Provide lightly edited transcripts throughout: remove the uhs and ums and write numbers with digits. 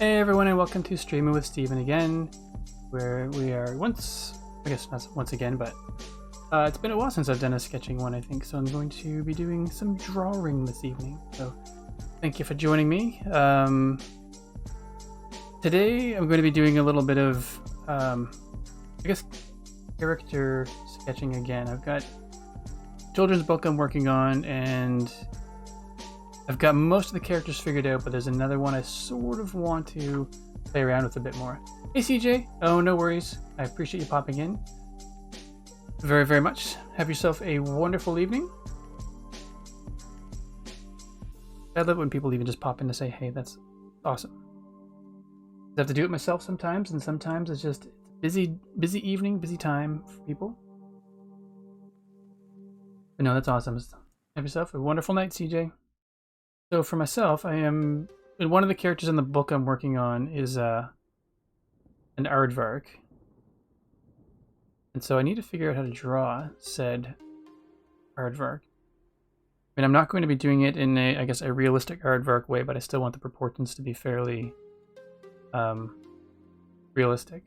Hey everyone, and welcome to Streaming with Steven again, where we are I guess not once again, but it's been a while since I've done a sketching one, I think, so I'm going to be doing some drawing this evening. So thank you for joining me. Today I'm going to be doing a little bit of, I guess, character sketching again. I've got a children's book I'm working on, and I've got most of the characters figured out, but there's another one I sort of want to play around with a bit more. Hey CJ! Oh, no worries. I appreciate you popping in very, very much. Have yourself a wonderful evening. I love when people even just pop in to say, hey, that's awesome. I have to do it myself sometimes, and sometimes it's just busy evening, busy time for people. But no, that's awesome. Have yourself a wonderful night, CJ. So for myself, one of the characters in the book I'm working on is an Aardvark. And so I need to figure out how to draw said Aardvark. I mean, I'm not going to be doing it in I guess, a realistic Aardvark way, but I still want the proportions to be fairly realistic.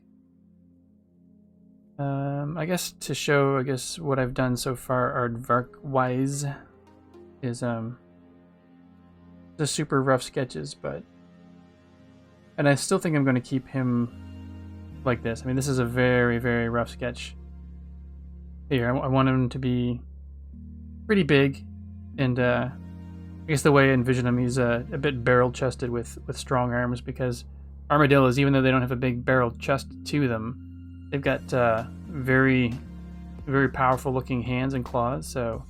I guess to show, what I've done so far Aardvark-wise is, the super rough sketches, and I still think I'm going to keep him like this. I mean, this is a very, very rough sketch. Here, I want him to be pretty big, and I guess the way I envision him, he's a bit barrel-chested with strong arms, because armadillos, even though they don't have a big barrel chest to them, they've got very, very powerful-looking hands and claws. So,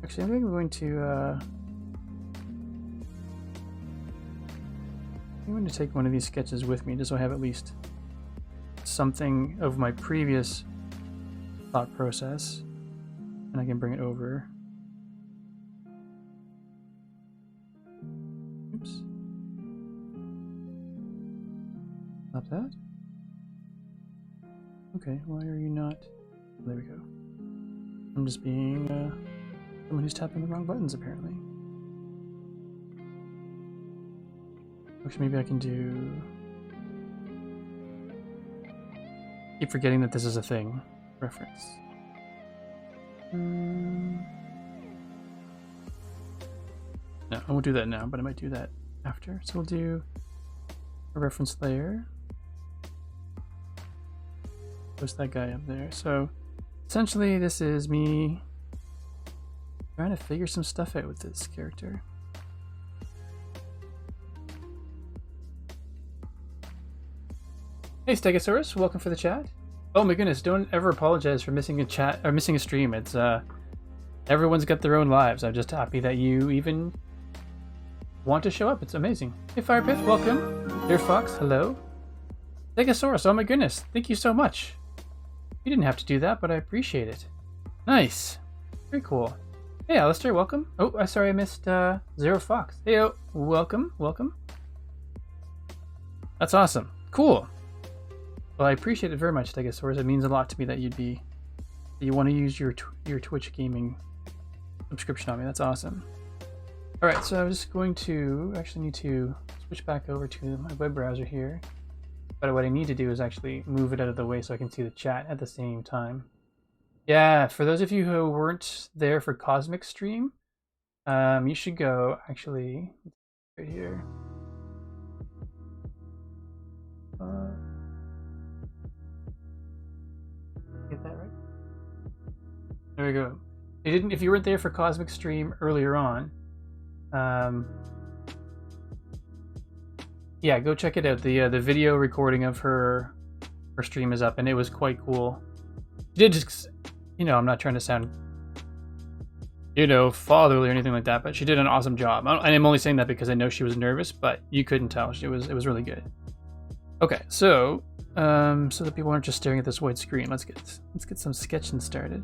actually, I think I'm going to I'm going to take one of these sketches with me, just so I have at least something of my previous thought process, and I can bring it over. Oops. Stop that. Okay, why are you not? There we go. I'm just being someone who's tapping the wrong buttons, apparently. Which maybe I can do... Keep forgetting that this is a thing. Reference. No, I won't do that now, but I might do that after. So we'll do a reference layer. Post that guy up there. So essentially this is me trying to figure some stuff out with this character. Hey Stegosaurus, welcome for the chat. Oh my goodness, don't ever apologize for missing a chat or missing a stream. It's everyone's got their own lives. I'm just happy that you even want to show up. It's amazing. Hey Firepith, welcome. Dear Fox, hello. Stegosaurus, oh my goodness, thank you so much. You didn't have to do that, but I appreciate it. Nice. Very cool. Hey Alistair, welcome. Oh, sorry I missed Zero Fox. Hey, welcome, welcome. That's awesome. Cool. Well, I appreciate it very much, Stegosaurus. It means a lot to me that you want to use your Twitch gaming subscription on me. That's awesome. All right, so I was going to actually need to switch back over to my web browser here. But what I need to do is actually move it out of the way so I can see the chat at the same time. Yeah, for those of you who weren't there for Cosmic Stream, you should go actually right here. Get that right? There we go. If you weren't there for Cosmic Stream earlier on, yeah, go check it out. The video recording of her stream is up, and it was quite cool. She did just, I'm not trying to sound, fatherly or anything like that, but she did an awesome job. And I'm only saying that because I know she was nervous, but you couldn't tell. It was really good. Okay, so so that people aren't just staring at this white screen, let's get some sketching started.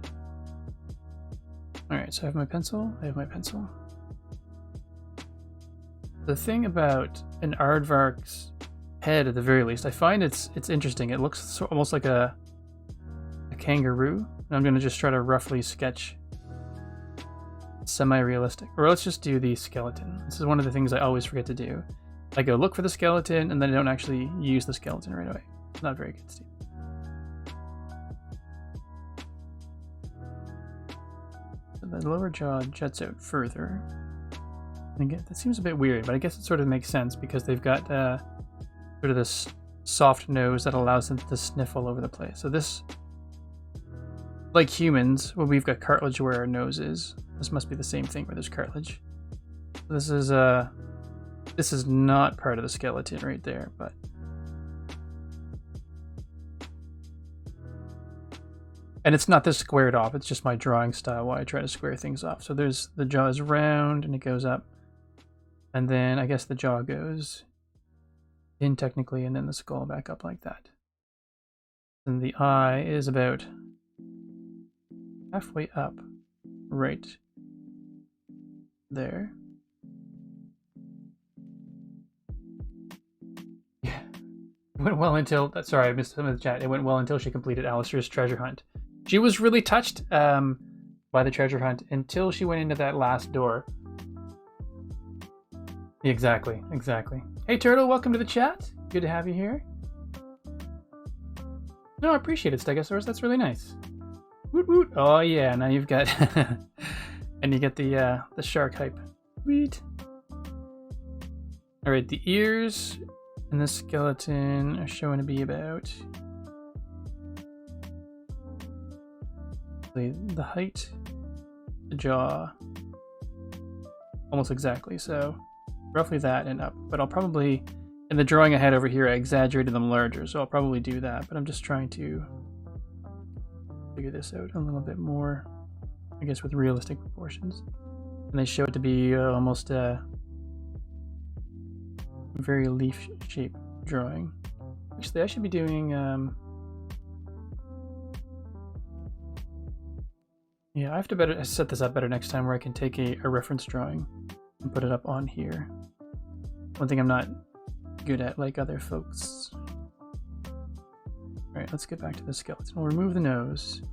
All right, so I have my pencil. The thing about an Aardvark's head, at the very least, I find it's interesting. It looks almost like a kangaroo, and I'm going to just try to roughly sketch semi-realistic. Or let's just do the skeleton. This is one of the things I always forget to do. I go look for the skeleton, and then I don't actually use the skeleton right away. It's not very good, Steve. So the lower jaw juts out further. And again, that seems a bit weird, but I guess it sort of makes sense because they've got sort of this soft nose that allows them to sniff all over the place. So this, like humans, well, we've got cartilage where our nose is. This must be the same thing where there's cartilage. This is not part of the skeleton right there, but and it's not this squared off, it's just my drawing style while I try to square things off. So there's the jaw is round and it goes up, and then I guess the jaw goes in technically, and then the skull back up like that. And the eye is about halfway up right there. Yeah. It went well until, sorry, I missed some of the chat. It went well until she completed Alistair's treasure hunt. She was really touched by the treasure hunt until she went into that last door. Exactly. Hey Turtle, welcome to the chat. Good to have you here. No, I appreciate it, Stegosaurus. That's really nice. Woot woot. Oh yeah, now you've got and you get the shark hype. Sweet. Alright, the ears and the skeleton are showing to be about the height, the jaw, almost exactly, so roughly that and up. But I'll probably, in the drawing I had over here, I exaggerated them larger, so I'll probably do that, but I'm just trying to figure this out a little bit more, I guess, with realistic proportions. And they show it to be almost a very leaf-shaped drawing. Actually, I should be doing yeah, I have to better set this up better next time, where I can take a reference drawing and put it up on here. One thing I'm not good at, like other folks. Alright, let's get back to the skeleton. We'll remove the nose.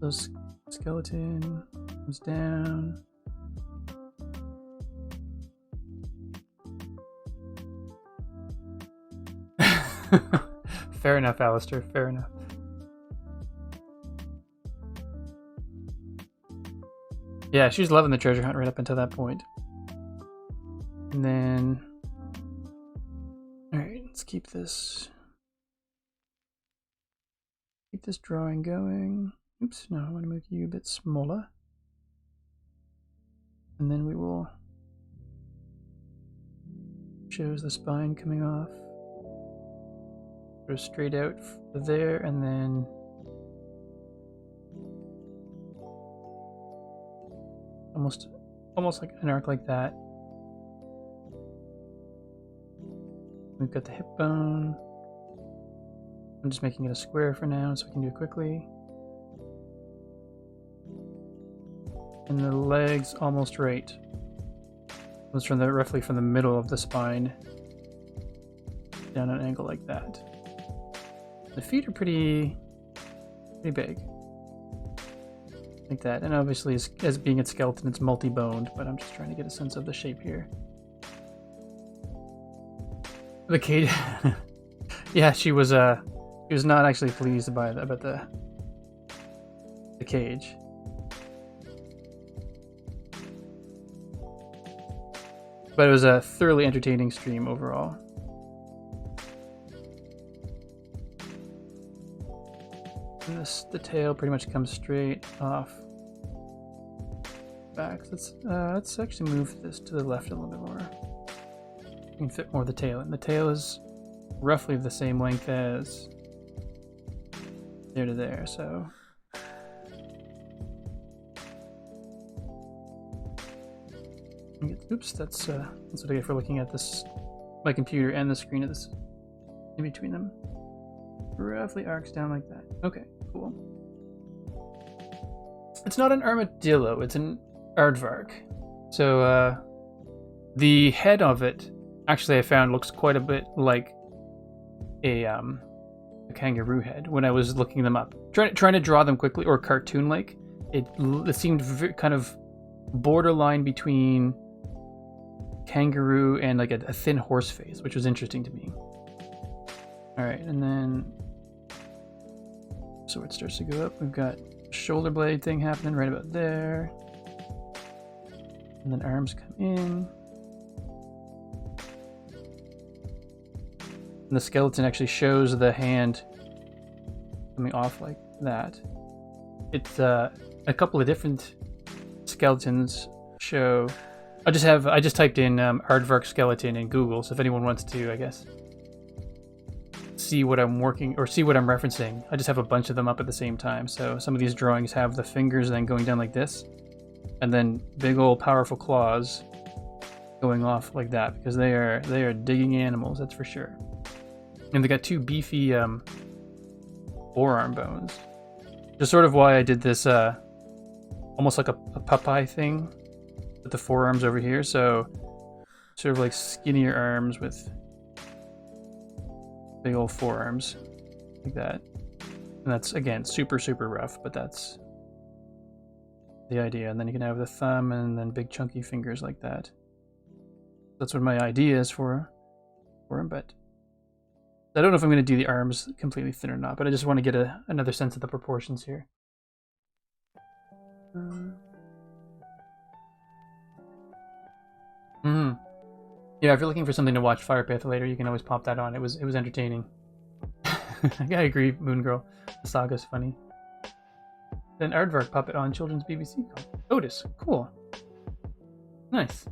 So skeleton comes down. Fair enough, Alistair, fair enough. Yeah, she was loving the treasure hunt right up until that point. And then, alright, let's keep this drawing going. Oops, no, I want to make you a bit smaller. And then we will shows the spine coming off. Go straight out there, and then almost like an arc like that. We've got the hip bone. I'm just making it a square for now so we can do it quickly. And the legs almost right. It's from roughly from the middle of the spine down an angle like that. The feet are pretty big. Like that. And obviously as being a skeleton, it's multi-boned, but I'm just trying to get a sense of the shape here. The cage. Yeah, she was not actually pleased about the cage. But it was a thoroughly entertaining stream overall. And the tail pretty much comes straight off back. Let's actually move this to the left a little bit more. You can fit more of the tail in. The tail is roughly the same length as there to there, so oops, that's what I get for looking at this, my computer and the screen of this in between them. Roughly arcs down like that. Okay, cool. It's not an armadillo, it's an aardvark. So the head of it, actually I found, looks quite a bit like a kangaroo head when I was looking them up. Trying to draw them quickly, or cartoon-like. It seemed kind of borderline between kangaroo and like a thin horse face, which was interesting to me. All right, and then so it starts to go up. We've got a shoulder blade thing happening right about there, and then arms come in, and the skeleton actually shows the hand coming off like that. It's a couple of different skeletons show. I just typed in Aardvark skeleton in Google, so if anyone wants to, I guess, see what I'm working or see what I'm referencing, I just have a bunch of them up at the same time. So some of these drawings have the fingers then going down like this, and then big old powerful claws going off like that, because they are digging animals, that's for sure. And they got two beefy forearm bones. Just sort of why I did this almost like a Popeye thing with the forearms over here, so sort of like skinnier arms with big old forearms like that. And that's, again, super rough, but that's the idea. And then you can have the thumb and then big chunky fingers like that. That's what my idea is for him, but I don't know if I'm going to do the arms completely thin or not, but I just want to get another sense of the proportions here. Yeah, if you're looking for something to watch Fire Path later, you can always pop that on. It was entertaining. I agree, Moon Girl. The saga's funny. Then Aardvark puppet on children's BBC called Otis. Cool. Nice.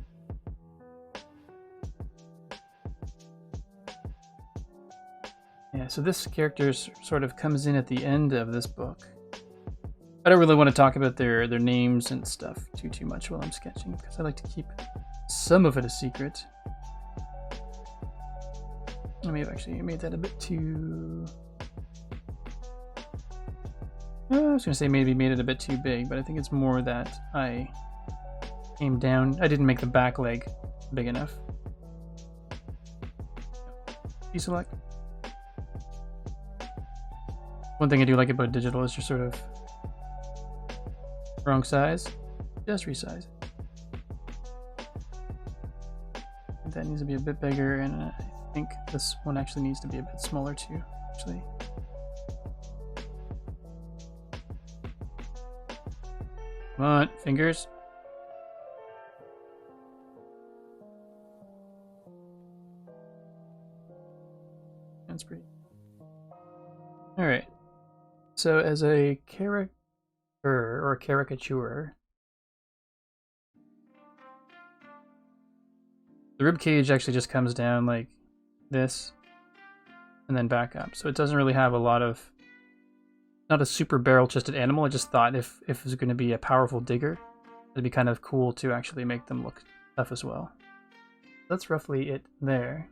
Yeah, so this character sort of comes in at the end of this book. I don't really want to talk about their names and stuff too much while I'm sketching, because I like to keep some of it a secret. I may have actually made that a bit too... I was going to say maybe made it a bit too big, but I think it's more that I came down. I didn't make the back leg big enough. Deselect. One thing I do like about digital is you're sort of wrong size. Just resize. That needs to be a bit bigger, and I think this one actually needs to be a bit smaller too, actually. Come on, fingers. That's pretty. All right. So as a character or caricature, the rib cage actually just comes down like this and then back up. So it doesn't really have a lot of, not a super barrel-chested animal. I just thought if it was going to be a powerful digger, it'd be kind of cool to actually make them look tough as well. That's roughly it there.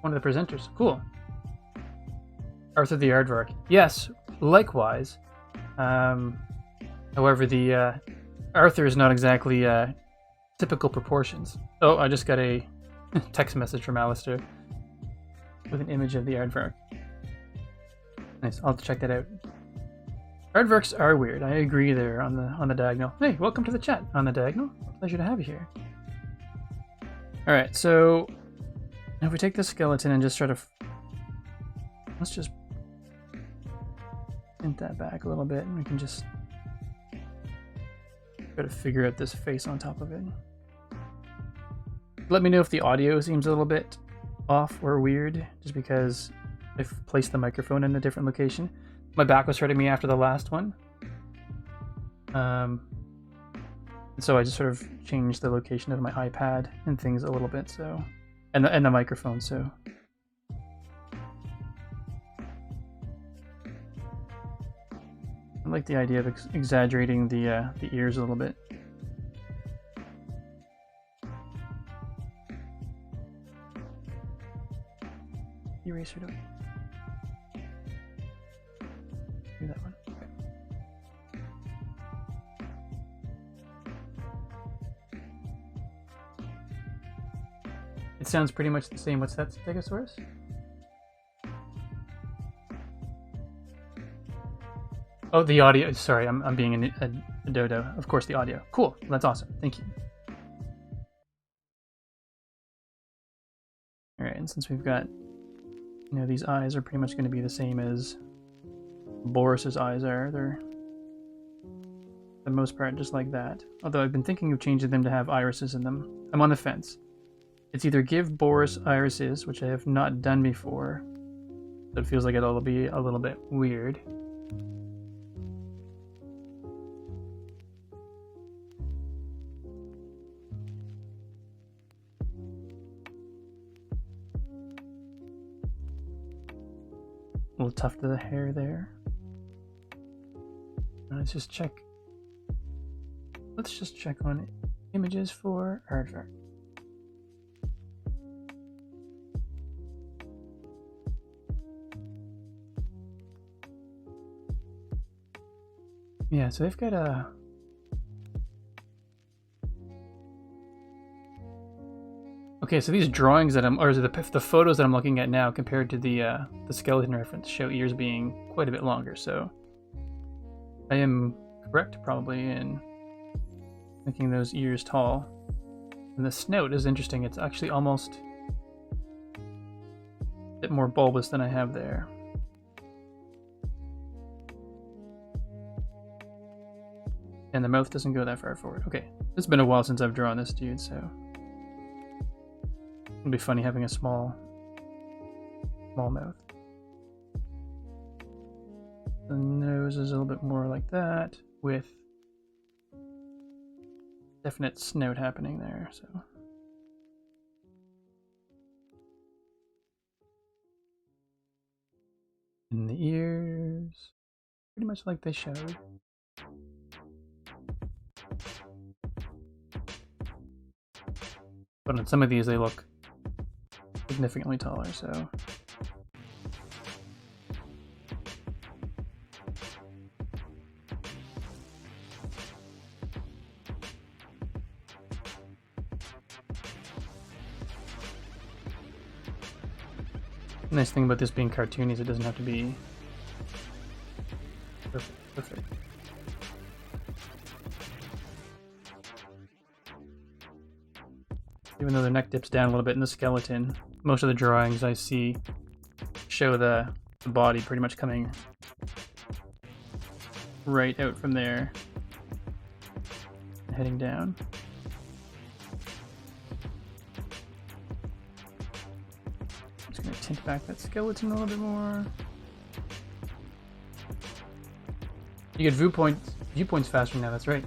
One of the presenters. Cool. Arthur the Aardvark. Yes, likewise. However, the Arthur is not exactly typical proportions. Oh, I just got a text message from Alistair with an image of the Aardvark. Nice, I'll have to check that out. Aardvarks are weird. I agree there on the diagonal. Hey, welcome to the chat on the diagonal. Pleasure to have you here. All right, so if we take this skeleton and just try to, let's just bend that back a little bit, and we can just try to figure out this face on top of it. Let me know if the audio seems a little bit off or weird, just because I've placed the microphone in a different location. My back was hurting me after the last one. So I just sort of changed the location of my iPad and things a little bit, so, and the microphone, so. I like the idea of exaggerating the ears a little bit. Eraser to do that one. Okay. It sounds pretty much the same. What's that, Stegosaurus? Oh, the audio. Sorry, I'm being a dodo. Of course, the audio. Cool. That's awesome. Thank you. again, since we've got, you know, these eyes are pretty much going to be the same as Boris's eyes are. They're, for the most part, just like that. Although I've been thinking of changing them to have irises in them. I'm on the fence. It's either give Boris irises, which I have not done before, so it feels like it'll be a little bit weird. A little tuft of the hair there. Let's just check. Let's just check on images for Aardvark. Yeah, so they've got a. Okay, so these drawings that I'm, or the photos that I'm looking at now compared to the skeleton reference show ears being quite a bit longer. So I am correct probably in making those ears tall. And the snout is interesting. It's actually almost a bit more bulbous than I have there. And the mouth doesn't go that far forward. Okay, it's been a while since I've drawn this dude, so it'll be funny having a small mouth. The nose is a little bit more like that, with definite snout happening there, so. And the ears, pretty much like they showed. But on some of these they look significantly taller, so. The nice thing about this being cartoony is it doesn't have to be perfect. Even though the neck dips down a little bit in the skeleton, most of the drawings I see show the body pretty much coming right out from there, heading down. I'm just going to tint back that skeleton a little bit more. You get viewpoints faster now, that's right.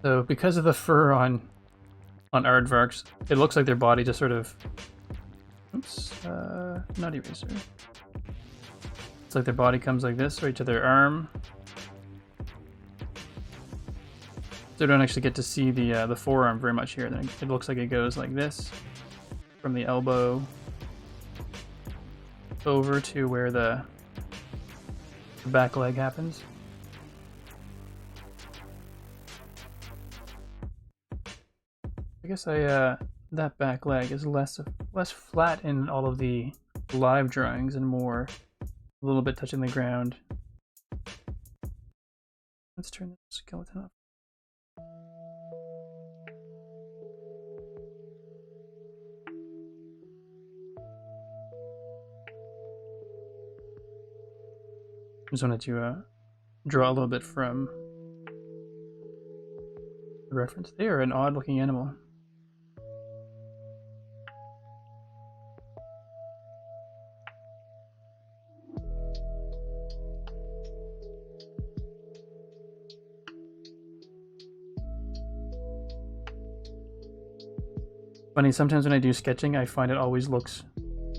So because of the fur on Aardvarks, it looks like their body just sort of, oops, not eraser. It's like their body comes like this right to their arm. So I don't actually get to see the forearm very much here. Then it looks like it goes like this from the elbow over to where the back leg happens. I guess that back leg is less flat in all of the live drawings and more a little bit touching the ground. Let's turn the skeleton off. Just wanted to draw a little bit from the reference. They are an odd-looking animal. Funny, sometimes when I do sketching, I find it always looks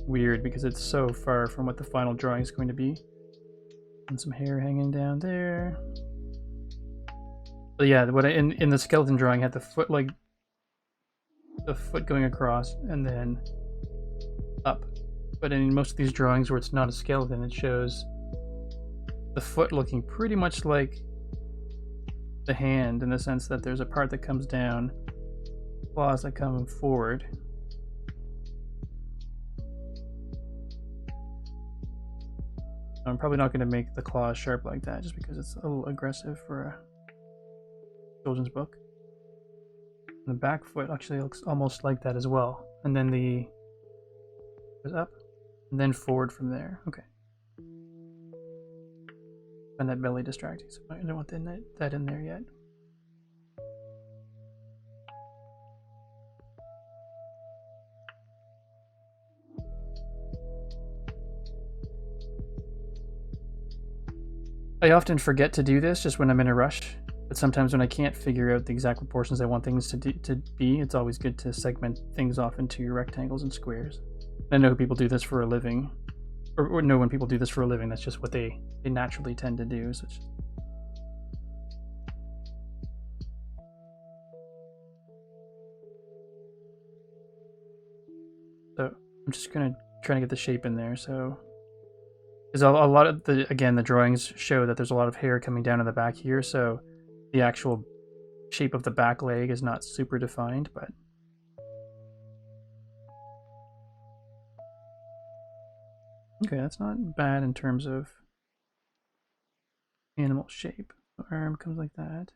weird because it's so far from what the final drawing is going to be. And some hair hanging down there. But yeah, what in the skeleton drawing, I had the foot going across and then up. But in most of these drawings where it's not a skeleton, it shows the foot looking pretty much like the hand, in the sense that there's a part that comes down, claws that come forward. I'm probably not going to make the claws sharp like that, just because it's a little aggressive for a children's book. And the back foot actually looks almost like that as well. And then the goes up and then forward from there. Okay. And that belly distracting, so I don't want that in there yet. I often forget to do this just when I'm in a rush, but sometimes when I can't figure out the exact proportions I want things to be, it's always good to segment things off into rectangles and squares. I know people do this for a living, or know when people do this for a living, that's just what they naturally tend to do. So I'm just gonna try to get the shape in there. So, because a lot of the drawings show that there's a lot of hair coming down in the back here, so the actual shape of the back leg is not super defined, but okay, that's not bad in terms of animal shape. The arm comes like that.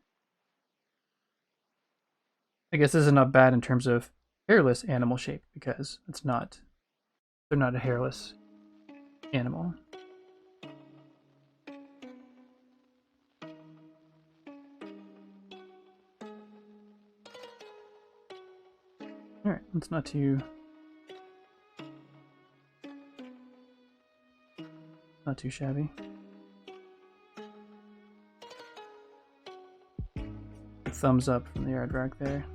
I guess this is not bad in terms of hairless animal shape because they're not a hairless animal. Alright, it's not too shabby. Thumbs up from the Aardvark there.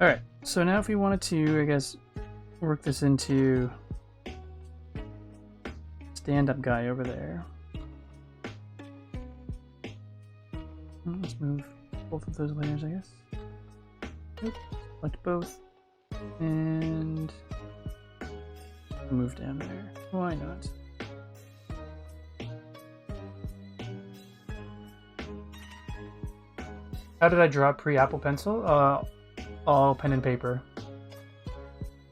Alright, so now if we wanted to, I guess, work this into stand-up guy over there. Let's move both of those layers, I guess. Oops, select both. And move down there. Why not? How did I draw pre-Apple Pencil? All pen and paper.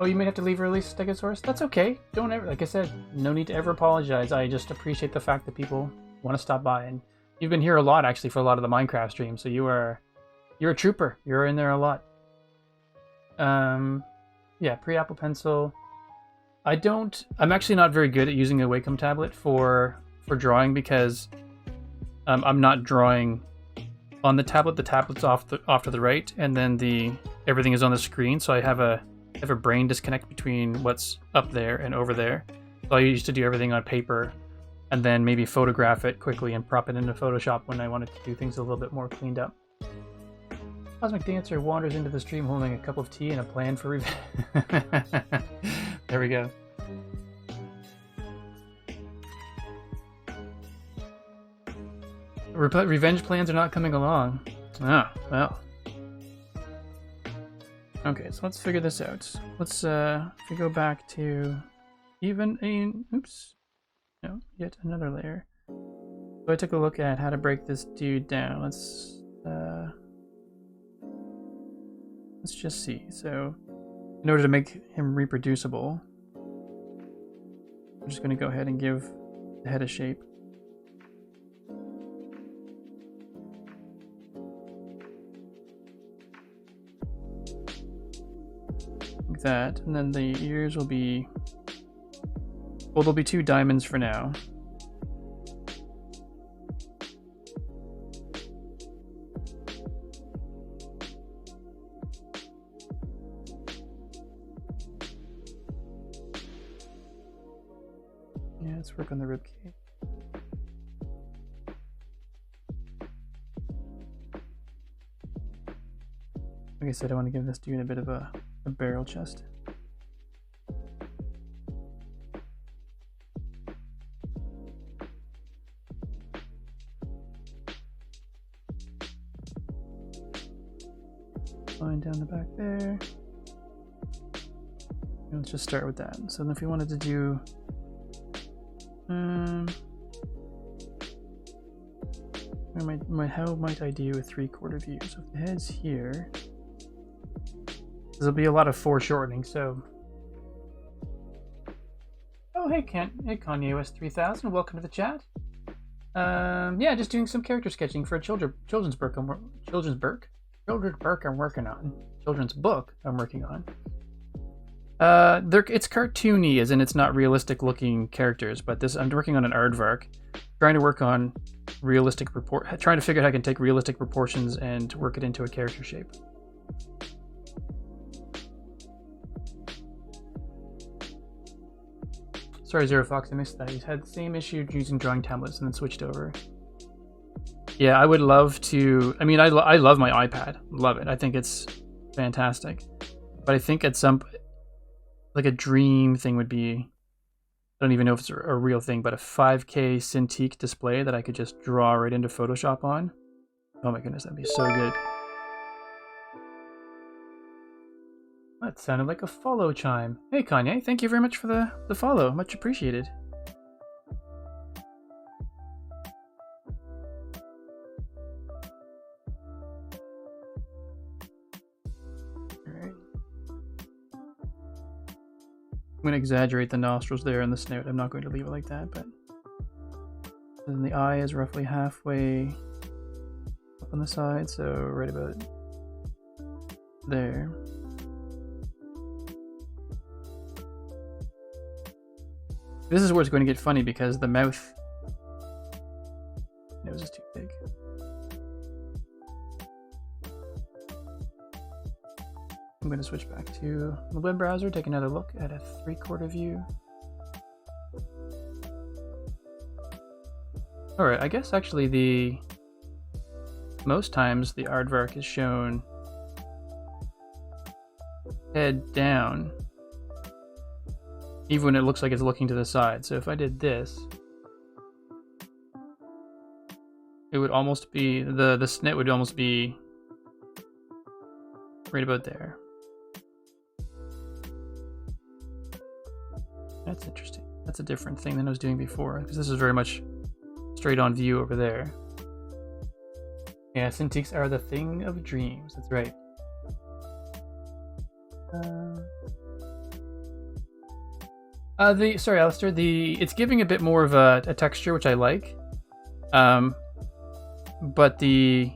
Oh, you may have to leave early, Stegosaurus? That's okay. Don't ever, like I said, no need to ever apologize. I just appreciate the fact that people want to stop by. And you've been here a lot, actually, for a lot of the Minecraft streams, so you're a trooper. You're in there a lot. Yeah, pre-Apple Pencil. I'm actually not very good at using a Wacom tablet for drawing because I'm not drawing on the tablet. The tablet's off to the right, and then everything is on the screen. So I have a brain disconnect between what's up there and over there. So I used to do everything on paper, and then maybe photograph it quickly and prop it into Photoshop when I wanted to do things a little bit more cleaned up. Cosmic Dancer wanders into the stream holding a cup of tea and a plan for revenge. There we go. Revenge plans are not coming along. Ah, well. Okay, so let's figure this out. Let's, if we go back to oops. No, yet another layer. So I took a look at how to break this dude down. Let's just see. So, in order to make him reproducible, I'm just going to go ahead and give the head a shape. Like that, and then the ears will be, well, there'll be 2 diamonds for now. Yeah, let's work on the ribcage. Like I said, I want to give this dude a bit of a barrel chest. Line down the back there. And let's just start with that. So then if we wanted to do how might I do a 3/4 view? So if the head's here, there'll be a lot of foreshortening, so... Oh, hey, Kanye West 3000, welcome to the chat. Yeah, just doing some character sketching for a children's book. Children's book I'm working on. Children's book I'm working on. It's cartoony, as in it's not realistic looking characters. But I'm working on an aardvark, trying to work on trying to figure out how I can take realistic proportions and work it into a character shape. Sorry, Zero Fox, I missed that. He's had the same issue using drawing tablets and then switched over. Yeah, I would love to. I mean, I love my iPad. Love it. I think it's fantastic. But I think at some, like a dream thing would be, I don't even know if it's a real thing, but a 5K Cintiq display that I could just draw right into Photoshop on. Oh my goodness, that'd be so good. That sounded like a follow chime. Hey Kanye, thank you very much for the follow. Much appreciated. Alright. I'm going to exaggerate the nostrils there and the snout. I'm not going to leave it like that, but then the eye is roughly halfway up on the side, so right about there. This is where it's going to get funny because the nose is too big. I'm going to switch back to the web browser, take another look at a 3/4 view. Alright, I guess actually most times the aardvark is shown head down, even when it looks like it's looking to the side. So if I did this, it would almost be, the snout would almost be right about there. That's interesting. That's a different thing than I was doing before, because this is very much straight on view over there. Yeah, Cintiqs are the thing of dreams. That's right. Sorry, Alistair. It's giving a bit more of a texture, which I like. But I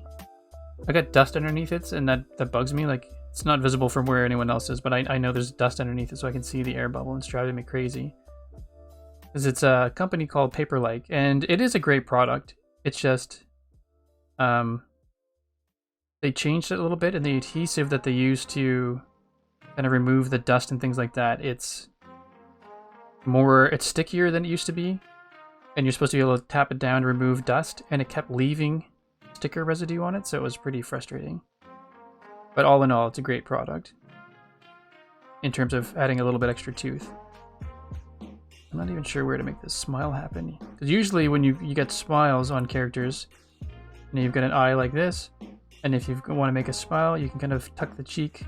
got dust underneath it, and that bugs me. Like, it's not visible from where anyone else is, but I know there's dust underneath it, so I can see the air bubble, and it's driving me crazy. Because it's a company called Paperlike, and it is a great product. It's just, they changed it a little bit, and the adhesive that they use to kind of remove the dust and things like that, it's stickier than it used to be, and you're supposed to be able to tap it down to remove dust, and it kept leaving sticker residue on it, so it was pretty frustrating. But all in all, it's a great product in terms of adding a little bit extra tooth. I'm not even sure where to make this smile happen, because usually when you get smiles on characters, you've got an eye like this, and if you want to make a smile, you can kind of tuck the cheek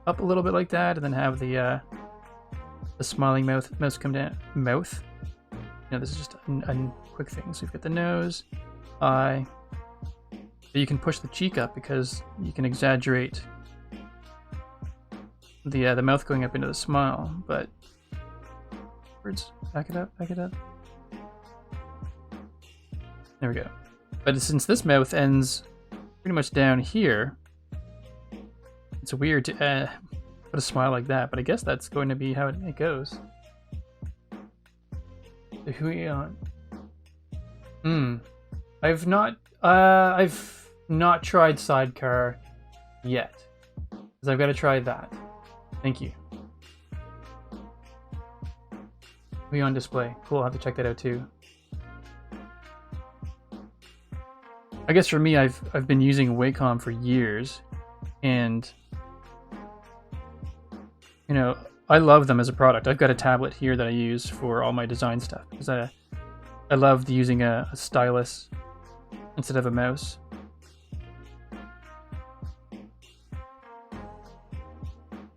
up a little bit like that, and then have the smiling mouth come down. Mouth? No, this is just a quick thing. So you've got the nose, eye. But you can push the cheek up because you can exaggerate the mouth going up into the smile. But words, back it up. There we go. But since this mouth ends pretty much down here, it's weird to put a smile like that, but I guess that's going to be how it goes. So who are you on? I've not tried Sidecar yet, because I've got to try that. Thank you. Who are you on display? Cool, I'll have to check that out too. I guess for me, I've been using Wacom for years, and you know, I love them as a product. I've got a tablet here that I use for all my design stuff because I loved using a stylus instead of a mouse.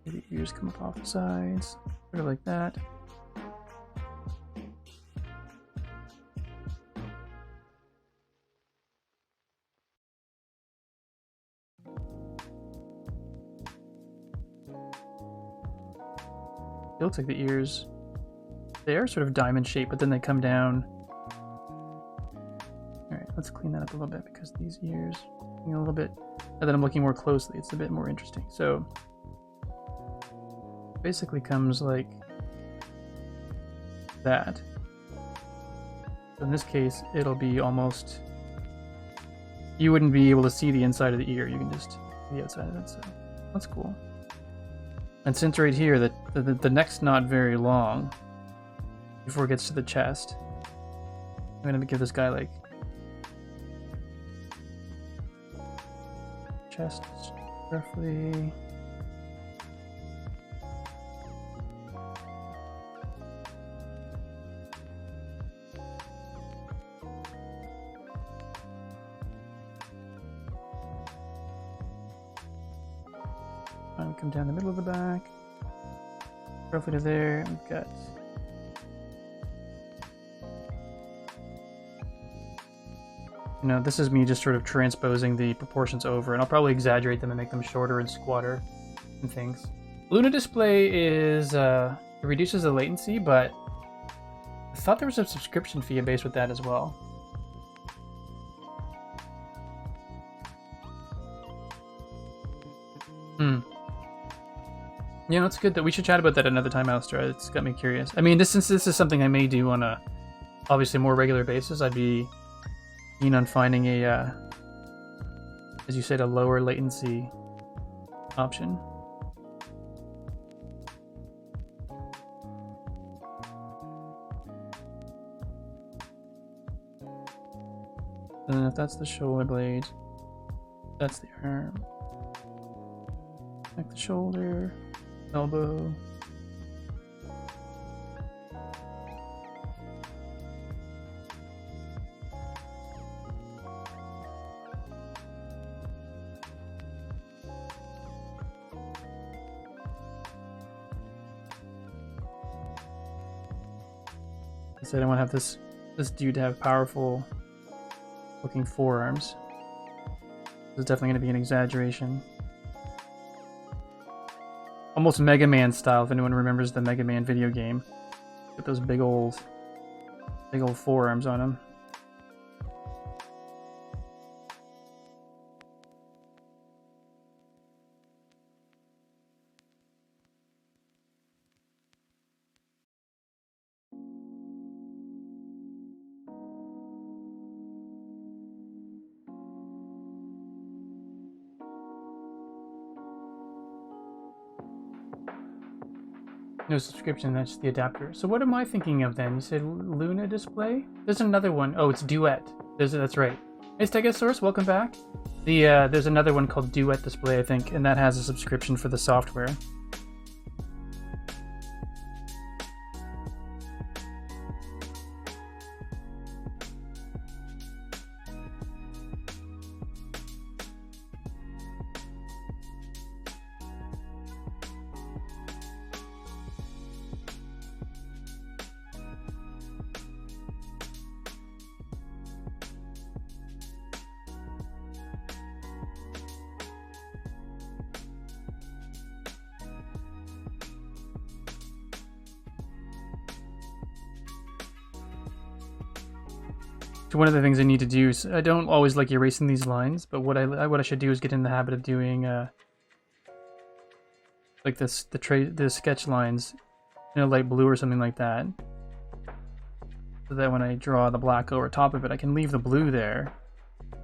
Maybe ears come up off the sides, sort of like that. It looks like the ears, they are sort of diamond shaped, but then they come down let's clean that up a little bit because these ears, a little bit, now that I'm looking more closely, it's a bit more interesting. So basically comes like that. So in this case, it'll be almost, you wouldn't be able to see the inside of the ear. You can just see the outside of it. So that's cool. And since right here, the neck's not very long before it gets to the chest, I'm gonna give this guy like chest roughly. Come down the middle of the back, roughly to there. We've got this is me just sort of transposing the proportions over, and I'll probably exaggerate them and make them shorter and squatter and things. Luna display is it reduces the latency, but I thought there was a subscription fee based with that as well. Yeah, it's good that we should chat about that another time, Alistair. It's got me curious. I mean, since this is something I may do on a obviously more regular basis, I'd be keen on finding a, as you said, a lower latency option. And then if that's the shoulder blade, that's the arm. Like the shoulder, elbow. I said I want to have this dude to have powerful looking forearms. This is definitely going to be an exaggeration. Almost Mega Man style, if anyone remembers the Mega Man video game. With those big old forearms on him. No subscription, that's the adapter. So what am I thinking of then? You said Luna display? There's another one. Oh, it's Duet. That's right. Hey, Stegosaurus, welcome back. There's another one called Duet display, I think, and that has a subscription for the software. So one of the things I need to do is, I don't always like erasing these lines, but what I should do is get in the habit of doing like the sketch lines in a light blue or something like that, so that when I draw the black over top of it, I can leave the blue there.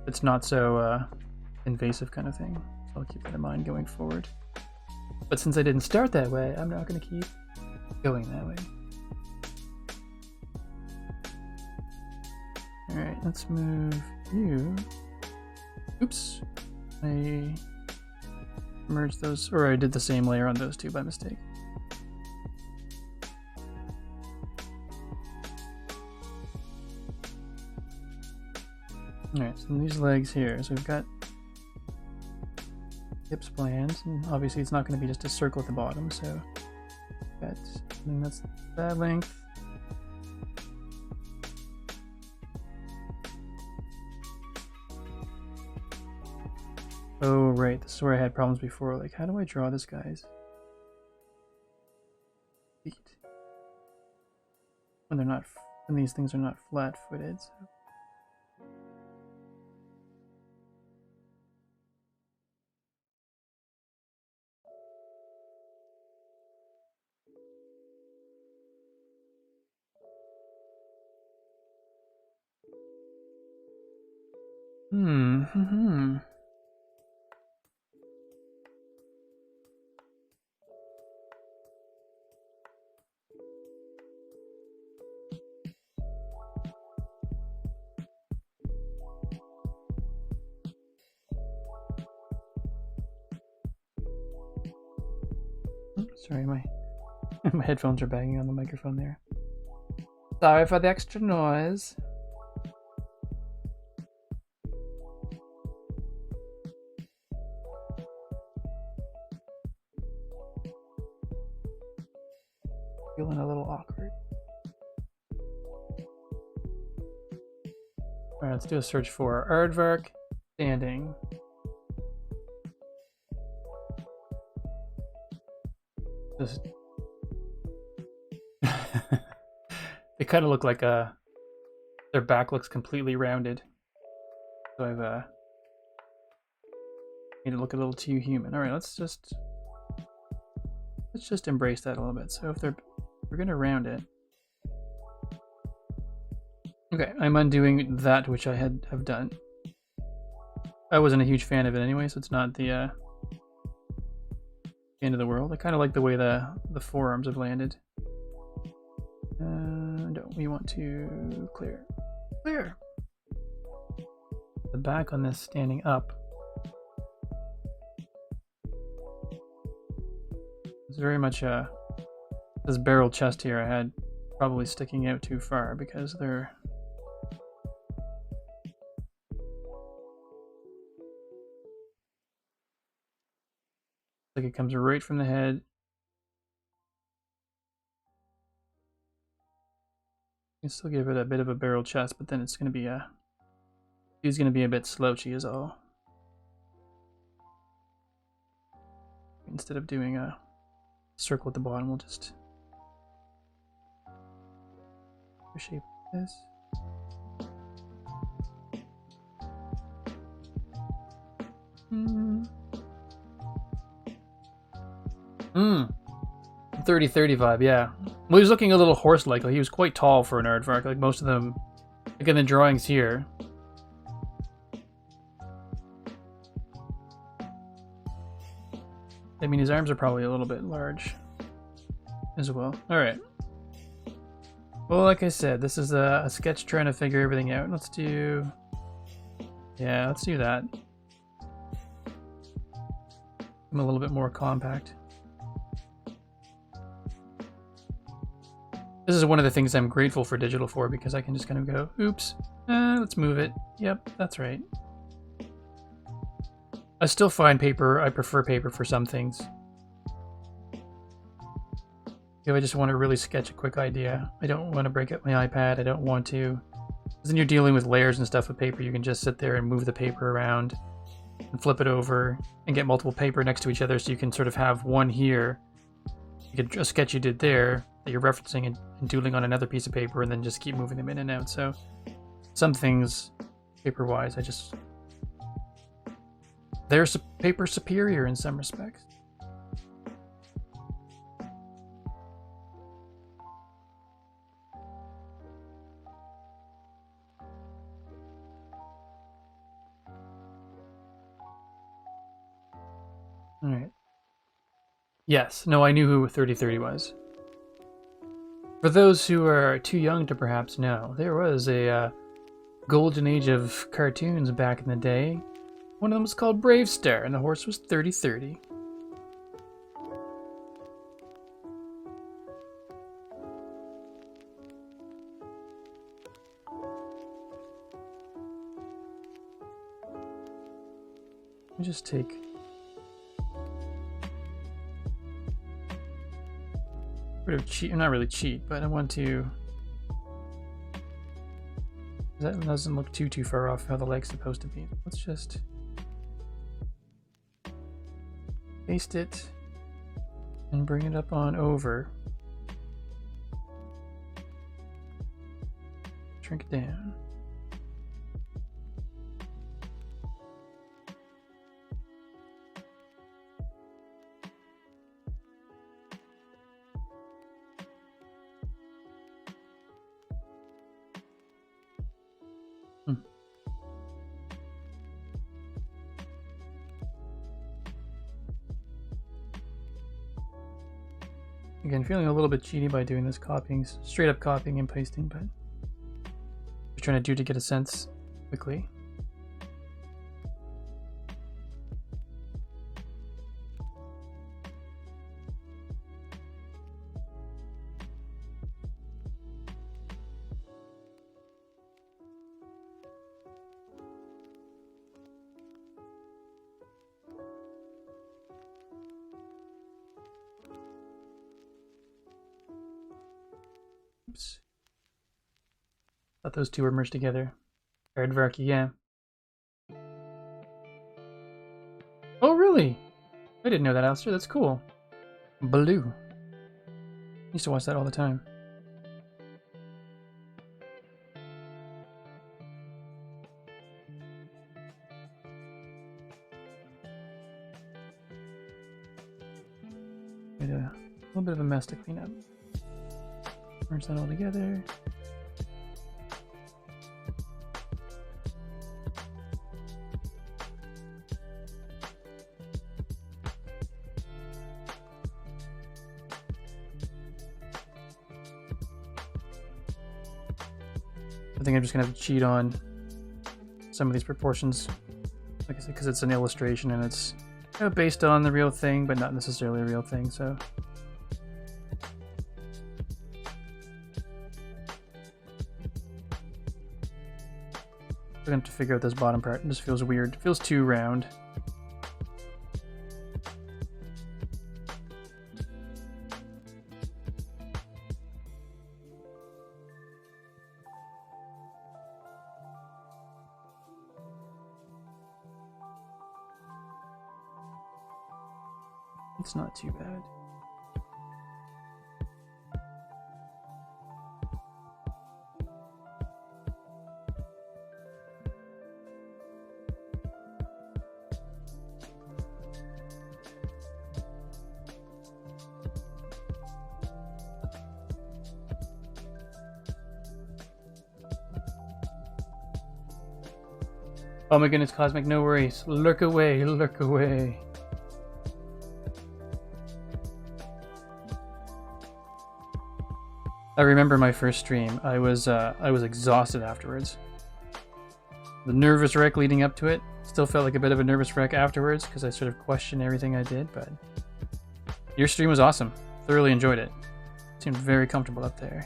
It's not so invasive kind of thing. So I'll keep that in mind going forward. But since I didn't start that way, I'm not going to keep going that way. Alright, let's move you. Oops. I merged those, or I did the same layer on those two by mistake. Alright, so these legs here. So we've got hips plans, and obviously it's not going to be just a circle at the bottom, so that's that length. Oh, right, this is where I had problems before. Like, how do I draw this guy's feet when they're not, when these things are not flat-footed? So Hmm. Sorry, my my headphones are banging on the microphone there. Sorry for the extra noise. Feeling a little awkward. Alright, let's do a search for Aardvark standing. Just they kind of look like their back looks completely rounded. So I've made it look a little too human. All right, let's just embrace that a little bit. So if we're gonna round it. Okay, I'm undoing that which I have done. I wasn't a huge fan of it anyway, so it's not the end of the world. I kind of like the way the forearms have landed. No, we want to clear. The back on this standing up is very much this barrel chest here I had probably sticking out too far because they're like it comes right from the head. You can still give it a bit of a barrel chest, but then it's going to be he's going to be a bit slouchy is all. Instead of doing a circle at the bottom, we'll just shape this. Hmm. 30-30 vibe, yeah. Well, he was looking a little horse-like. He was quite tall for an aardvark, like most of them, like in the drawings here. I mean, his arms are probably a little bit large as well. Alright. Well, like I said, this is a sketch trying to figure everything out. Let's do... Yeah, let's do that. I'm a little bit more compact. This is one of the things I'm grateful for digital for because I can just kind of go, oops, let's move it. Yep, that's right. I still find paper, I prefer paper for some things. If I just want to really sketch a quick idea, I don't want to break up my iPad, I don't want to. Because then you're dealing with layers and stuff with paper, you can just sit there and move the paper around and flip it over and get multiple paper next to each other so you can sort of have one here. You could a sketch you did there that you're referencing and doodling on another piece of paper and then just keep moving them in and out. So some things, paper-wise, they're paper superior in some respects. All right. Yes. No, I knew who 3030 was. For those who are too young to perhaps know, there was a golden age of cartoons back in the day. One of them was called Brave Star, and the horse was 3030. Let me just take... Bit of cheat, not really cheat, but I want to... That doesn't look too far off how the leg's supposed to be. Let's just... paste it and bring it up on over. Shrink it down. Again, feeling a little bit cheaty by doing this copying, straight up copying and pasting, but just trying to do to get a sense quickly. Oops. Thought those two were merged together. Aardvark, yeah. Oh, really? I didn't know that, Alistair. That's cool. Blue. Used to watch that all the time. Made a little bit of a mess to clean up. Merge that all together. I think I'm just gonna have to cheat on some of these proportions, like I said, because it's an illustration and it's based on the real thing, but not necessarily a real thing. So I'm gonna have to figure out this bottom part. It just feels weird. It feels too round. It's not too bad. Oh my goodness, Cosmic, no worries. Lurk away, lurk away. I remember my first stream. I was exhausted afterwards. The nervous wreck leading up to it still felt like a bit of a nervous wreck afterwards because I sort of questioned everything I did, but your stream was awesome. Thoroughly enjoyed it. Seemed very comfortable up there.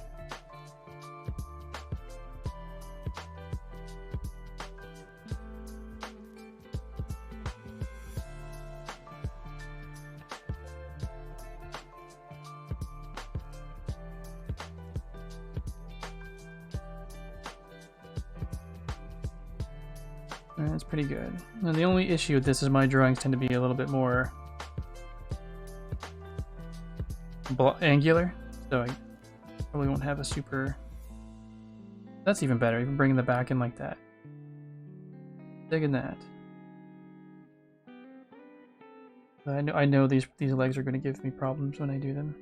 That's pretty good. Now the only issue with this is my drawings tend to be a little bit more angular, so I probably won't have a super... That's even better, even bringing the back in like that. Digging that. But I know these legs are going to give me problems when I do them.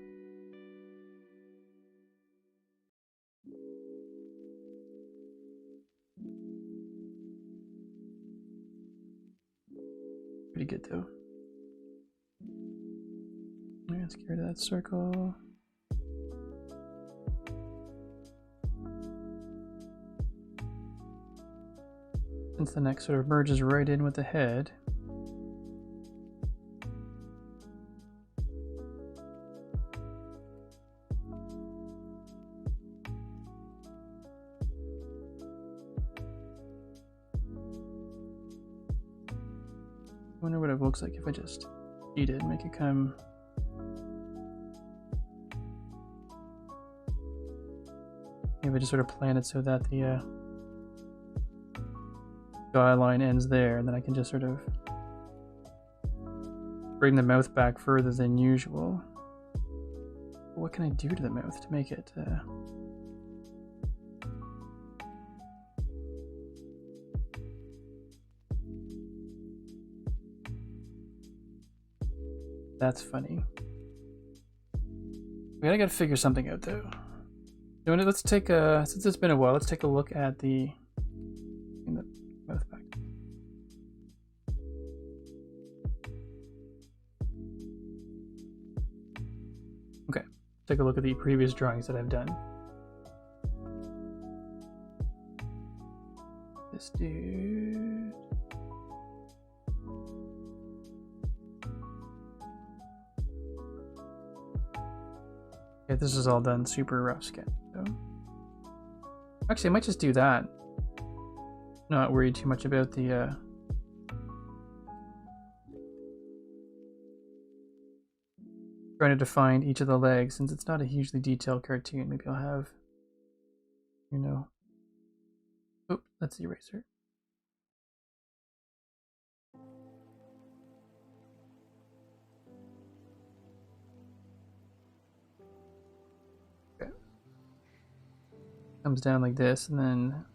Pretty good though. Let's get rid of that circle. Since the neck sort of merges right in with the head. I wonder what it looks like if I just cheat it and make it come. Maybe I just sort of plan it so that the eye line ends there, and then I can just sort of bring the mouth back further than usual. What can I do to the mouth to make it That's funny. I gotta figure something out though. Let's take a, since it's been a while, let's take a look at the mouth back. Okay, take a look at the previous drawings that I've done. This dude. Okay, this is all done super rough sketch. So. Actually, I might just do that. Not worried too much about the trying to define each of the legs, since it's not a hugely detailed cartoon. Maybe I'll have, you know, oh, that's the eraser. Okay. Comes down like this, and then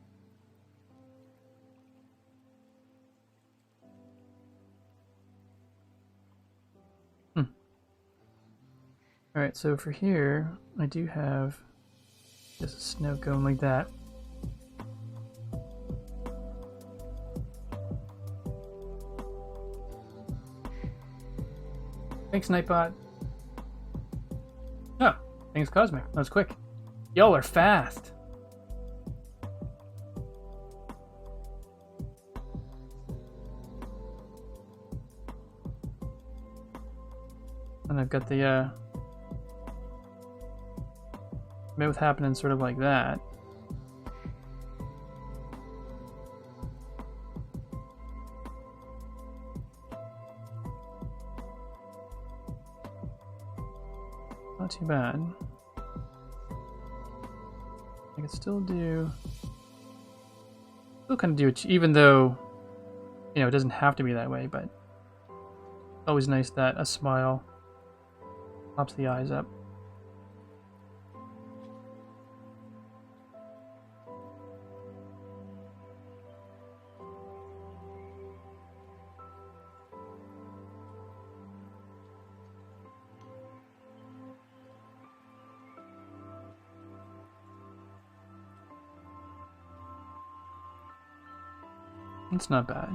Alright, so for here, I do have just a snout going like that. Thanks, Nightbot. Oh, thanks, Cosmic. That was quick. Y'all are fast. And I've got the mouth happening sort of like that. Not too bad. I can still kind of do it, even though, you know, it doesn't have to be that way, but it's always nice that a smile pops the eyes up. It's not bad,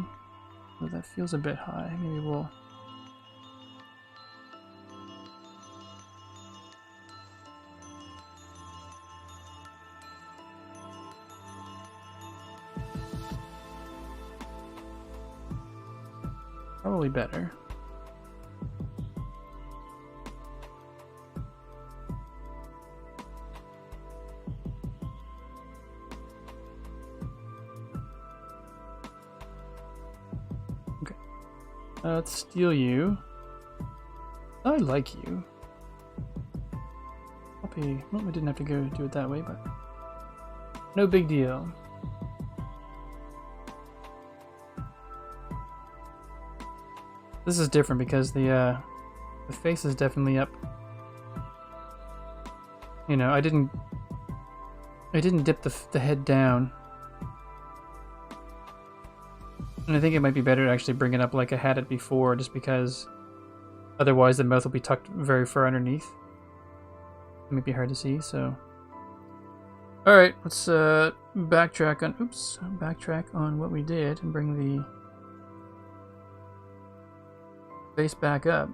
but that feels a bit high. Maybe we'll... Probably better. Let's steal you. I like you. Copy. Well, we didn't have to go do it that way, but no big deal. This is different because the face is definitely up. You know, I didn't dip the head down. And I think it might be better to actually bring it up like I had it before, just because otherwise the mouth will be tucked very far underneath. It might be hard to see, so... Alright, let's backtrack on what we did and bring the face back up.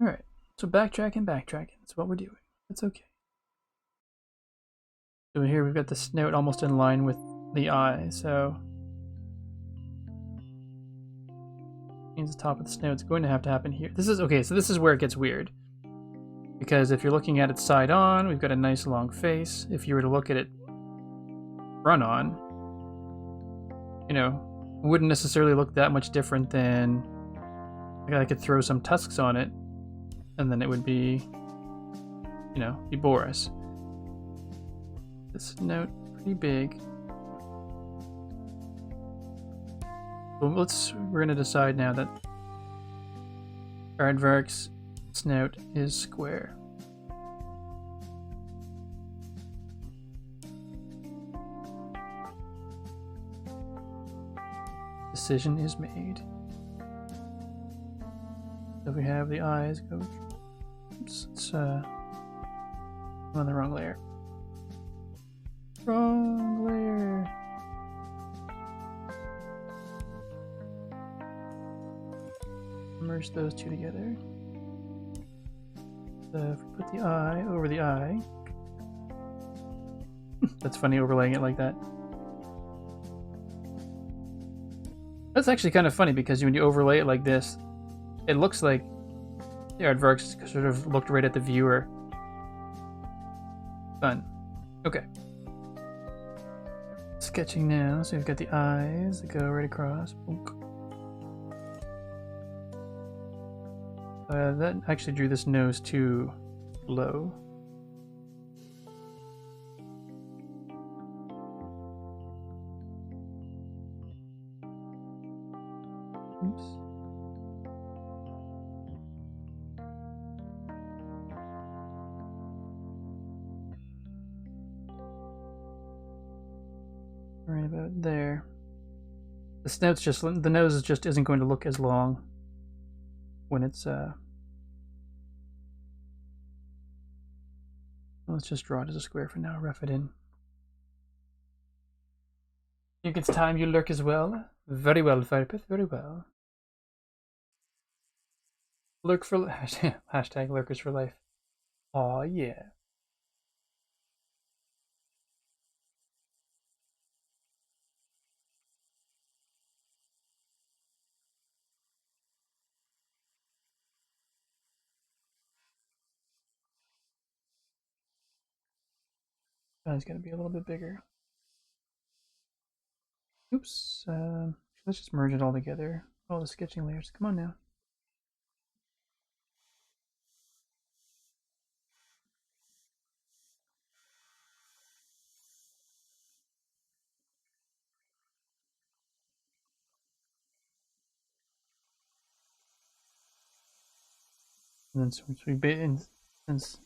Alright, so backtracking. That's what we're doing. That's okay. So here we've got the snout almost in line with the eye, so... means the top of the snout's going to have to happen here. This is, okay, so this is where it gets weird. Because if you're looking at it side on, we've got a nice long face. If you were to look at it front on, you know, it wouldn't necessarily look that much different than... like I could throw some tusks on it, and then it would be, you know, be Boris. This note, pretty big. Well, we're gonna decide now that Aardvark's snout is square. Decision is made. So we have the eyes go. Oops, it's I'm on the wrong layer. Wrong layer. Merge those two together. So if we put the eye over the eye. That's funny overlaying it like that. That's actually kind of funny because when you overlay it like this, it looks like the aardvarks sort of looked right at the viewer. Fun. Okay. Sketching now, so we've got the eyes that go right across. That actually drew this nose too low. Oops. Right about there. The snout's just, the nose just isn't going to look as long when it's let's just draw it as a square for now, rough it in. Think it's time you lurk as well? Very well, Firepith, very well. Lurk for hashtag lurkers for life. Aw, yeah. It's gonna be a little bit bigger. Oops. Let's just merge it all together. All the sketching layers. Come on now. And then since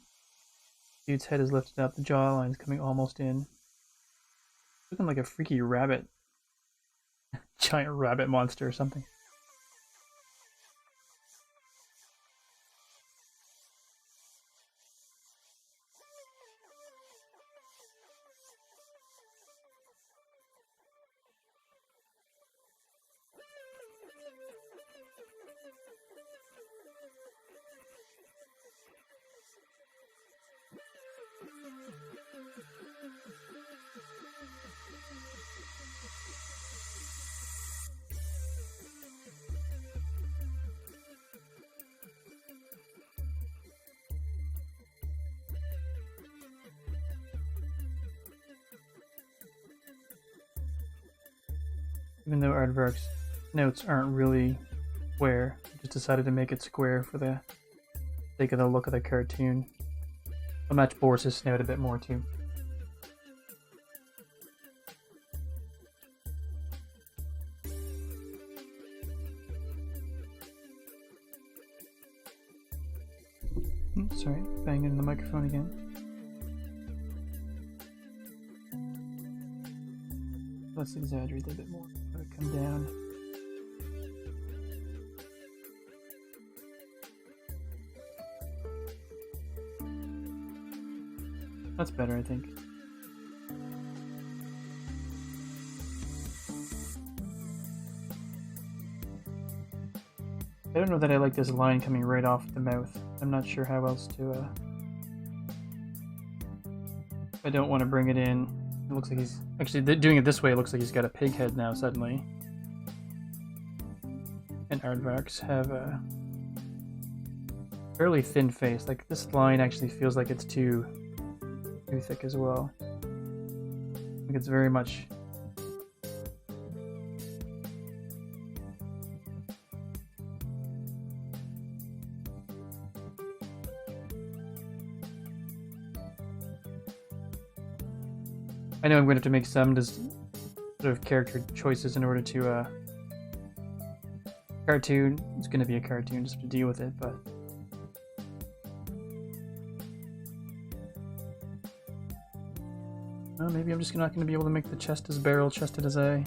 dude's head is lifted up, the jawline's coming almost in. Looking like a freaky rabbit. Giant rabbit monster or something. Even though Aardvark's notes aren't really square, I just decided to make it square for the sake of the look of the cartoon. I'll match Boris's snout a bit more too. Sorry, banging the microphone again. Let's exaggerate that a bit more. Let it come down. That's better, I think. I don't know that I like this line coming right off the mouth. I'm not sure how else to, I don't want to bring it in. It looks like he's... Actually, doing it this way, it looks like he's got a pig head now, suddenly. And Aardvarks have a fairly thin face. Like, this line actually feels like it's too thick as well. Like, it's very much... I know I'm going to have to make some just sort of character choices in order to cartoon. It's going to be a cartoon just to deal with it, but well, maybe I'm just not going to be able to make the chest as barrel chested as I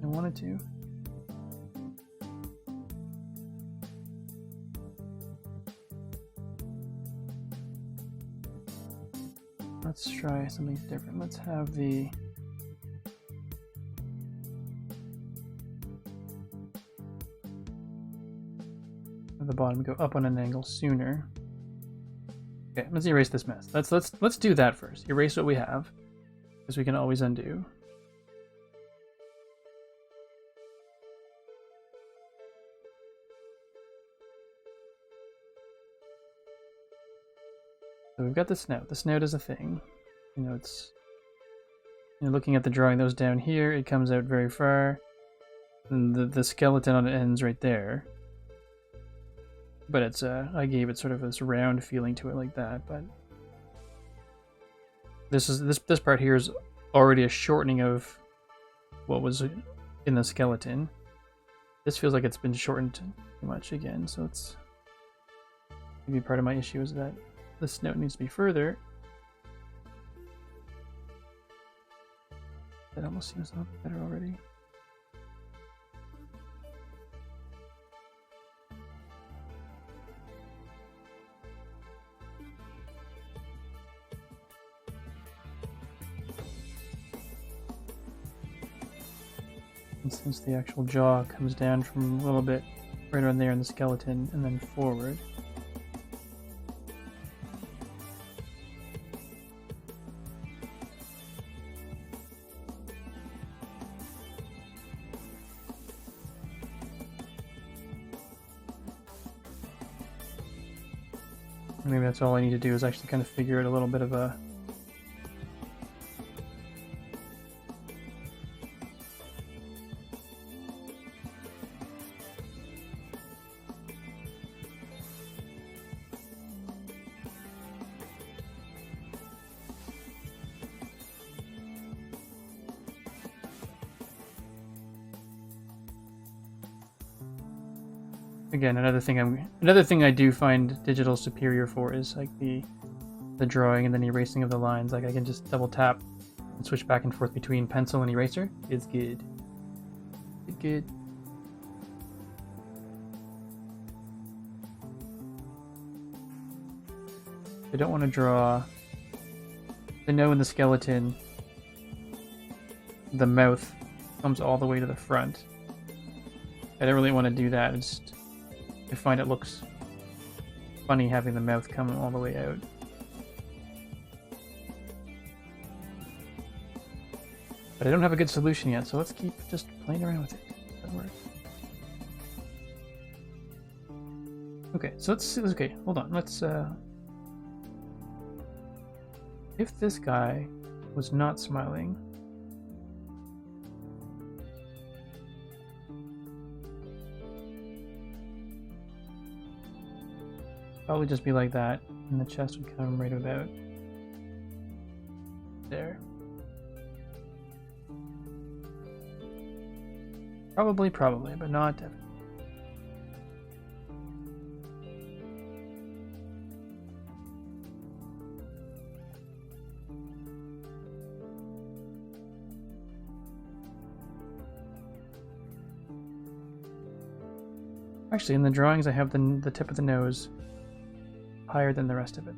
wanted to. let's try something different. Let's have the bottom go up on an angle sooner. Okay, let's erase this mess. Let's do that first. Erase what we have, because we can always undo. So we've got the snout. The snout is a thing. You know, it's... You're looking at the drawing that was down here, it comes out very far. And the skeleton on it ends right there. But it's, I gave it sort of this round feeling to it like that, but... This part here is already a shortening of what was in the skeleton. This feels like it's been shortened too much again, so it's... Maybe part of my issue is that the snout needs to be further. That almost seems a little bit better already. And since the actual jaw comes down from a little bit right around there in the skeleton and then forward. Maybe that's all I need to do is actually kind of figure out a little bit of a... Again, another thing I do find digital superior for is like the drawing and then erasing of the lines. Like I can just double tap and switch back and forth between pencil and eraser. It's good. It's good. I don't want to draw. I know in the skeleton the mouth comes all the way to the front. I don't really want to do that. I find it looks funny having the mouth come all the way out. But I don't have a good solution yet, so let's keep just playing around with it. That works. Okay, so okay, hold on. Let's if this guy was not smiling, probably just be like that, and the chest would come right about there. Probably, but not definitely. Actually, in the drawings I have the tip of the nose higher than the rest of it.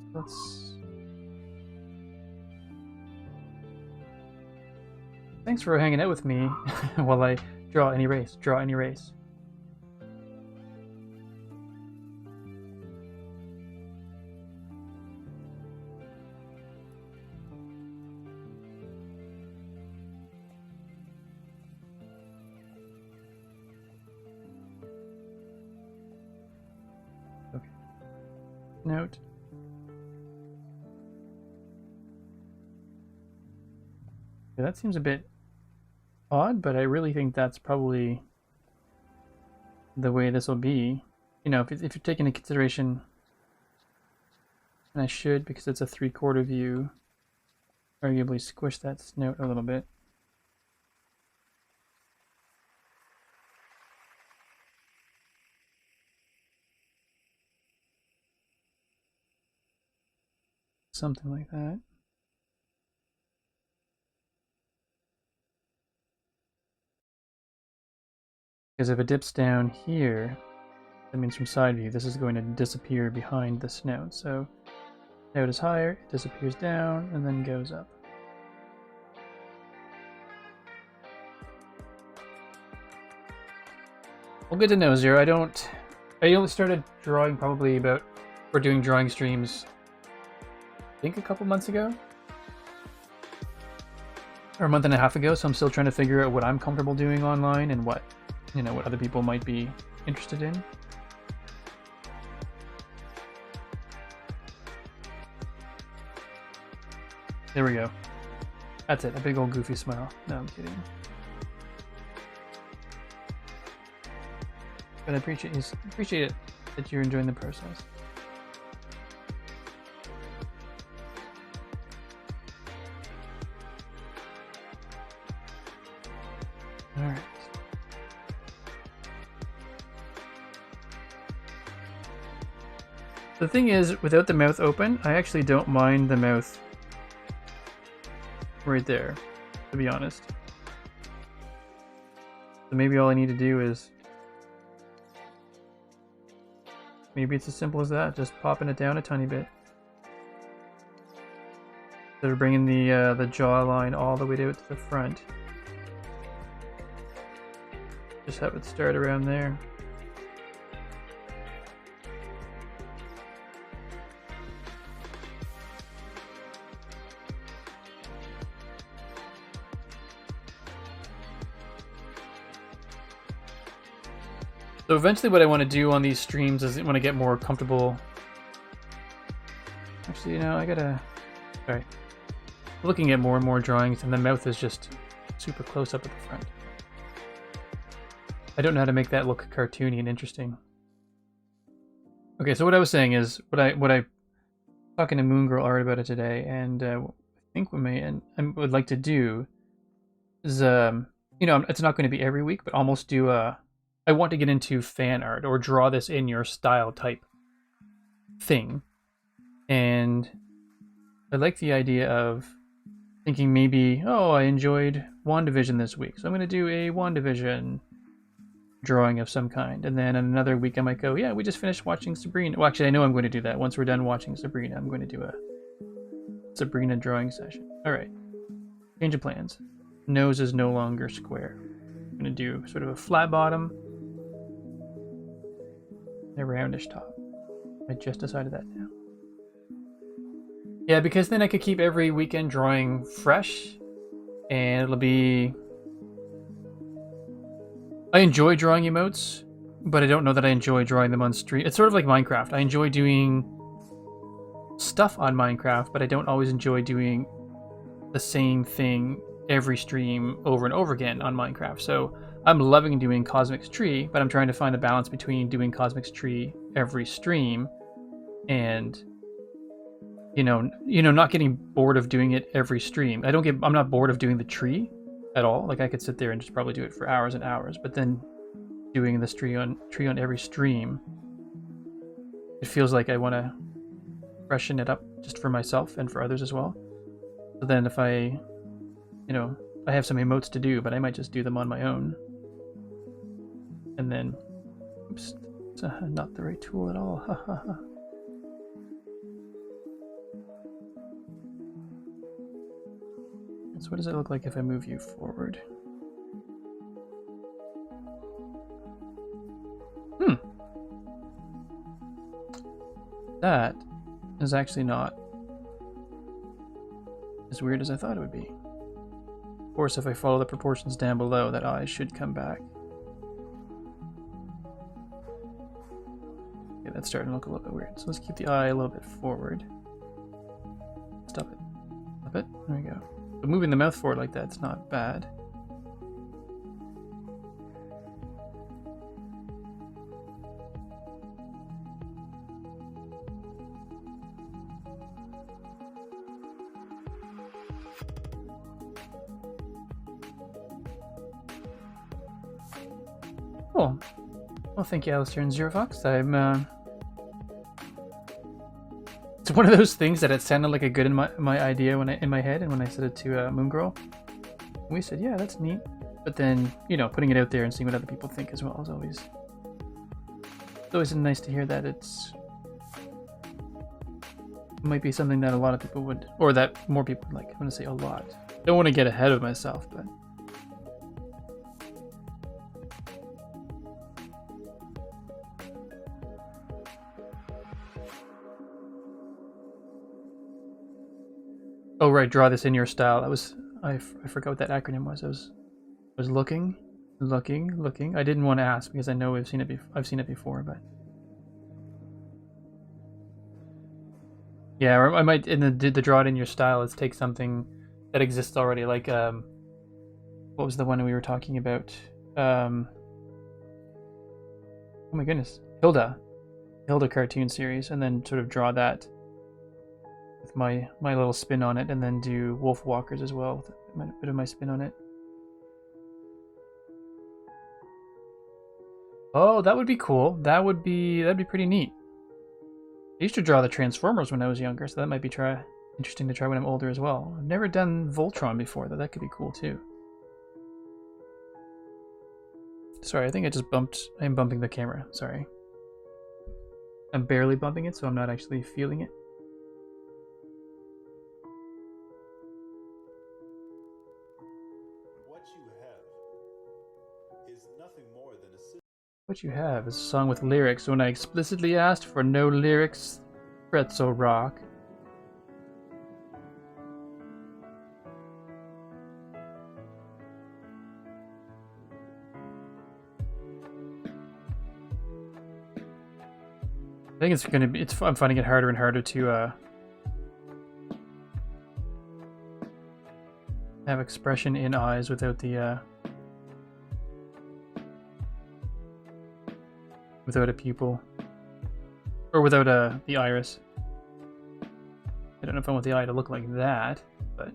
Thanks for hanging out with me while I draw and erase. Okay. Note. Yeah, that seems a bit odd, but I really think that's probably the way this will be. You know, if you're taking into consideration, and I should, because it's a 3/4 view, arguably squish that snout a little bit. Something like that. Because if it dips down here, that means from side view, this is going to disappear behind the snout. So Note is higher, it disappears down, and then goes up. Well, good to know, Zero. I only started drawing probably about, or doing drawing streams, I think a couple months ago? Or a month and a half ago, so I'm still trying to figure out what I'm comfortable doing online and what, you know, what other people might be interested in. There we go. That's it, a big old goofy smile. No, I'm kidding. But I appreciate it that you're enjoying the process. All right. The thing is, without the mouth open, I actually don't mind the mouth right there, to be honest. So maybe all I need to do is, maybe it's as simple as that, just popping it down a tiny bit. Instead of bringing the jawline all the way out to the front. Just have it start around there. So eventually what I want to do on these streams is when I get more comfortable... Actually, you know, I gotta... Sorry. Looking at more and more drawings and the mouth is just super close up at the front. I don't know how to make that look cartoony and interesting. Okay, so what I was saying is, what I talking to Moon Girl Art about it today, and I think I would like to do is, you know, it's not going to be every week, but almost do a... I want to get into fan art or draw this in your style type thing. And I like the idea of thinking maybe, oh, I enjoyed WandaVision this week, so I'm going to do a WandaVision drawing of some kind. And then another week I might go, yeah, we just finished watching Sabrina. Well, actually, I know I'm going to do that. Once we're done watching Sabrina, I'm going to do a Sabrina drawing session. All right. Change of plans. Nose is no longer square. I'm going to do sort of a flat bottom. A roundish top. I just decided that now. Yeah, because then I could keep every weekend drawing fresh, and it'll be... I enjoy drawing emotes, but I don't know that I enjoy drawing them on stream. It's sort of like Minecraft. I enjoy doing stuff on Minecraft, but I don't always enjoy doing the same thing every stream over and over again on Minecraft. So I'm loving doing Cosmic's Tree, but I'm trying to find a balance between doing Cosmic's Tree every stream and, you know, not getting bored of doing it every stream. I'm not bored of doing the tree at all. Like, I could sit there and just probably do it for hours and hours, but then doing this tree on every stream, it feels like I want to freshen it up just for myself and for others as well. So then if I, you know, I have some emotes to do, but I might just do them on my own. And then, oops, it's not the right tool at all. Ha ha ha. So what does it look like if I move you forward? That is actually not as weird as I thought it would be. Of course, if I follow the proportions down below, that eye should come back. Okay, that's starting to look a little bit weird. So let's keep the eye a little bit forward. Stop it. Stop it. There we go. But moving the mouth forward like that's not bad. Cool. Well, thank you, Alistair and Zero Fox. It's one of those things that it sounded like a good in my idea when in my head, and when I said it to Moon Girl, we said, yeah, that's neat. But then, you know, putting it out there and seeing what other people think as well is always, it's always nice to hear that it's might be something that a lot of people would, or that more people would like. I'm gonna say a lot. Don't want to get ahead of myself, but. Oh right, draw this in your style. That was I forgot what that acronym was. I was looking. I didn't want to ask because I know I've seen it before, but yeah, or I might in the draw it in your style is take something that exists already, like what was the one we were talking about? Oh my goodness, Hilda cartoon series, and then sort of draw that with my little spin on it, and then do Wolf Walkers as well with a bit of my spin on it. Oh, that would be cool. That'd be pretty neat. I used to draw the Transformers when I was younger, so that might be interesting to try when I'm older as well. I've never done Voltron before, though. That could be cool too. Sorry, I think I just I'm bumping the camera. Sorry. I'm barely bumping it, so I'm not actually feeling it. What you have is a song with lyrics. When I explicitly asked for no lyrics, pretzel rock. I think it's gonna be. I'm finding it harder and harder to have expression in eyes without the without a pupil, or without the iris. I don't know if I want the eye to look like that, but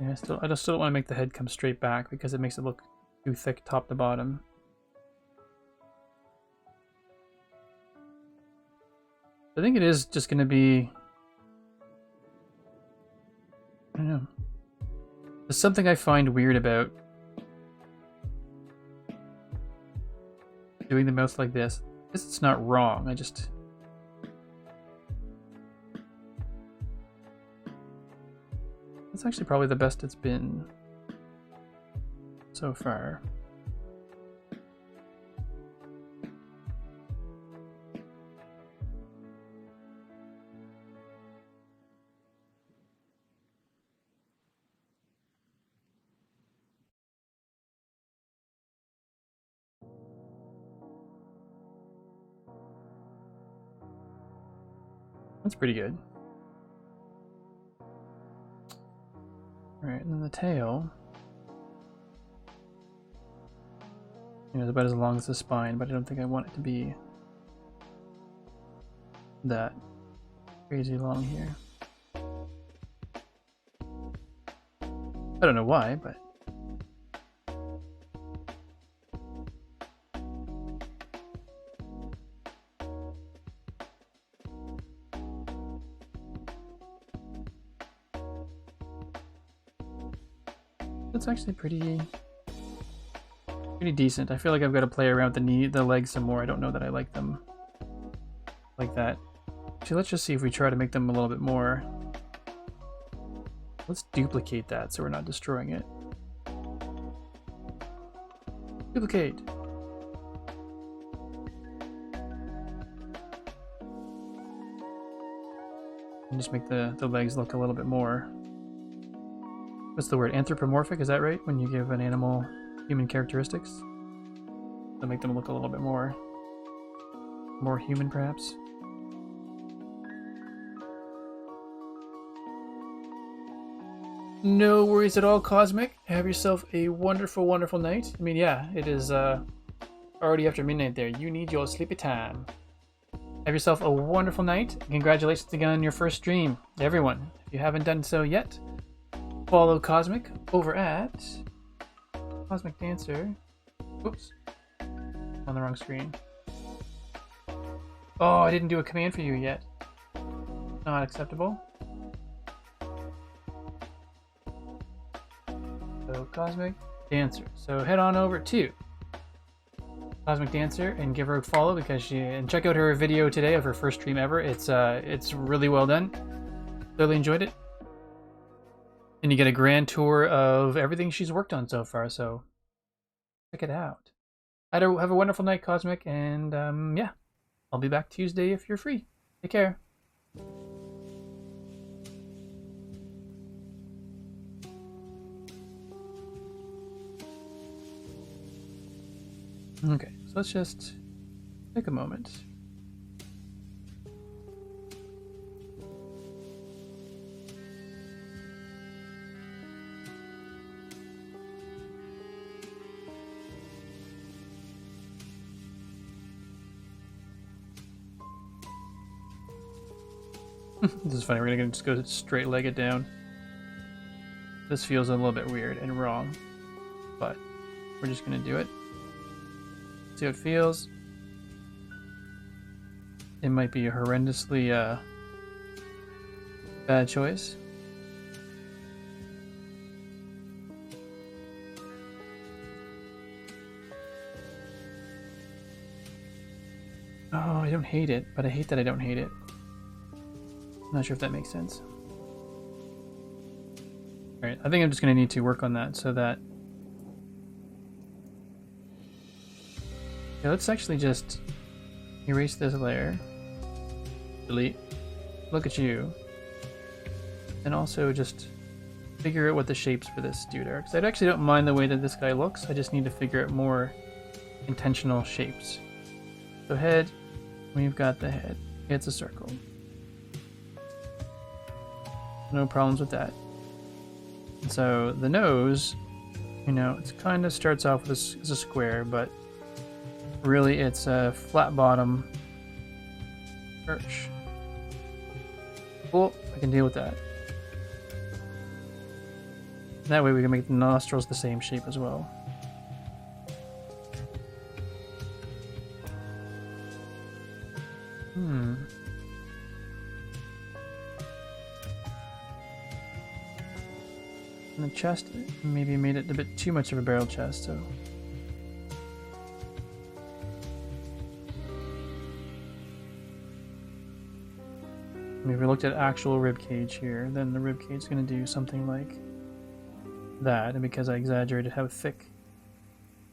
yeah, I just still don't want to make the head come straight back because it makes it look too thick top to bottom. I think it is just going to be, I don't know. There's something I find weird about doing the mouth like this. It's not wrong, I just... That's actually probably the best it's been so far. That's pretty good. Alright, and then the tail. It's about as long as the spine, but I don't think I want it to be that crazy long here. I don't know why, but... It's actually pretty decent. I feel like I've got to play around with the legs some more. I don't know that I like them like that. Actually, let's just see if we try to make them a little bit more. Let's duplicate that so we're not destroying it. Duplicate. And just make the legs look a little bit more. What's the word? Anthropomorphic, is that right? When you give an animal human characteristics? That make them look a little bit more human, perhaps? No worries at all, Cosmic. Have yourself a wonderful, wonderful night. I mean, yeah, it is already after midnight there. You need your sleepy time. Have yourself a wonderful night. Congratulations again on your first stream. Everyone, if you haven't done so yet, follow Cosmic over at Cosmic Dancer. Oops. On the wrong screen. Oh, I didn't do a command for you yet. Not acceptable. So Cosmic Dancer. So head on over to Cosmic Dancer and give her a follow because and check out her video today of her first stream ever. It's really well done. Thoroughly enjoyed it. And you get a grand tour of everything she's worked on so far, so check it out. Have a wonderful night, Cosmic, and yeah, I'll be back Tuesday if you're free. Take care. Okay, so let's just take a moment. This is funny, we're gonna just go straight legged down. This feels a little bit weird and wrong, but we're just gonna do it. See how it feels. It might be a horrendously bad choice. Oh, I don't hate it, but I hate that I don't hate it. I'm not sure if that makes sense. Alright, I think I'm just going to need to work on that so that... Yeah, let's actually just erase this layer. Delete. Look at you. And also just figure out what the shapes for this dude are. Because I actually don't mind the way that this guy looks. I just need to figure out more intentional shapes. So head, we've got the head. It's a circle. No problems with that. So the nose, you know, it kind of starts off with as a square, but really it's a flat bottom arch. Cool, I can deal with that. That way we can make the nostrils the same shape as well. And the chest maybe made it a bit too much of a barrel chest, so... I mean, if we looked at actual rib cage here, then the rib cage is going to do something like that, and because I exaggerated how thick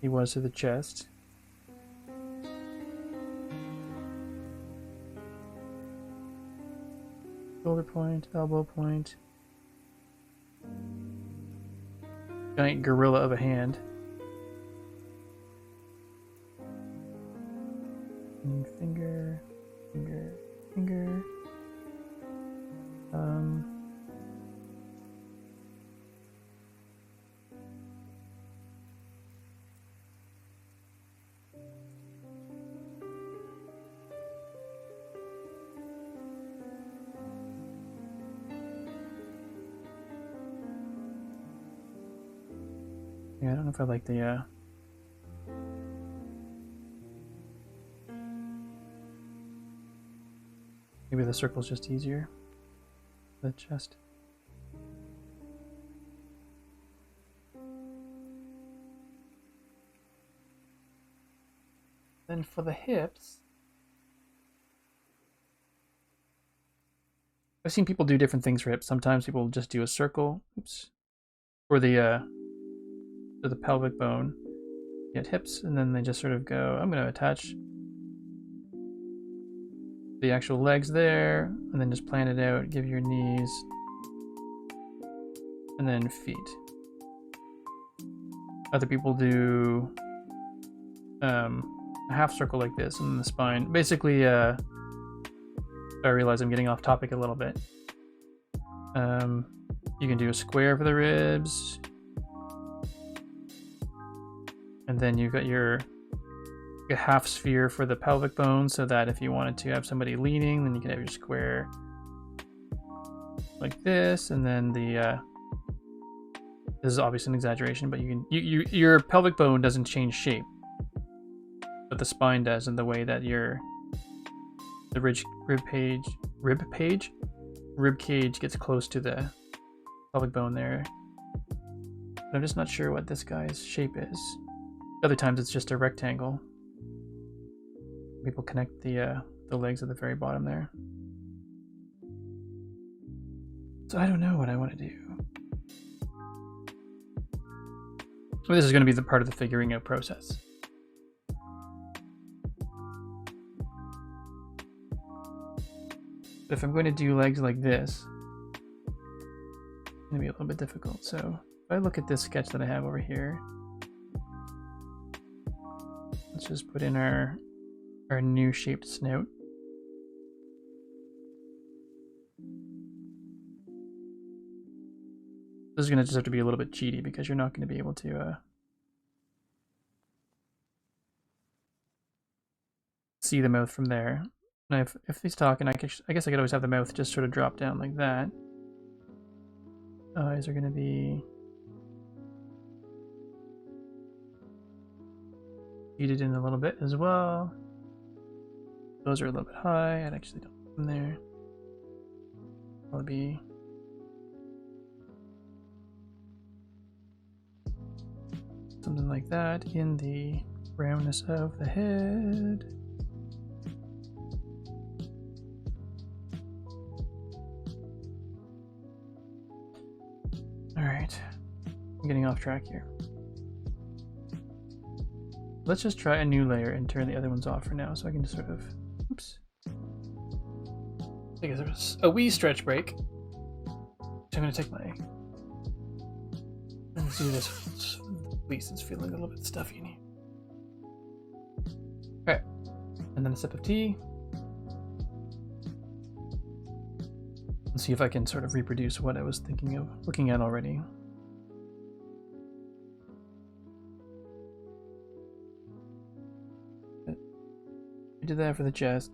he was to the chest. Shoulder point, elbow point. Giant gorilla of a hand. And finger, finger, finger. Yeah, I don't know if I like the maybe the circle's just easier. The chest. Then for the hips, I've seen people do different things for hips. Sometimes people just do a circle, oops, for the pelvic bone, get hips, and then they just sort of go, I'm going to attach the actual legs there, and then just plan it out, give your knees, and then feet. Other people do a half circle like this, and then the spine. Basically, I realize I'm getting off topic a little bit. You can do a square for the ribs, and then you've got your a half sphere for the pelvic bone, so that if you wanted to have somebody leaning, then you could have your square like this, and then the this is obviously an exaggeration, but your pelvic bone doesn't change shape, but the spine does, in the way that the rib cage gets close to the pelvic bone there. But I'm just not sure what this guy's shape is. Other times it's just a rectangle. People connect the legs at the very bottom there. So I don't know what I want to do. Well, this is going to be the part of the figuring out process. But if I'm going to do legs like this, it's going to be a little bit difficult. So if I look at this sketch that I have over here, let's just put in our new shaped snout. This is going to just have to be a little bit cheaty, because you're not going to be able to see the mouth from there. And if he's talking, I guess I could always have the mouth just sort of drop down like that. Eyes are going to be cheated in a little bit as well. Those are a little bit high. I'd actually don't put them there. Probably be something like that in the roundness of the head. Alright, I'm getting off track here. Let's just try a new layer and turn the other ones off for now, so I can just sort of, oops. I guess there was a wee stretch break. So I'm going to take my, let's do this. At least it's feeling a little bit stuffy in here. Alright, and then a sip of tea. And see if I can sort of reproduce what I was thinking of looking at already. I did that for the chest.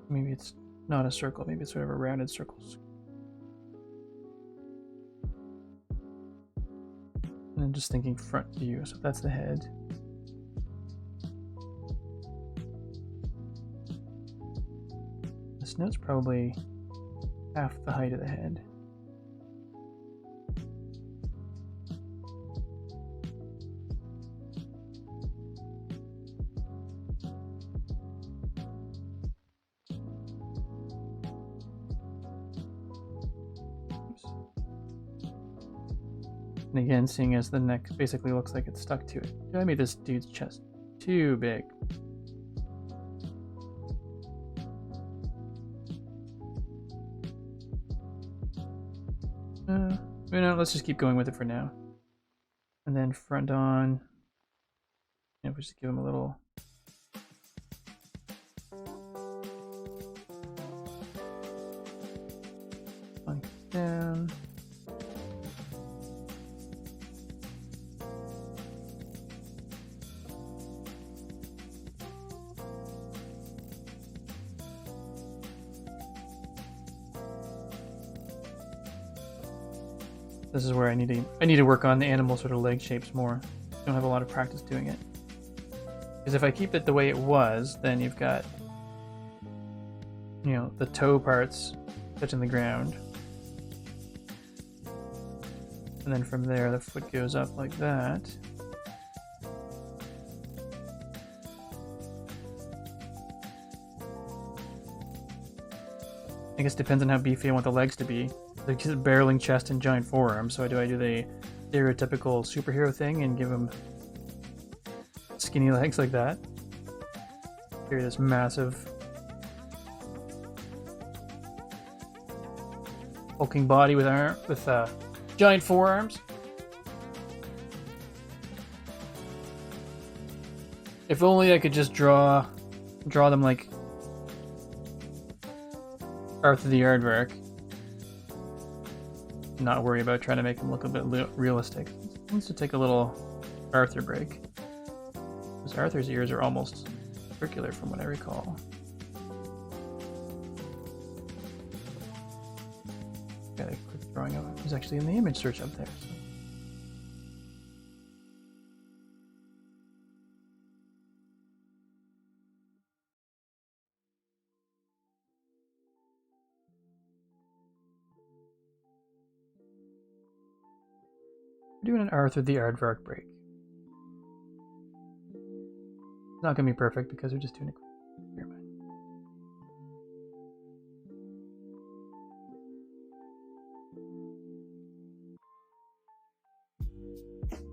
Maybe it's not a circle, maybe it's sort of a rounded circle. And I'm just thinking front view, so that's the head. This note's probably half the height of the head. And again, seeing as the neck basically looks like it's stuck to it. I made this dude's chest too big. You know, let's just keep going with it for now. And then front on, we just give him a little. Like down. This is where I need to work on the animal sort of leg shapes more. I don't have a lot of practice doing it. Because if I keep it the way it was, then you've got, you know, the toe parts touching the ground. And then from there, the foot goes up like that. I guess it depends on how beefy I want the legs to be. Like barreling chest and giant forearms. So do I do the stereotypical superhero thing and give him skinny legs like that? Carry this massive hulking body with giant forearms. If only I could just draw them like Arthur the Aardvark. Not worry about trying to make them look a bit realistic. wants to take a little Arthur break. Because Arthur's ears are almost circular from what I recall. Got a quick drawing of it. It was actually in the image search up there. So. We're doing an Arthur the Aardvark break. It's not going to be perfect because we're just doing a quick experiment.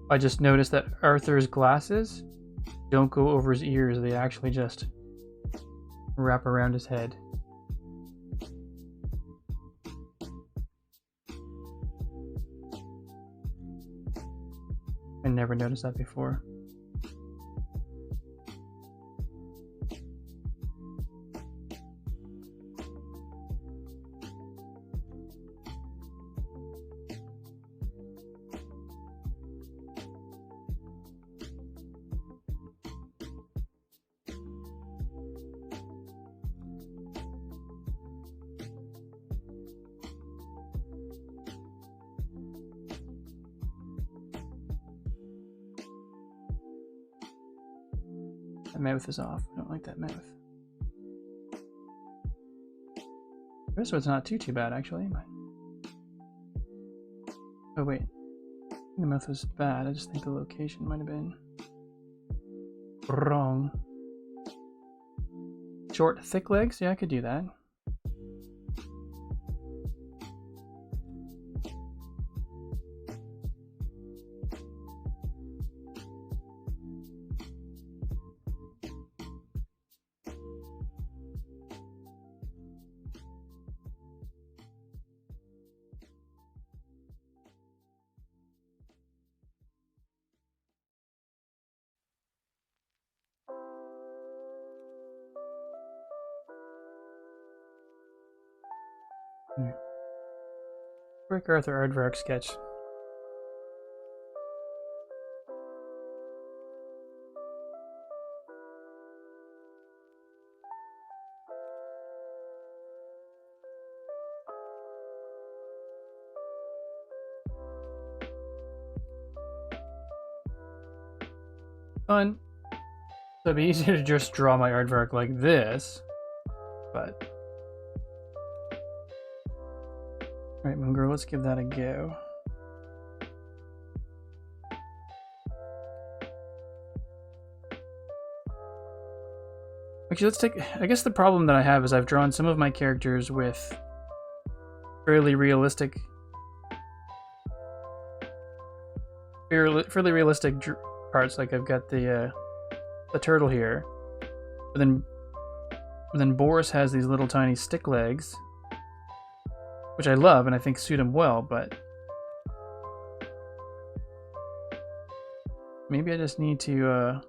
I just noticed that Arthur's glasses don't go over his ears, they actually just wrap around his head. I never noticed that before. That mouth is off. I don't like that mouth. This one's not too bad actually. Oh wait, the mouth was bad. I just think the location might have been wrong. Short, thick legs. Yeah, I could do that. Quick Arthur Aardvark sketch. Fun. So it'd be easier to just draw my Aardvark like this, but. Alright, Moon Girl, let's give that a go. Actually, let's take... I guess the problem that I have is I've drawn some of my characters with fairly realistic parts. Like I've got the turtle here, but then Boris has these little tiny stick legs, which I love and I think suit him well, but maybe I just need to,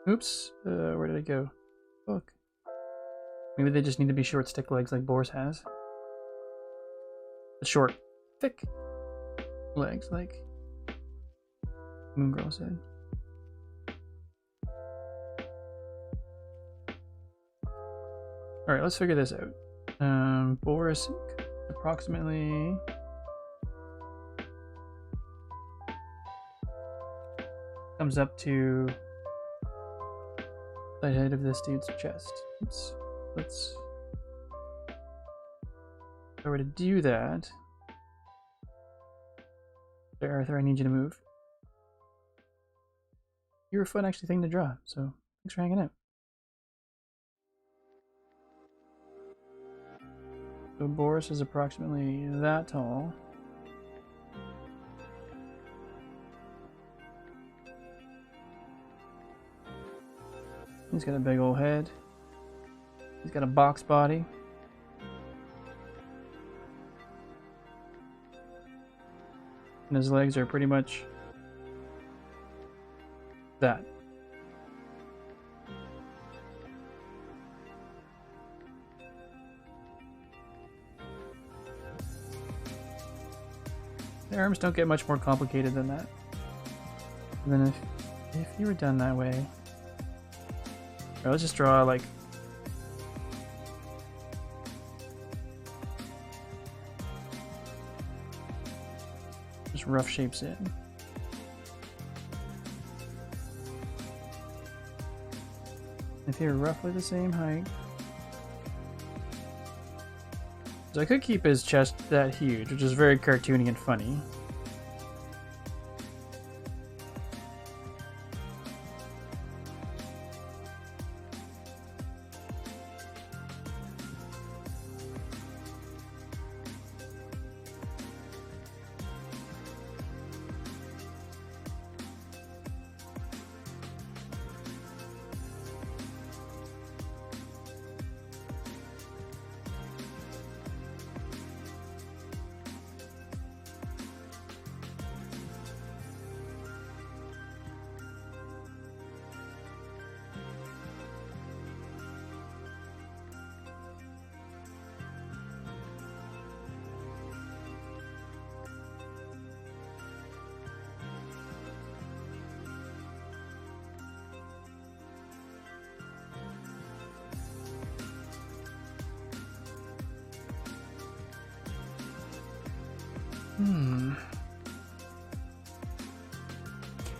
oops, where did it go? Look. Maybe they just need to be short stick legs like Boris has. The short, thick legs like Moon Girl said. Alright, let's figure this out. Boris approximately comes up to the head of this dude's chest. Oops. Let's. If I were to do that, there, Arthur, I need you to move. You're a fun actually thing to draw, so thanks for hanging out. So Boris is approximately that tall. He's got a big old head. He's got a box body. And his legs are pretty much that. The arms don't get much more complicated than that. And then if you were done that way, right, let's just draw like just rough shapes in. If you're roughly the same height. So I could keep his chest that huge, which is very cartoony and funny.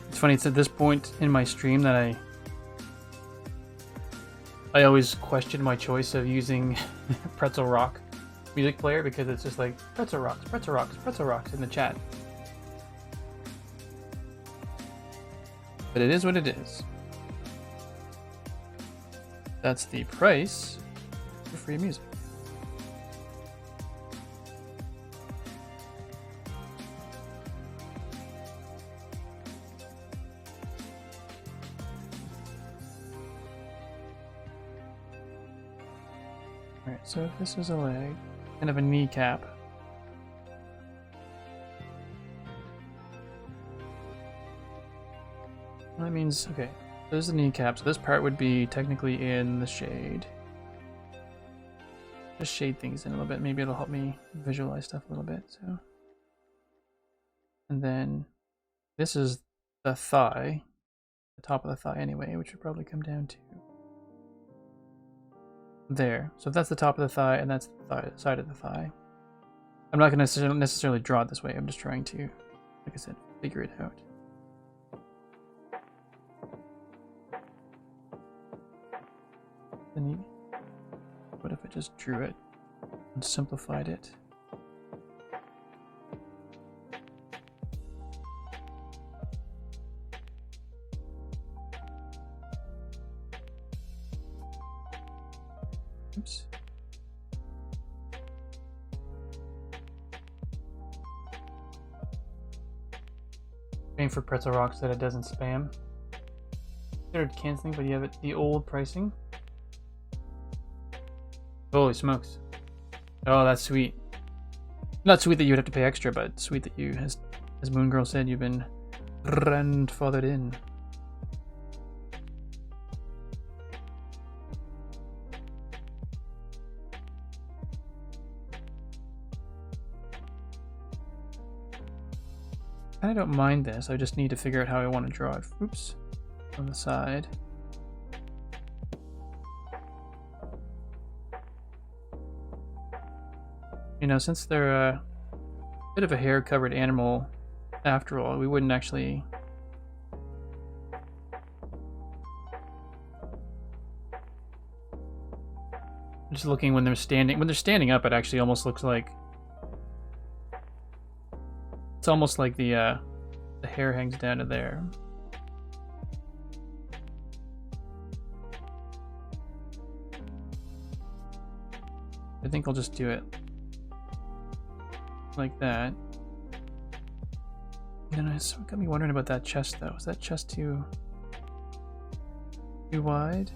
It's funny, it's at this point in my stream that I always question my choice of using Pretzel Rock music player, because it's just like Pretzel Rocks, Pretzel Rocks, Pretzel Rocks in the chat. But it is what it is. That's the price for free music. Alright, so if this is a leg, kind of a kneecap. That means, okay, there's the kneecap, so this part would be technically in the shade. Just shade things in a little bit, maybe it'll help me visualize stuff a little bit, so. And then this is the thigh, the top of the thigh anyway, which would probably come down to there. So if that's the top of the thigh and that's the side of the thigh. I'm not going to necessarily draw it this way. I'm just trying to, like I said, figure it out. Then what if I just drew it and simplified it? Oops. Paying for Pretzel Rocks that it doesn't spam. Considered canceling, but you have it the old pricing. Holy smokes. Oh, that's sweet. Not sweet that you would have to pay extra, but sweet that you, as Moon Girl said, you've been grandfathered in. I don't mind this, I just need to figure out how I want to draw it. Oops. On the side. You know, since they're a bit of a hair-covered animal, after all, we wouldn't actually... Just looking when they're standing up, it actually almost looks like... It's almost like the hair hangs down to there. I think I'll just do it like that. And then it got me wondering about that chest though. Is that chest too wide?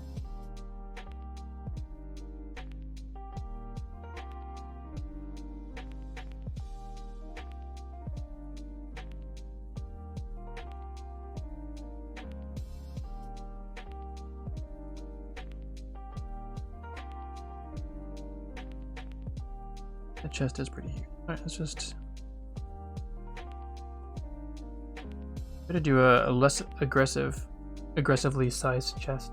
The chest is pretty huge. Alright, let's just... Gonna do a less aggressively sized chest.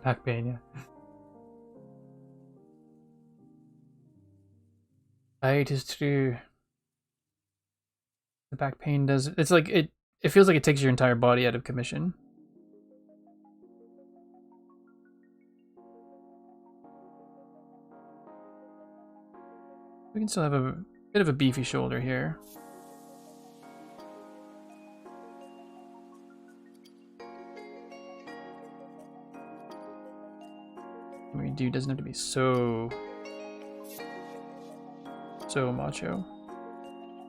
Back pain, yeah. It is true. The back pain does. It's like it feels like it takes your entire body out of commission. We can still have a bit of a beefy shoulder here. I mean, dude doesn't have to be so macho.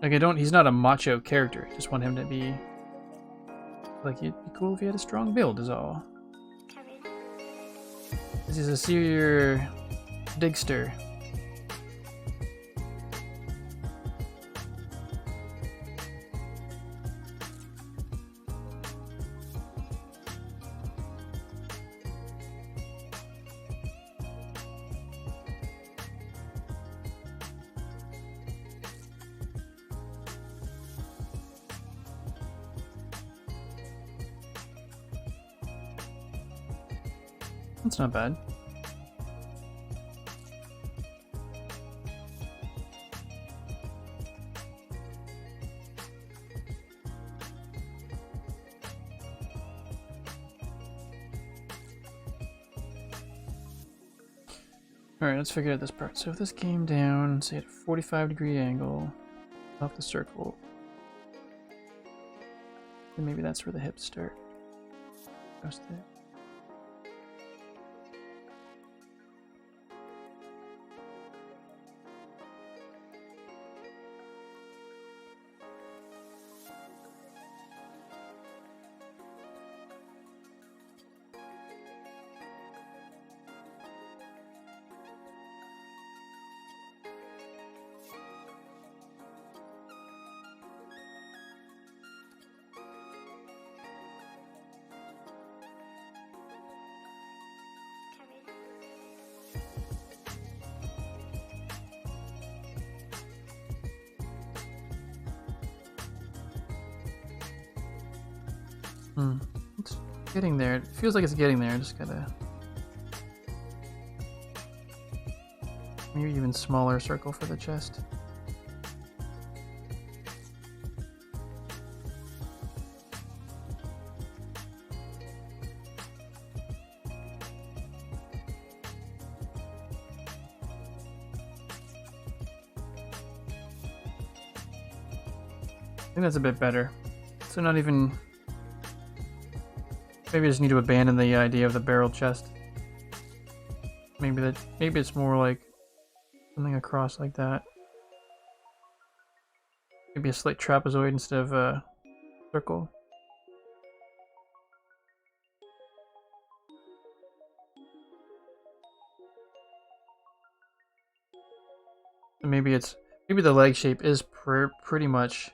Like he's not a macho character. I just want him to be like, it'd be cool if he had a strong build is all. This is a serious digster. That's not bad. Alright, let's figure out this part. So if this came down, say at a 45-degree angle off the circle, then maybe that's where the hips start. Just there. It's getting there. It feels like it's getting there. I just gotta maybe even smaller circle for the chest. I think that's a bit better. So not even. Maybe I just need to abandon the idea of the barrel chest. Maybe it's more like something across like that. Maybe a slight trapezoid instead of a circle. And maybe the leg shape is pretty much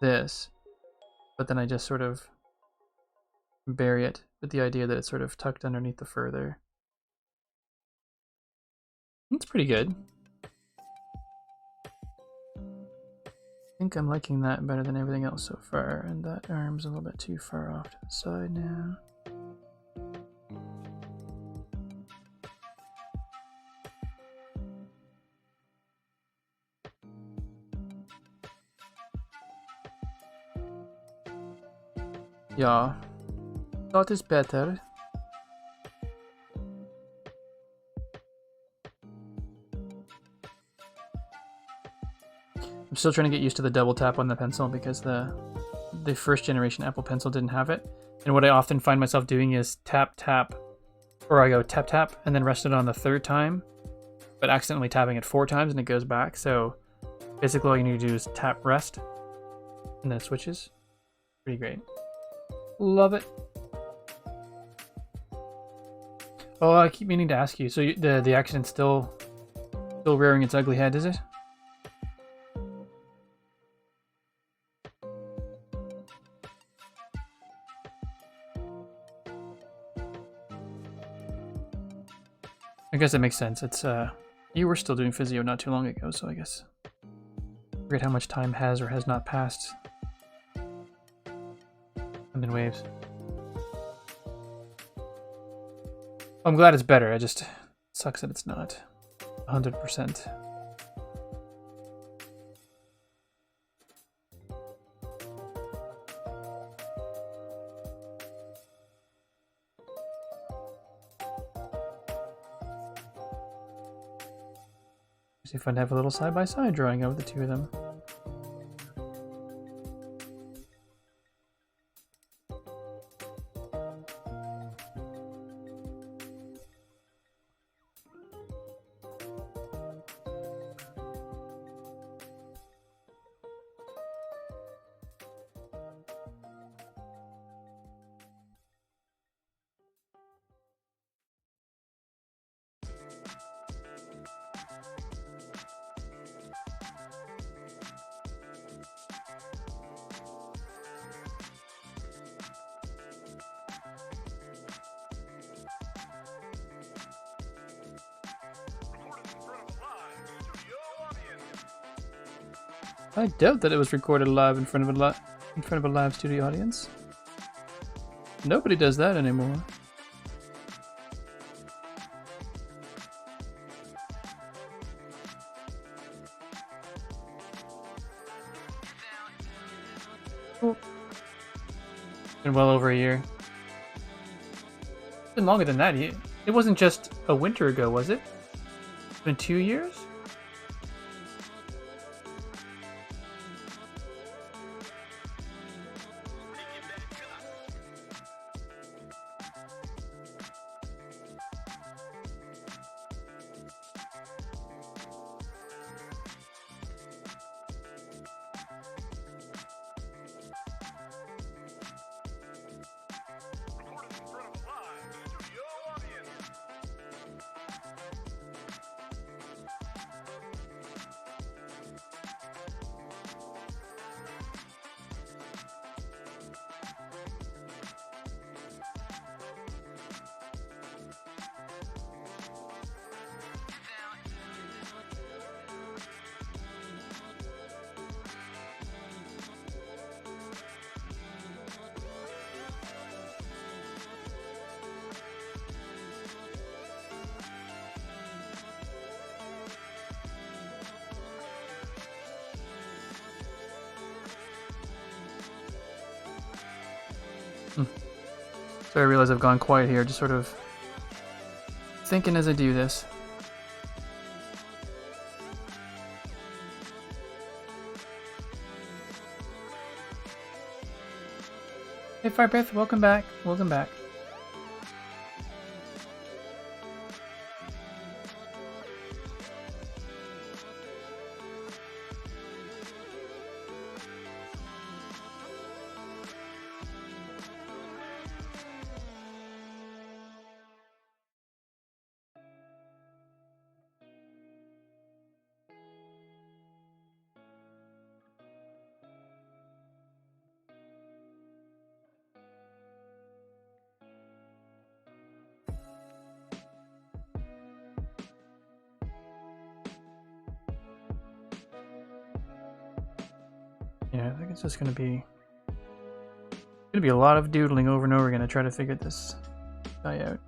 this, but then I just sort of bury it with the idea that it's sort of tucked underneath the fur there. It's pretty good. I think I'm liking that better than everything else so far, and that arm's a little bit too far off to the side now. Yeah. That is better. I'm still trying to get used to the double tap on the pencil because the first generation Apple Pencil didn't have it. And what I often find myself doing is tap tap, or I go tap tap and then rest it on the third time, but accidentally tapping it 4 times and it goes back. So basically all you need to do is tap rest and then it switches. Pretty great. Love it. Oh, I keep meaning to ask you. So the accident's still rearing its ugly head, is it? I guess that makes sense. It's You were still doing physio not too long ago, so I guess. I forget how much time has or has not passed. I'm in waves. I'm glad it's better. It just sucks that it's not 100%. See if I'd have a little side-by-side drawing of the two of them. I doubt that it was recorded live in front of a live studio audience. Nobody does that anymore. Oh. Been well over a year. It's been longer than that. It wasn't just a winter ago, was it? It's been 2 years? So I realize I've gone quiet here, just sort of thinking as I do this. Hey Firebreath, welcome back. Welcome back. Yeah, I think it's just gonna be a lot of doodling over and over again to try to figure this guy out.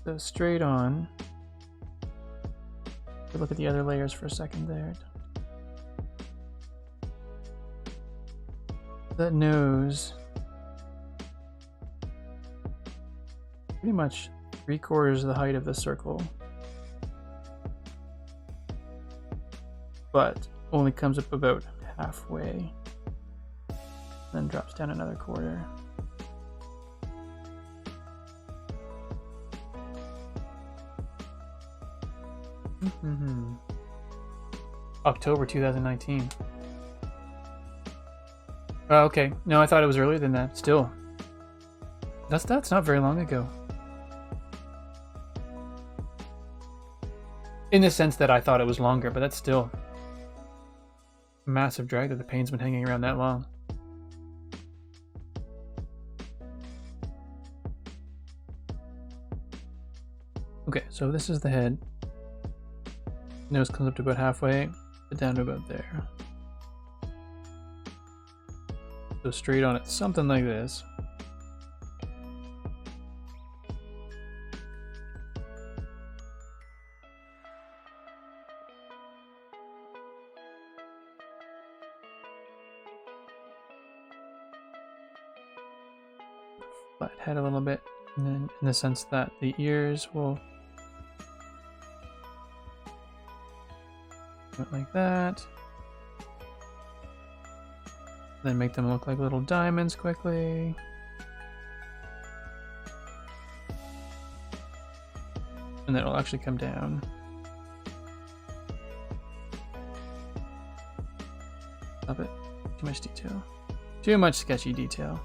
So straight on. Look at the other layers for a second there. That nose, pretty much 3/4 of the height of the circle, but only comes up about halfway, then drops down another 1/4. October 2019. Okay, no, I thought it was earlier than that. Still, that's not very long ago. In the sense that I thought it was longer, but that's still a massive drag that the paint's been hanging around that long. Okay, so this is the head. Nose comes up to about halfway, but down to about there. So straight on it, something like this. Flat head a little bit, and then in the sense that the ears will go like that. Then make them look like little diamonds quickly. And then it'll actually come down. Stop it. Too much detail. Too much sketchy detail.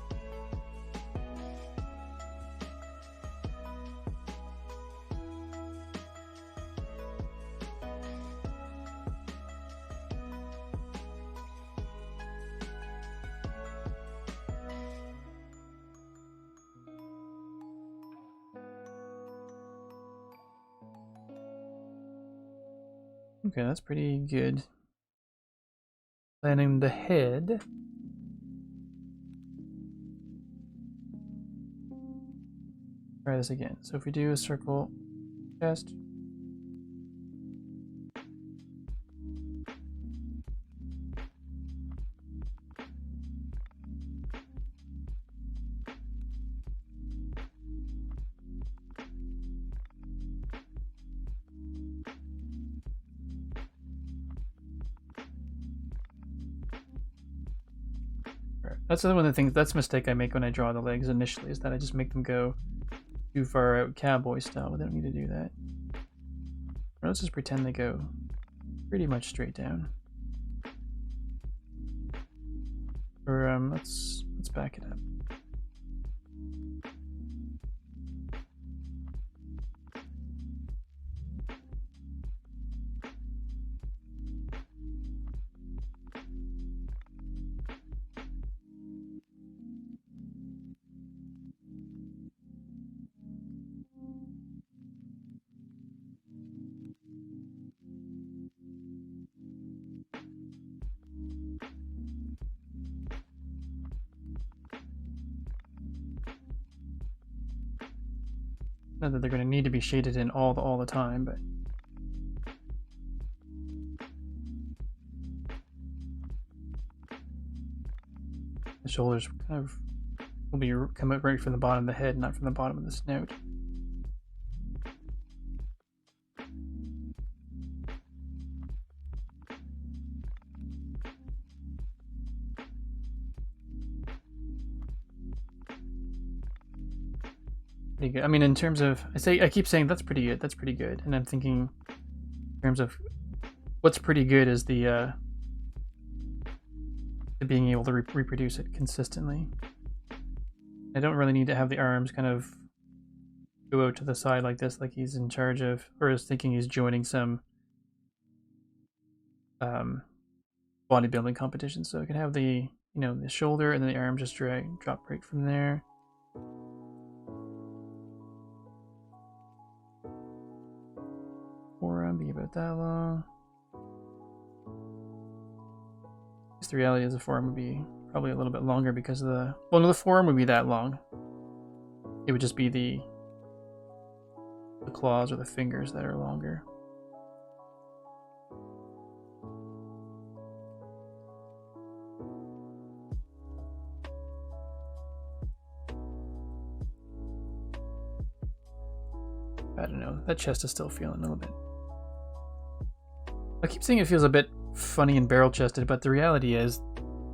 Okay, that's pretty good. Planning the head. Try this again. So if we do a circle chest. That's one of the things, that's a mistake I make when I draw the legs initially, is that I just make them go too far out cowboy style, but I don't need to do that. Let's just pretend they go pretty much straight down. Or let's back it up. Not that they're going to need to be shaded in all the time, but the shoulders kind of will be come out right from the bottom of the head, not from the bottom of the snout. Pretty good. I mean, in terms of, I keep saying that's pretty good, that's pretty good, and I'm thinking in terms of what's pretty good is the being able to reproduce it consistently. I don't really need to have the arms kind of go out to the side like this, like he's in charge of, or is thinking he's joining some bodybuilding competition. So I can have the, the shoulder and then the arm just drop right from there. Forearm be about that long. The reality is the forearm would be probably a little bit longer because of the, well, no, the forearm would be that long. It would just be the claws or the fingers that are longer. I don't know, that chest is still feeling a little bit. I keep saying it feels a bit funny and barrel chested, but the reality is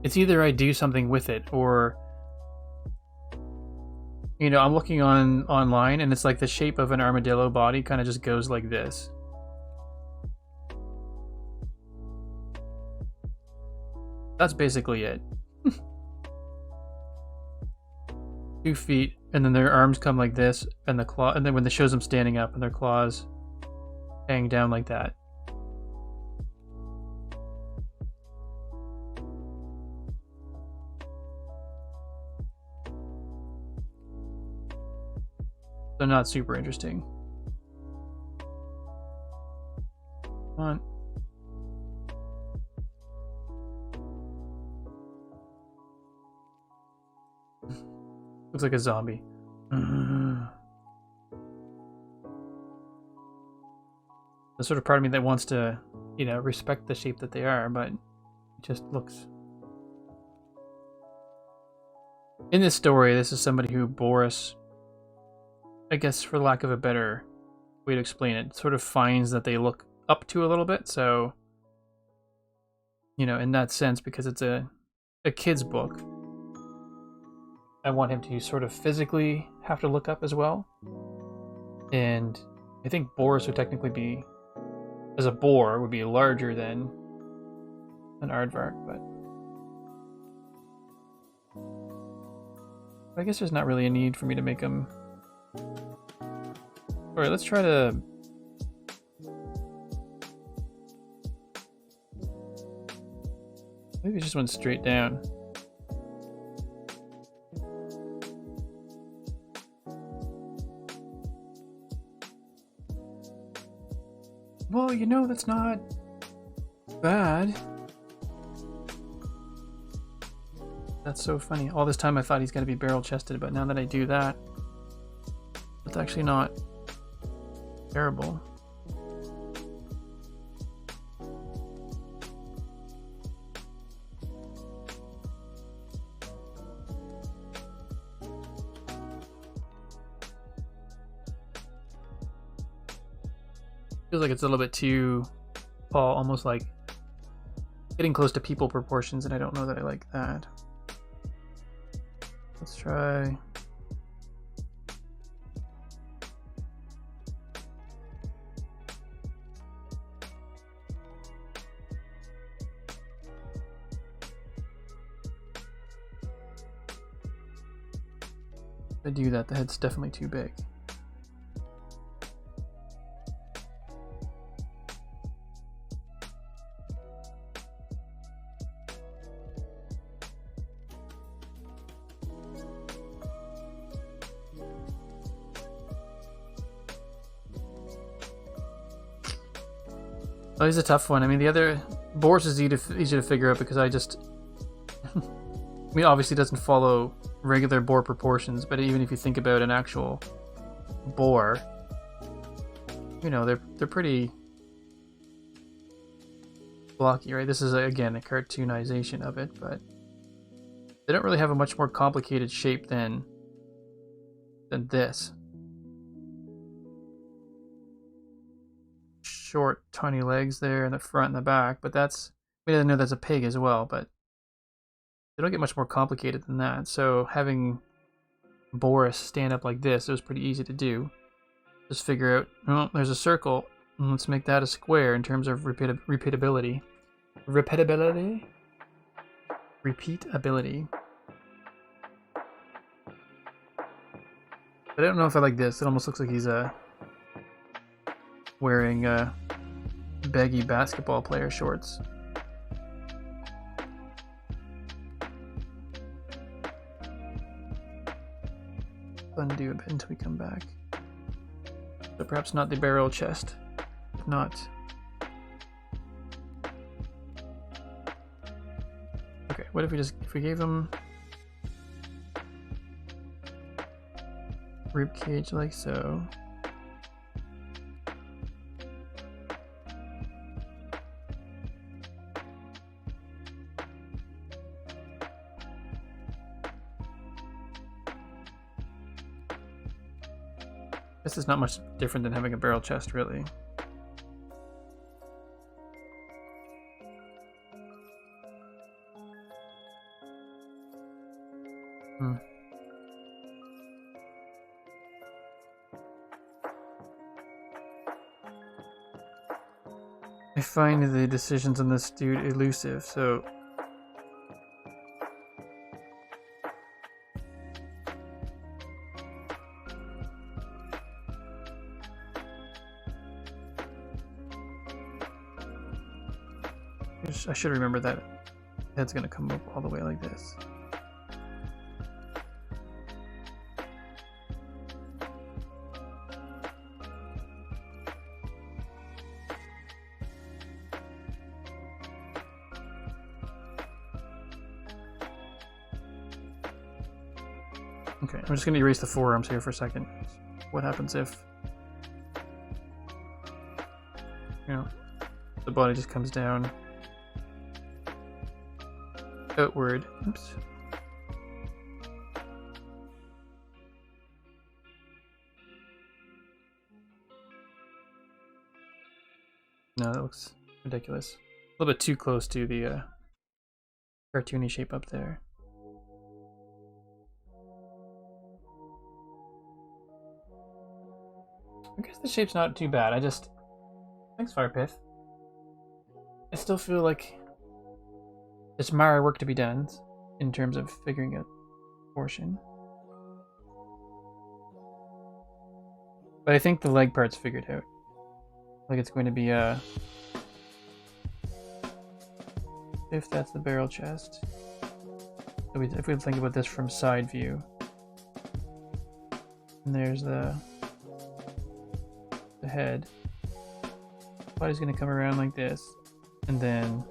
it's either I do something with it or, I'm looking online and it's like the shape of an armadillo body kind of just goes like this. That's basically it. 2 feet, and then their arms come like this, and the claw, and then when it shows them standing up and their claws hang down like that. So not super interesting. Come on. Looks like a zombie. The sort of part of me that wants to, you know, respect the shape that they are, but it just looks... In this story, this is somebody who Boris, I guess for lack of a better way to explain it, sort of finds that they look up to a little bit, so, you know, in that sense, because it's a kid's book, I want him to sort of physically have to look up as well. And I think Boris would technically be, as a boar, would be larger than an aardvark, but I guess there's not really a need for me to make him... Alright, let's try to... Maybe it just went straight down. Well, you know, that's not bad. That's so funny. All this time I thought he's going to be barrel-chested, but now that I do that, it's actually not terrible. Feels like it's a little bit too tall, almost like getting close to people proportions, and I don't know that I like that. Let's try... If I do that, the head's definitely too big. Oh, he's a tough one. I mean, the other... Boris is easy to figure out because I just... I mean, obviously it doesn't follow regular boar proportions, but even if you think about an actual boar, you know, they're pretty blocky, right? This is, again, a cartoonization of it, but they don't really have a much more complicated shape than this. Short, tiny legs there in the front and the back, but that's... I mean, I know that's a pig as well, but they don't get much more complicated than that. So having Boris stand up like this, it was pretty easy to do. Just figure out, well, there's a circle, and let's make that a square in terms of repeatability. Repeatability? Repeatability. But I don't know if I like this. It almost looks like he's wearing baggy basketball player shorts. Undo a bit until we come back. So perhaps not the barrel chest. If not. Okay, what if we gave him rib cage like so? This is not much different than having a barrel chest, really. I find the decisions on this dude elusive, so... I should remember that head's gonna come up all the way like this. Okay, I'm just gonna erase the forearms here for a second. What happens if, you know, the body just comes down outward. Oops. No, that looks ridiculous. A little bit too close to the cartoony shape up there. I guess the shape's not too bad. Thanks, Firepith. I still feel like there's more work to be done in terms of figuring out proportion. But I think the leg part's figured out. Like it's going to be if that's the barrel chest. So if we think about this from side view, and there's the head. Body's gonna come around like this, and then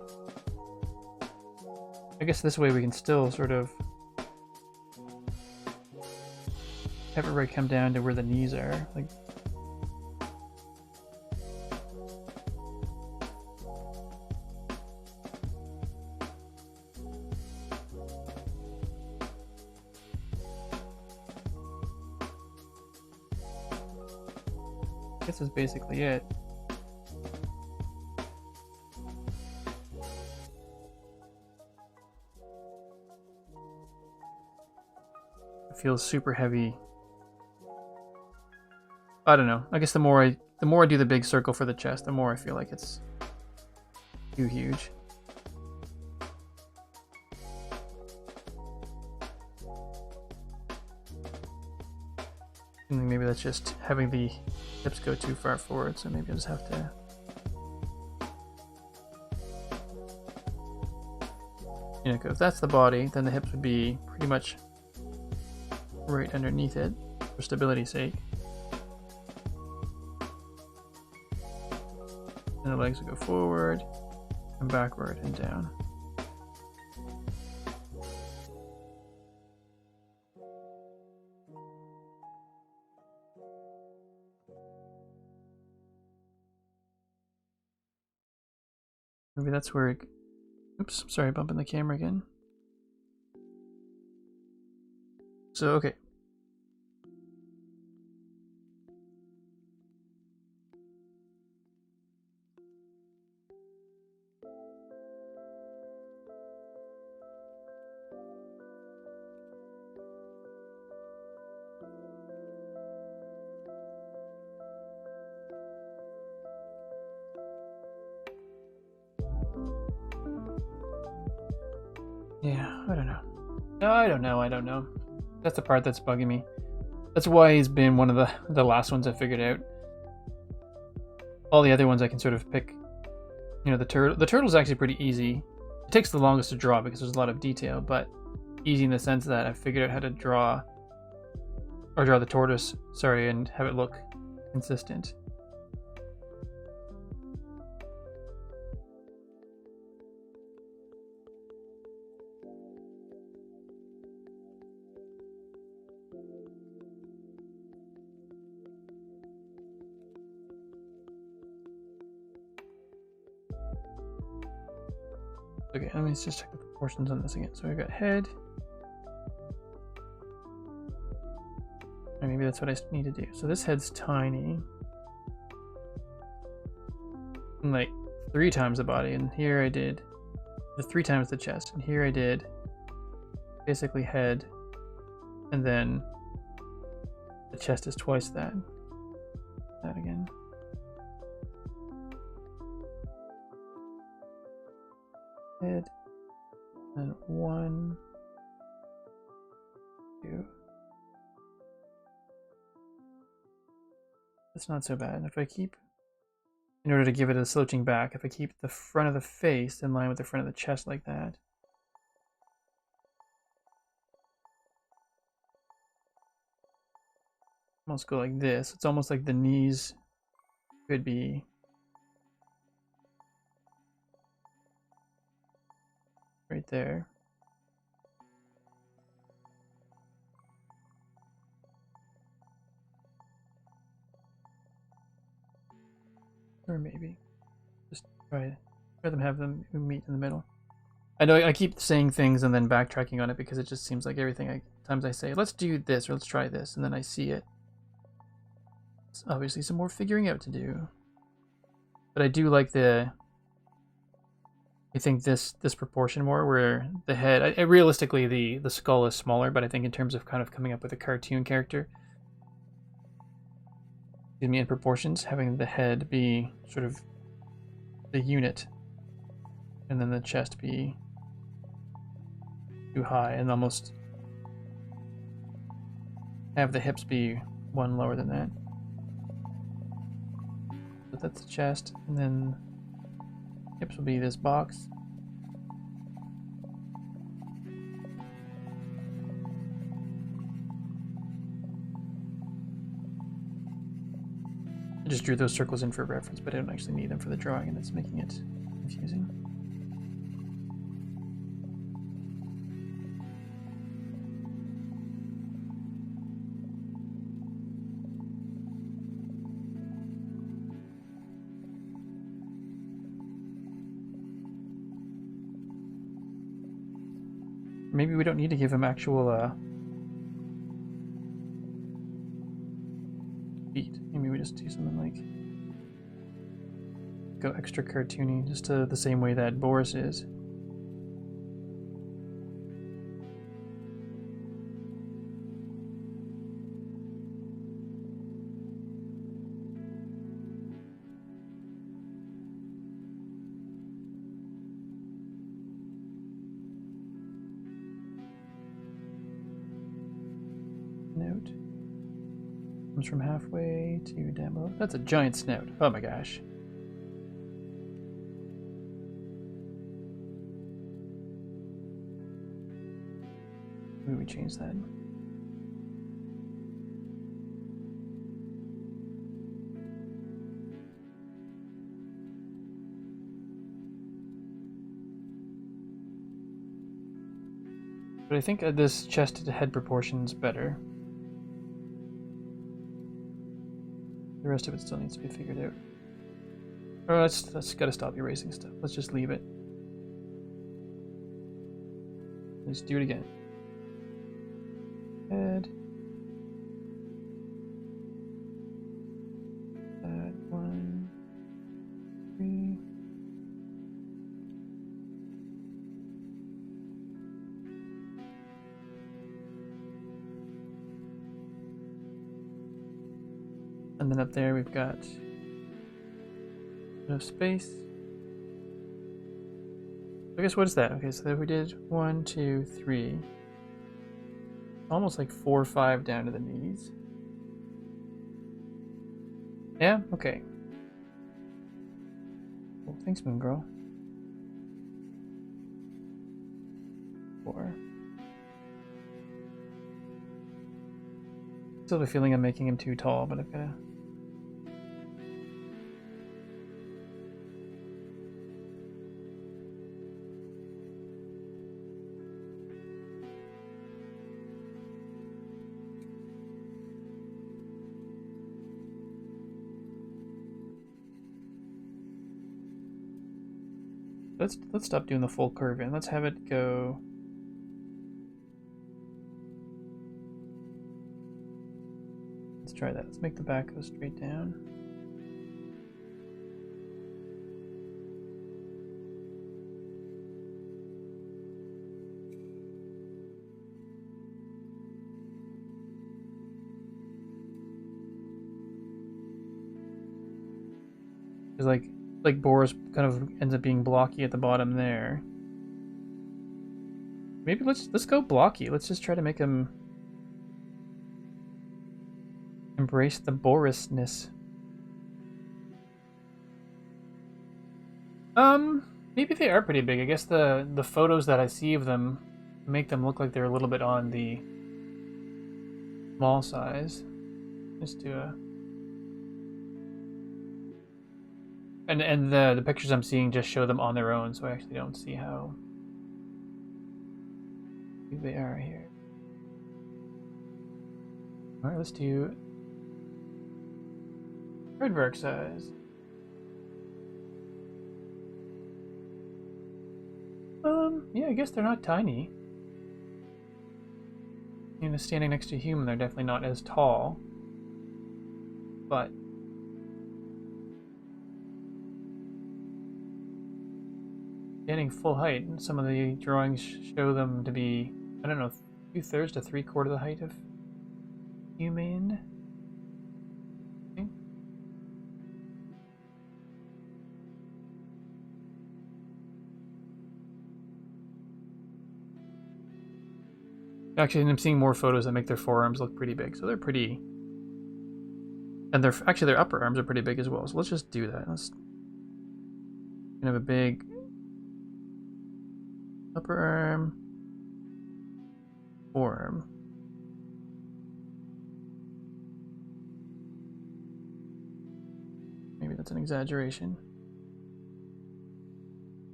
I guess this way we can still sort of have it right come down to where the knees are. Like, I guess that's basically it. It feels super heavy. I don't know. I guess the more I do the big circle for the chest, the more I feel like it's too huge. And maybe that's just having the hips go too far forward, so maybe I just have to... You know, if that's the body, then the hips would be pretty much right underneath it, for stability's sake. And the legs will go forward, and backward, and down. Maybe that's where it... Oops, sorry, bumping the camera again. So, okay. Yeah, I don't know. No, I don't know. That's the part that's bugging me. That's why he's been one of the last ones I figured out. All the other ones I can sort of pick. You know, the turtle's actually pretty easy. It takes the longest to draw because there's a lot of detail, but easy in the sense that I figured out how to draw the tortoise, sorry, and have it look consistent. Okay, let me just check the proportions on this again. So we got head. And maybe that's what I need to do. So this head's tiny. And like 3 times the body. And here I did 3 times the chest. And here I did basically head. And then the chest is twice that. That again. Head, and 1, 2. That's not so bad. If I keep, in order to give it a slouching back, if I keep the front of the face in line with the front of the chest like that, almost go like this. It's almost like the knees could be right there. Or maybe just try them have them meet in the middle. I know I keep saying things and then backtracking on it because it just seems like everything times I say, let's do this or let's try this, and then I see it. It's obviously some more figuring out to do. But I do like I think this proportion more where the head, realistically the skull is smaller, but I think in terms of kind of coming up with a cartoon character, excuse me, in proportions, having the head be sort of the unit and then the chest be too high and almost have the hips be one lower than that. So that's the chest, and then hips will be this box. I just drew those circles in for reference, but I don't actually need them for the drawing, and it's making it confusing. Maybe we don't need to give him actual feet. Maybe we just do something like go extra cartoony, just the same way that Boris is. Snout comes from halfway to down below. That's a giant snout. Oh my gosh. Maybe we change that. But I think this chest to head proportion's better. The rest of it still needs to be figured out. Oh, let's gotta stop erasing stuff. Let's just leave it. Let's do it again. Head. Add 1, 3. And then up there we've got enough space. I guess what is that? Okay, so there we did 1, 2, 3. Almost like 4 or 5 down to the knees. Yeah, okay. Well, thanks, Moon Girl. 4. Still have a feeling I'm making him too tall, but I've gotta. Let's stop doing the full curve in. Let's have it go. Let's try that. Let's make the back go straight down. It's like Boris kind of ends up being blocky at the bottom there. Maybe let's go blocky. Let's just try to make him embrace the Borisness. Maybe they are pretty big. I guess the photos that I see of them make them look like they're a little bit on the small size. Just do a. And the pictures I'm seeing just show them on their own, so I actually don't see how big they are here. Alright, let's do Aardvark size. Yeah, I guess they're not tiny. You know, standing next to a human, they're definitely not as tall. But standing full height, and some of the drawings show them to be, I don't know, 2/3 to 3/4 the height of human. Actually, I'm seeing more photos that make their forearms look pretty big, so they're pretty. And their upper arms are pretty big as well. So let's just do that. Let's kind of a big upper arm, forearm. Maybe that's an exaggeration.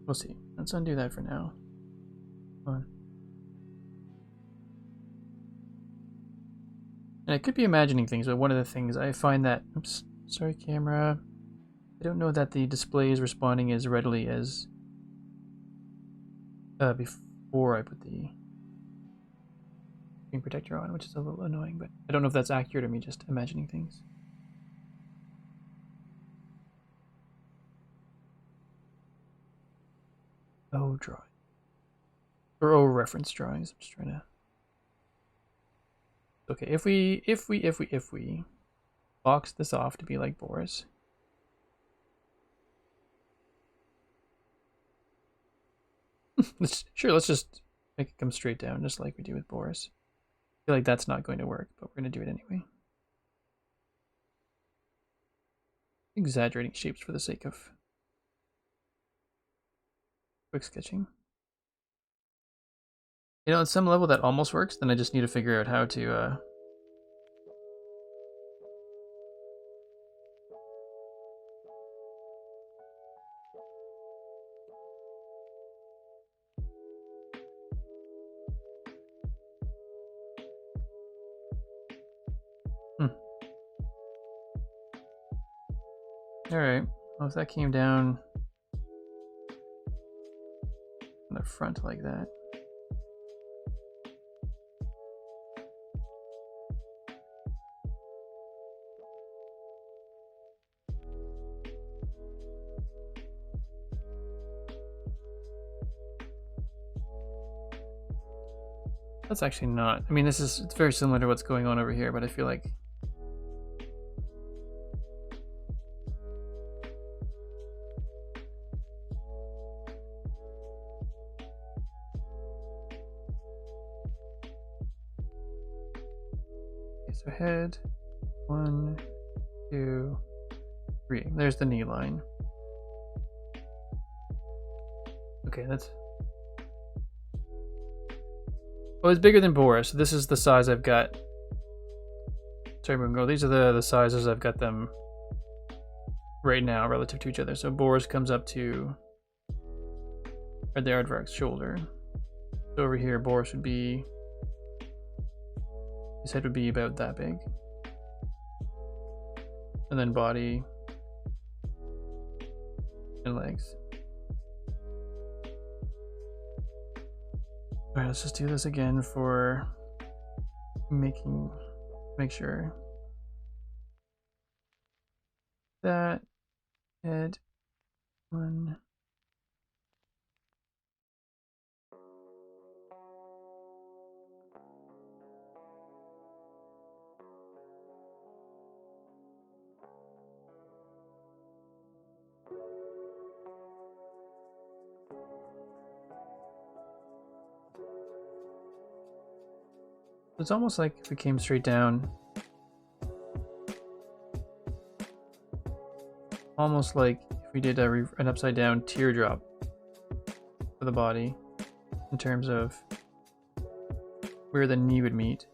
We'll see. Let's undo that for now. Come on. And I could be imagining things, but one of the things I find that, oops, sorry camera, I don't know that the display is responding as readily as before I put the screen protector on, which is a little annoying, but I don't know if that's accurate or me just imagining things. Oh, drawing. Or oh, reference drawings. I'm just trying to. Okay, if we box this off to be like Boris. Let's just make it come straight down, just like we do with Boris. I feel like that's not going to work, but we're going to do it anyway. Exaggerating shapes for the sake of quick sketching. You know, at some level that almost works, then I just need to figure out how to Alright, well if that came down on the front like that. That's actually not, I mean it's very similar to what's going on over here, but I feel like so head, 1, 2, 3. There's the knee line. Okay, that's. Oh, it's bigger than Boris. So this is the size I've got. Sorry, Mungo. These are the sizes I've got them right now relative to each other. So Boris comes up to the Aardvark's shoulder. So over here, Boris would be. His head would be about that big. And then body and legs. Alright, let's just do this again for make sure. That head 1. It's almost like if we came straight down, almost like if we did an upside down teardrop for the body in terms of where the knee would meet.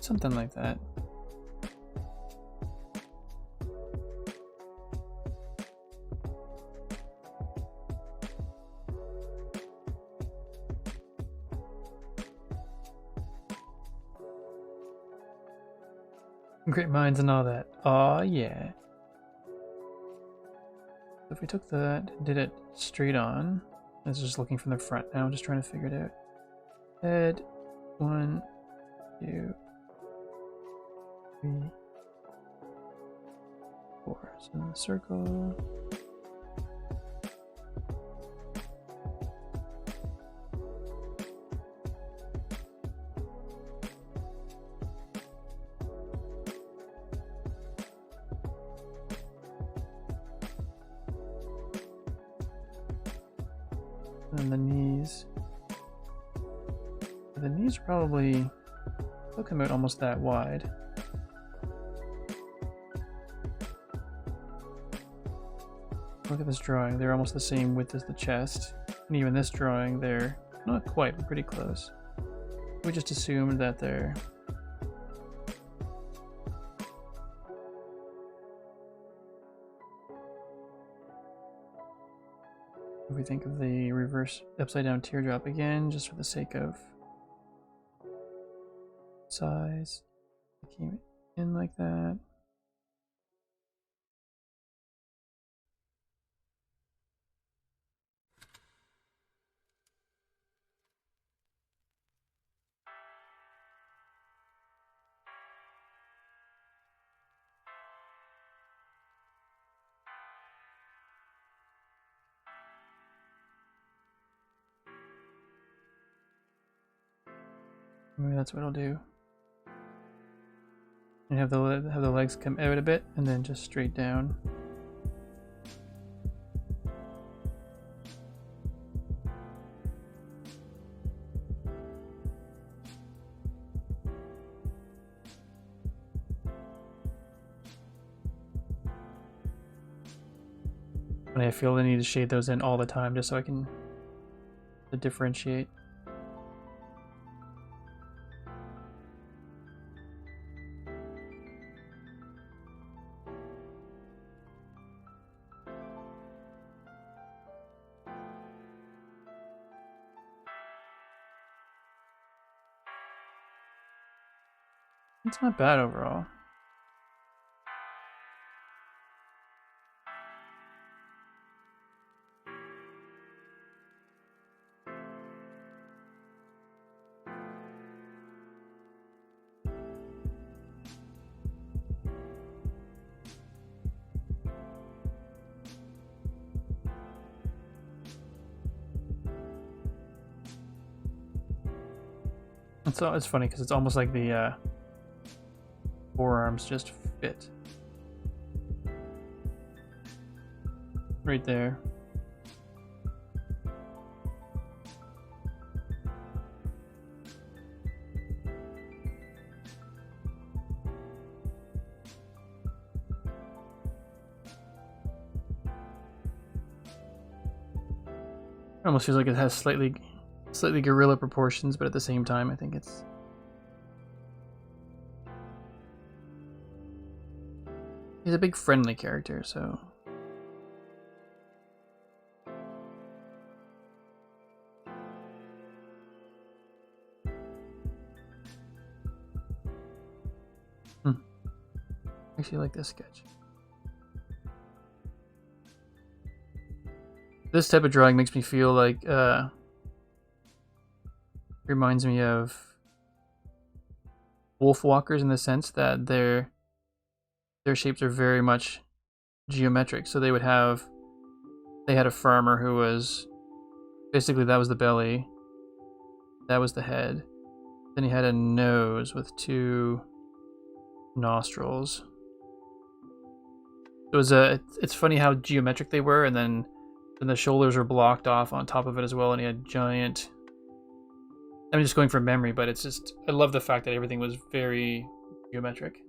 something like that. Great minds and all that. Aw, yeah. If we took that, did it straight on, it's just looking from the front now, I'm just trying to figure it out. Head, 1, 2, 3, 4. So in the circle. And the knees. The knees probably will come out almost that wide. Look at this drawing, they're almost the same width as the chest. And even this drawing, they're not quite, but pretty close. We just assumed that they're... If we think of the reverse upside down teardrop again, just for the sake of size, it came in like that. Maybe that's what I'll do. And have the legs come out a bit, and then just straight down. And I feel the need to shade those in all the time, just so I can differentiate. It's not bad overall. It's funny because it's almost like the forearms just fit right there. It almost feels like it has slightly gorilla proportions, but at the same time, I think it's... He's a big friendly character, so... I actually like this sketch. This type of drawing makes me feel like, reminds me of wolf walkers in the sense that their shapes are very much geometric. So they had a farmer who was, basically that was the belly, that was the head. Then he had a nose with 2 nostrils. It was it's funny how geometric they were, and then the shoulders were blocked off on top of it as well, and he had giant... I'm just going from memory, but it's just... I love the fact that everything was very geometric.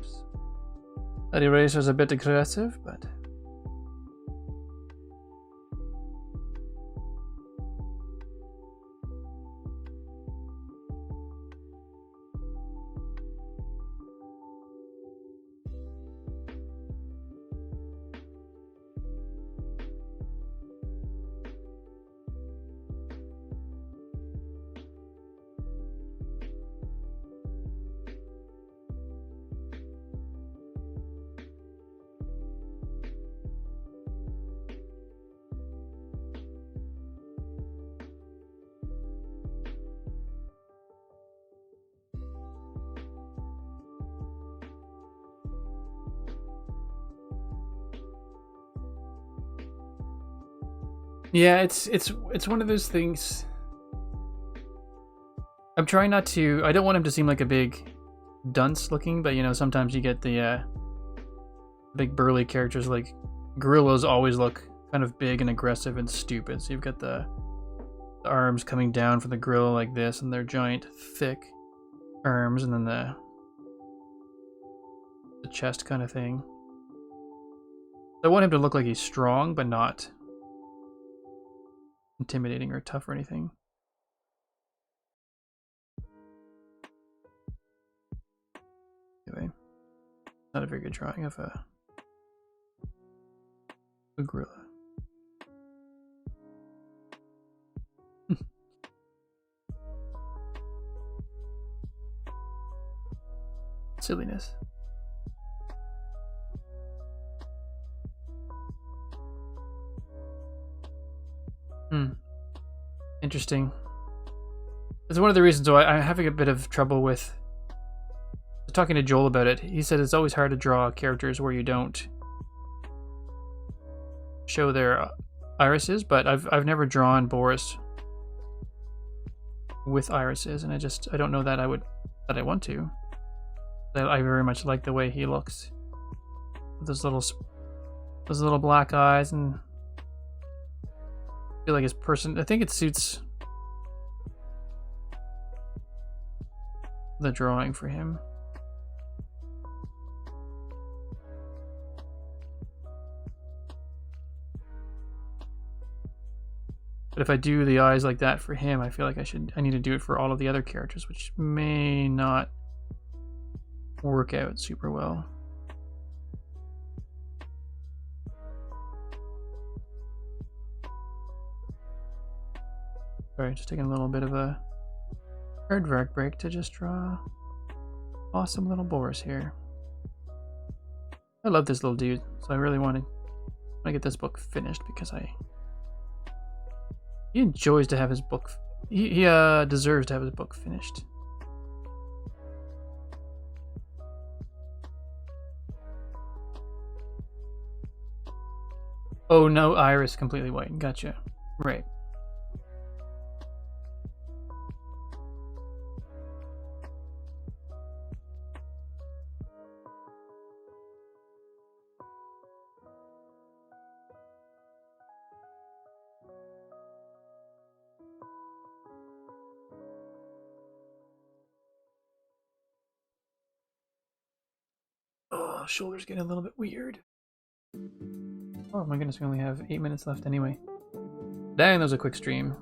shapes. That eraser is a bit aggressive, but... Yeah, it's one of those things. I'm trying not to. I don't want him to seem like a big dunce looking, but you know, sometimes you get the big burly characters like gorillas always look kind of big and aggressive and stupid. So you've got the arms coming down from the gorilla like this, and their giant, thick arms, and then the chest kind of thing. I want him to look like he's strong, but not intimidating or tough or anything. Anyway, not a very good drawing of a gorilla. Silliness. Interesting. It's one of the reasons why I'm having a bit of trouble with talking to Joel about it. He said it's always hard to draw characters where you don't show their irises, but I've never drawn Boris with irises, and I don't know that I want to. I very much like the way he looks. Those little black eyes, and I feel like his person. I think it suits the drawing for him. But if I do the eyes like that for him, I feel like I need to do it for all of the other characters, which may not work out super well. Sorry, just taking a little bit of a Aardvark break to just draw awesome little Boris here. I love this little dude, so I really want to get this book finished because he enjoys to have his book. He deserves to have his book finished. Oh no, iris completely white. Gotcha. Right. Oh, shoulders getting a little bit weird. Oh my goodness, we only have 8 minutes left anyway. Dang, that was a quick stream.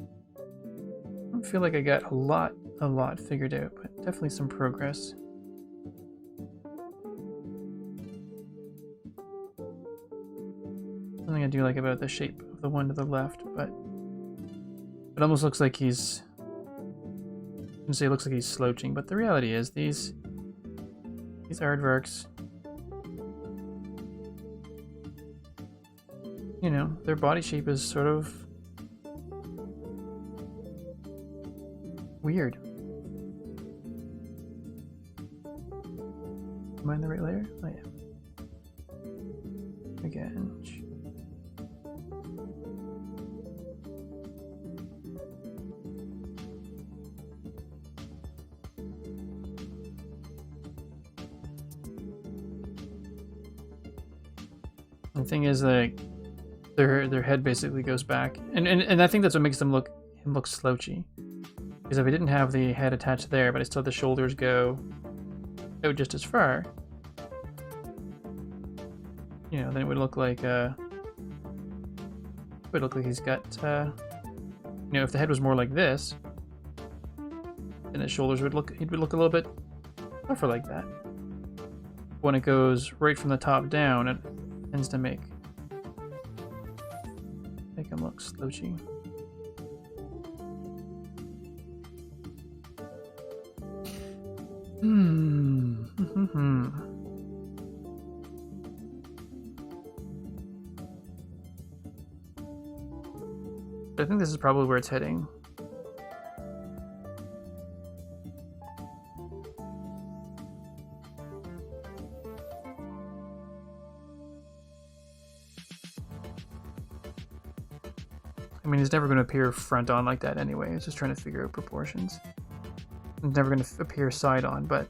I don't feel like I got a lot figured out, but definitely some progress. Something I do like about the shape of the one to the left, but it almost looks like he's... I can say it looks like he's slouching, but the reality is these aardvarks, you know, their body shape is sort of weird. Am I in the right layer? Oh yeah. Again. The thing is, like, their head basically goes back, and I think that's what makes him look slouchy. Because if I didn't have the head attached there, but I still have the shoulders go out just as far, you know, then it would look like he's got you know, if the head was more like this, then his shoulders would look, he'd look a little bit tougher like that. When it goes right from the top down, it tends to make him look slouchy. I think this is probably where it's heading. I mean, he's never going to appear front on like that anyway. It's just trying to figure out proportions. It's never going to appear side on, but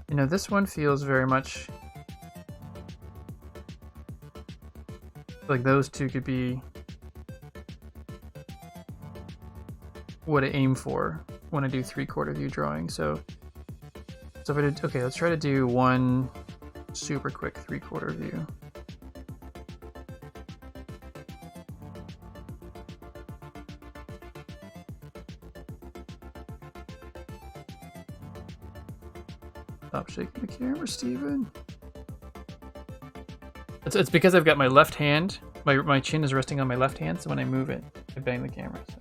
you know, this one feels very much like those two could be what I aim for when I do 3/4 view drawing. So if I did, okay, let's try to do one super quick 3/4 view. Stop shaking the camera, Steven. It's because I've got my left hand, my chin is resting on my left hand, so when I move it, I bang the camera. So.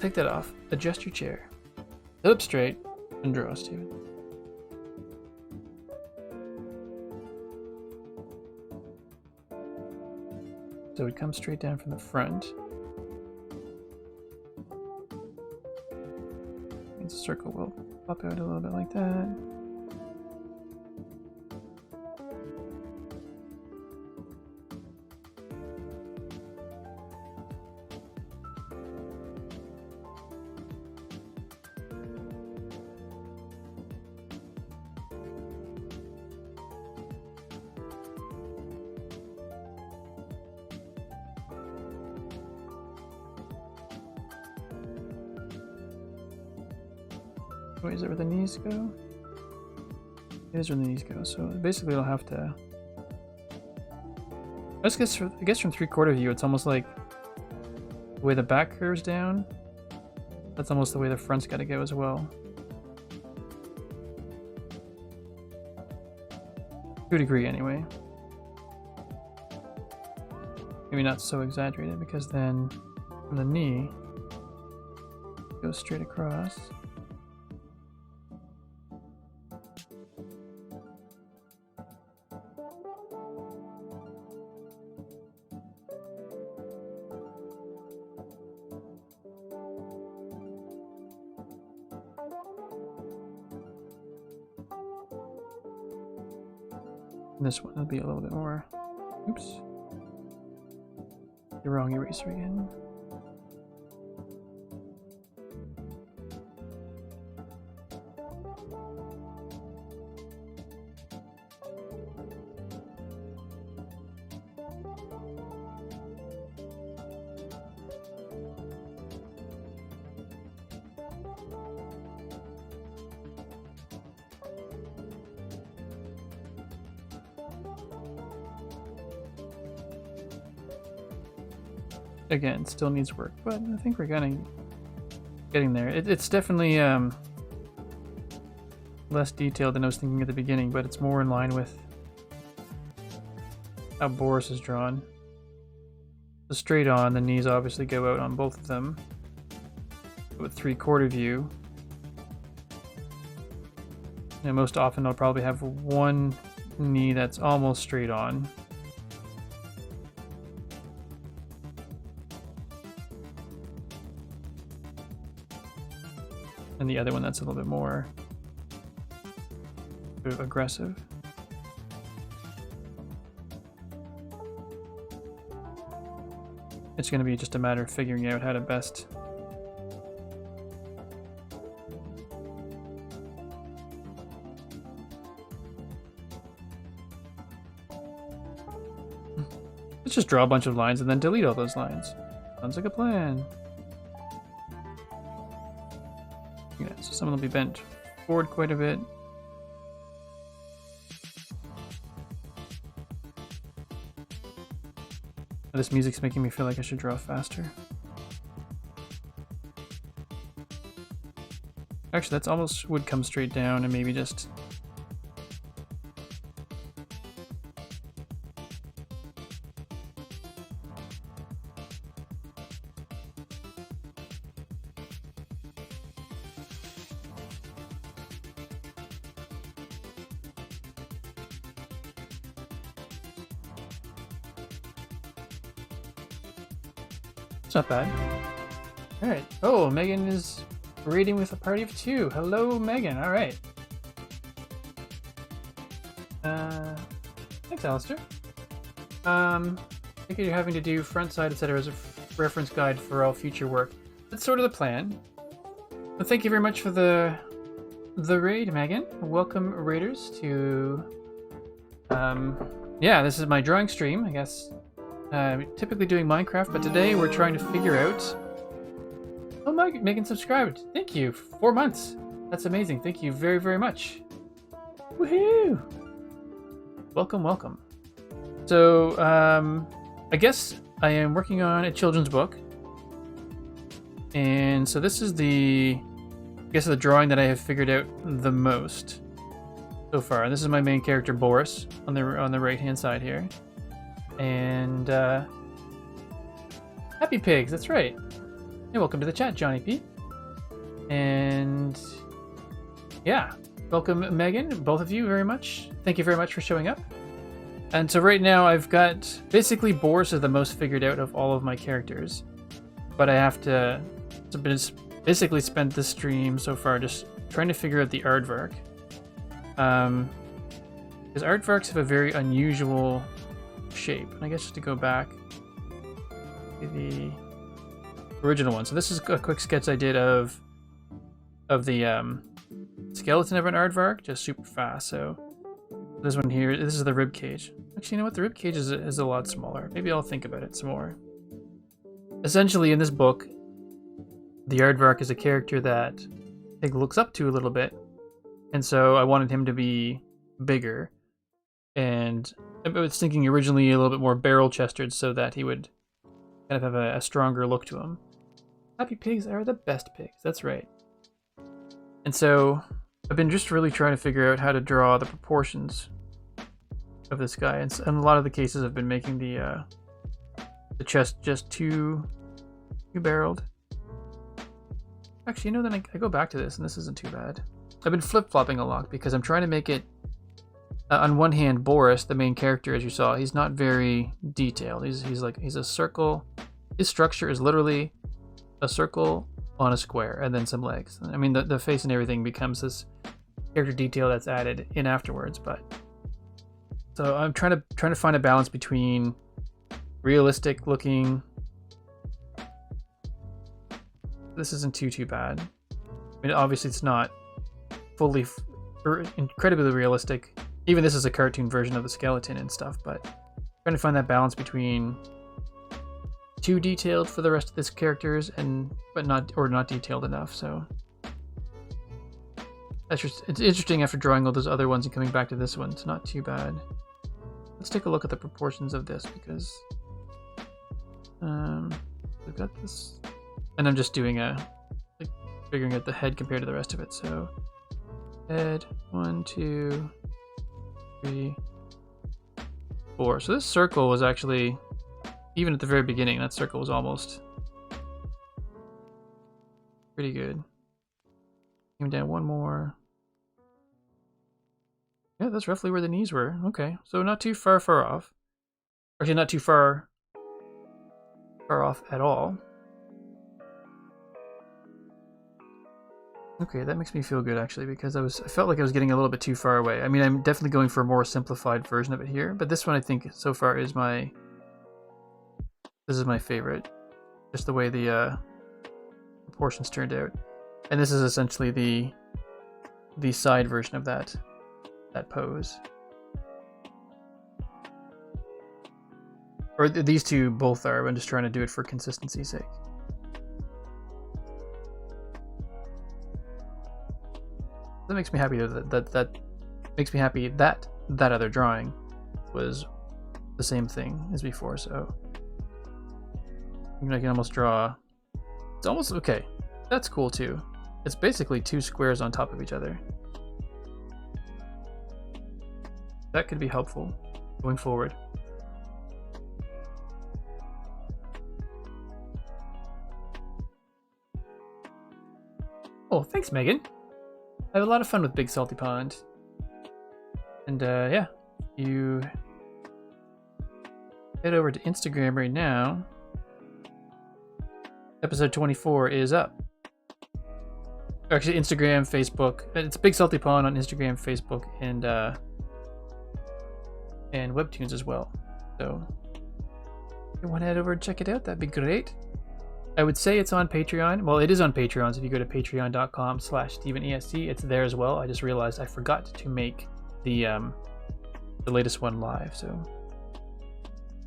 Take that off. Adjust your chair. Sit up straight and draw, Steven. So it comes straight down from the front. The circle will pop out a little bit like that. Wait, is that where the knees go? It is where the knees go, so basically I'll have to... I guess from 3/4 view, it's almost like the way the back curves down, that's almost the way the front's got to go as well. To a degree, anyway. Maybe not so exaggerated, because then from the knee, it goes straight across. This one will be a little bit more. Oops. The wrong eraser again. Again, still needs work, but I think we're getting there. It's definitely less detailed than I was thinking at the beginning, but it's more in line with how Boris is drawn. So straight on, the knees obviously go out on both of them. With 3/4 view, and most often I'll probably have one knee that's almost straight on. And the other one that's a little bit more sort of aggressive. It's going to be just a matter of figuring out how to best let's just draw a bunch of lines and then delete all those lines. Sounds like a plan. Yeah, so some will be bent forward quite a bit. This music's making me feel like I should draw faster. Actually, that's almost would come straight down and maybe just... It's not bad. Alright. Oh, Megan is reading with a party of 2. Hello, Megan. Alright. Thanks, Alistair. I think you're having to do front side, etc. as a reference guide for all future work. That's sort of the plan. Well, thank you very much for the raid, Megan. Welcome, raiders, to... yeah, this is my drawing stream, I guess. Typically doing Minecraft, but today we're trying to figure out... Oh, Megan subscribed. Thank you. 4 months. That's amazing. Thank you very, very much. Woohoo! Welcome, welcome. So, I guess I am working on a children's book. And so this is I guess the drawing that I have figured out the most so far. This is my main character, Boris, on the right-hand side here. And Happy Pigs, that's right. Hey, welcome to the chat, Johnny P. And yeah, welcome, Megan, both of you very much. Thank you very much for showing up. And so right now I've got, basically Boris is the most figured out of all of my characters. But I have to basically spend the stream so far just trying to figure out the Aardvark. Because Aardvarks have a very unusual shape. And I guess just to go back to the original one. So this is a quick sketch I did of the skeleton of an Aardvark, just super fast. So this one here, this is the rib cage. Actually, you know what? The rib cage is a lot smaller. Maybe I'll think about it some more. Essentially, in this book, the Aardvark is a character that I think looks up to a little bit, and so I wanted him to be bigger. And I was thinking originally a little bit more barrel-chested so that he would kind of have a stronger look to him. Happy Pigs are the best pigs, that's right. And so I've been just really trying to figure out how to draw the proportions of this guy. And in a lot of the cases I've been making the chest just too barreled. Actually, you know, then I go back to this and this isn't too bad. I've been flip-flopping a lot because I'm trying to make it... on one hand, Boris, the main character, as you saw, he's not very detailed. He's a circle. His structure is literally a circle on a square and then some legs. I mean, the face and everything becomes this character detail that's added in afterwards. But so I'm trying to find a balance between realistic looking. This isn't too bad. I mean, obviously it's not fully or incredibly realistic. Even this is a cartoon version of the skeleton and stuff, but trying to find that balance between too detailed for the rest of this characters but not detailed enough. So that's just, it's interesting after drawing all those other ones and coming back to this one. It's not too bad. Let's take a look at the proportions of this because we've got this, and I'm just doing figuring out the head compared to the rest of it. So head 1, 2, 3, 4. So this circle was actually, even at the very beginning, that circle was almost pretty good. Came down one more. Yeah, that's roughly where the knees were. Okay, so not too far off. Actually, not too far off at all. Okay, that makes me feel good actually, because I felt like I was getting a little bit too far away. I mean, I'm definitely going for a more simplified version of it here, but this one I think so far is this is my favorite. Just the way the proportions turned out. And this is essentially the side version of that pose. Or these two both are, I'm just trying to do it for consistency's sake. That makes me happy that makes me happy that that other drawing was the same thing as before. So I can almost draw. It's almost okay. That's cool too. It's basically two squares on top of each other. That could be helpful going forward. Oh, thanks, Megan. I have a lot of fun with Big Salty Pond. And yeah, you head over to Instagram right now. Episode 24 is up. Actually, Instagram, Facebook. It's Big Salty Pond on Instagram, Facebook, and Webtoons as well. So if you want to head over and check it out, that'd be great. I would say it's on Patreon. Well, it is on Patreon, so if you go to patreon.com/StephenESC, it's there as well. I just realized I forgot to make the latest one live, so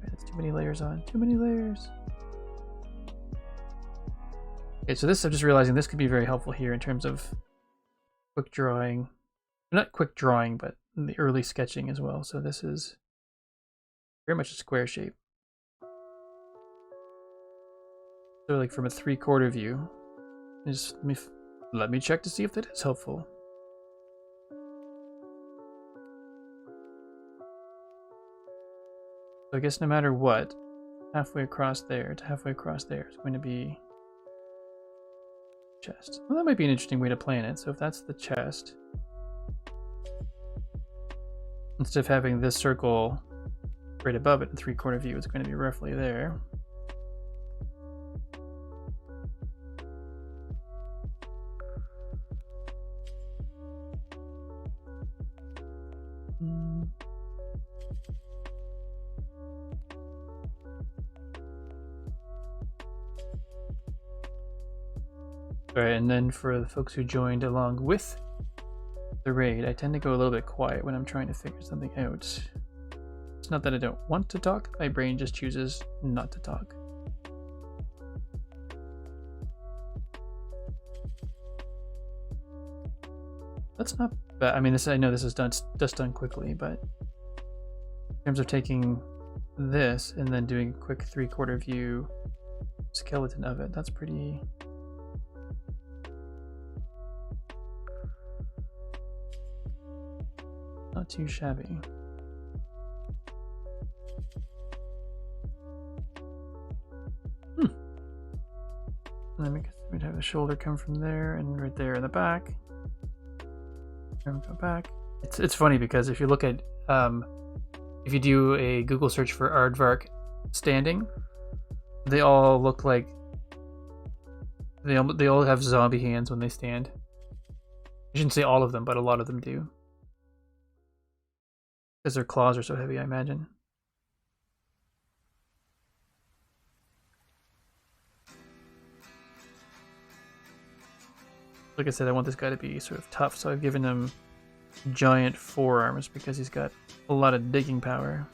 that's too many layers on. Too many layers. Okay, so this, I'm just realizing this could be very helpful here in terms of quick drawing. Not quick drawing, but the early sketching as well. So this is very much a square shape. So like from a 3/4 view, just let me check to see if that is helpful. So I guess no matter what, halfway across there to halfway across there is going to be chest. Well, that might be an interesting way to plan it. So if that's the chest, instead of having this circle right above it in 3/4 view, it's going to be roughly there. Alright, and then for the folks who joined along with the raid, I tend to go a little bit quiet when I'm trying to figure something out. It's not that I don't want to talk, my brain just chooses not to talk. That's not bad. I mean, I know this is just done quickly, but in terms of taking this and then doing a quick 3/4 view skeleton of it, that's pretty... not too shabby. And then we'd have the shoulder come from there and right there in the back. And go back. It's funny because if you look at if you do a Google search for Aardvark standing, they all look like they all have zombie hands when they stand. I shouldn't say all of them, but a lot of them do. Because their claws are so heavy, I imagine. Like I said, I want this guy to be sort of tough, so I've given him giant forearms because he's got a lot of digging power.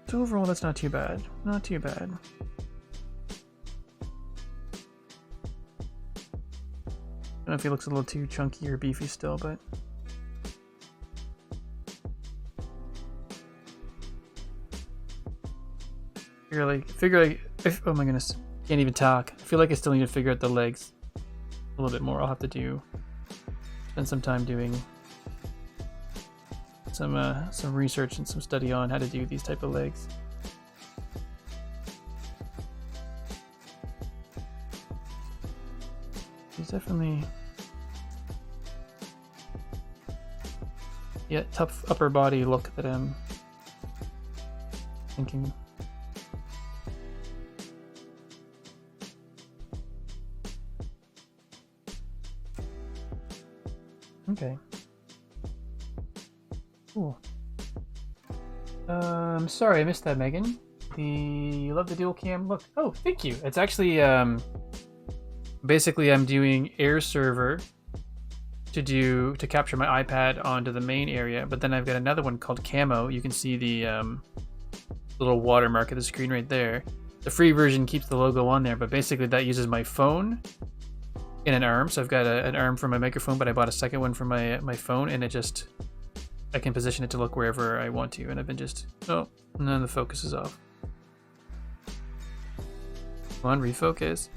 So overall, that's not too bad. Not too bad. I don't know if he looks a little too chunky or beefy still, but... figure like oh my goodness, can't even talk. I feel like I still need to figure out the legs a little bit more. I'll have to spend some time doing some research and some study on how to do these type of legs. He's definitely tough upper body look that I'm thinking. Okay. Cool. Sorry I missed that, Megan. You love the dual cam look. Oh, thank you. It's actually basically I'm doing air server to capture my iPad onto the main area, but then I've got another one called camo. You can see the little watermark of the screen right there. The free version keeps the logo on there, but basically that uses my phone in an arm. So I've got an arm for my microphone, but I bought a second one for my phone, and I can position it to look wherever I want to. And I've been and then the focus is off. Come on, refocus.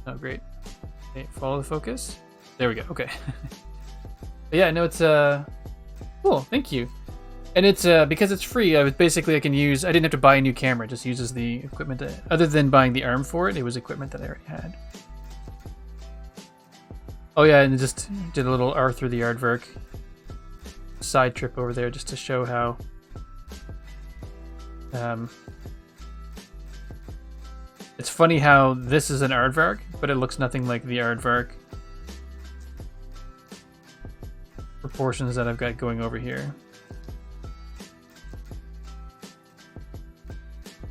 Oh, great. Okay, follow the focus. There we go. Okay. But yeah, no, it's cool. Thank you. And it's because it's free. I didn't have to buy a new camera. It just uses the equipment other than buying the arm for it. It was equipment that I already had. Oh yeah, and just did a little Arthur the Aardvark side trip over there just to show how it's funny how this is an Aardvark, but it looks nothing like the Aardvark proportions that I've got going over here.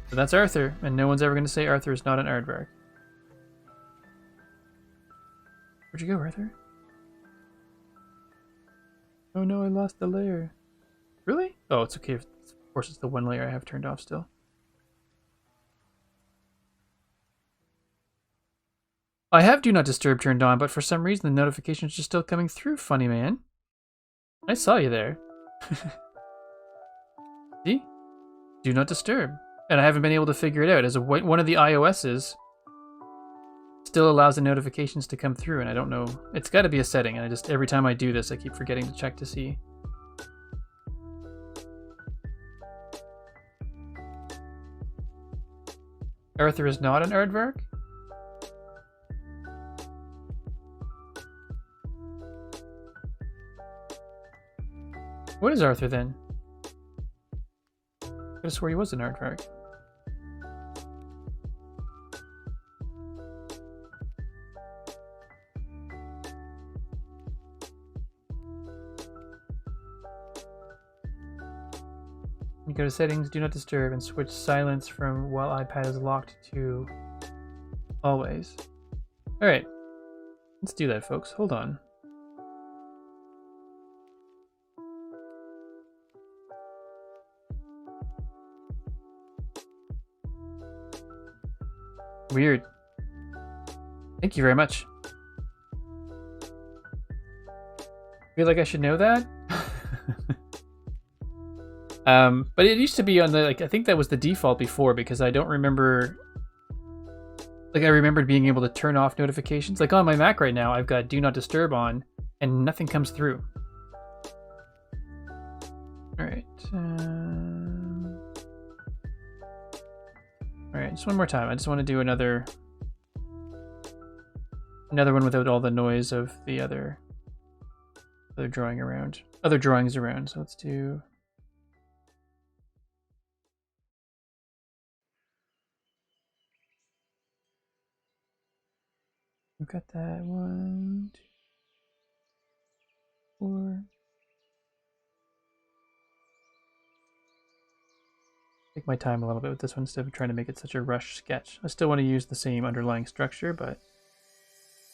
So that's Arthur, and no one's ever going to say Arthur is not an Aardvark. Where'd you go, Arthur? Oh no, I lost the layer. Really? Oh, it's okay. Of course, it's the one layer I have turned off still. I have Do Not Disturb turned on, but for some reason the notifications are still coming through, funny man. I saw you there. See? Do Not Disturb. And I haven't been able to figure it out. As one of the iOS's still allows the notifications to come through, and I don't know. It's got to be a setting, and every time I do this, I keep forgetting to check to see. Arthur is not an Aardvark? What is Arthur then? I could have swore he was an Aardvark. You go to settings, do not disturb, and switch silence from while iPad is locked to always. Alright, let's do that, folks. Hold on. Weird. Thank you very much. Feel like I should know that? But it used to be on the, I think that was the default before, because I don't remember, I remembered being able to turn off notifications. Like on my Mac right now, I've got Do Not Disturb on, and nothing comes through. Alright. Alright, just one more time. I just want to do another one without all the noise of the other drawings around. So let's do... We've got that 1, 2, 4. Take my time a little bit with this one instead of trying to make it such a rush sketch. I still want to use the same underlying structure, but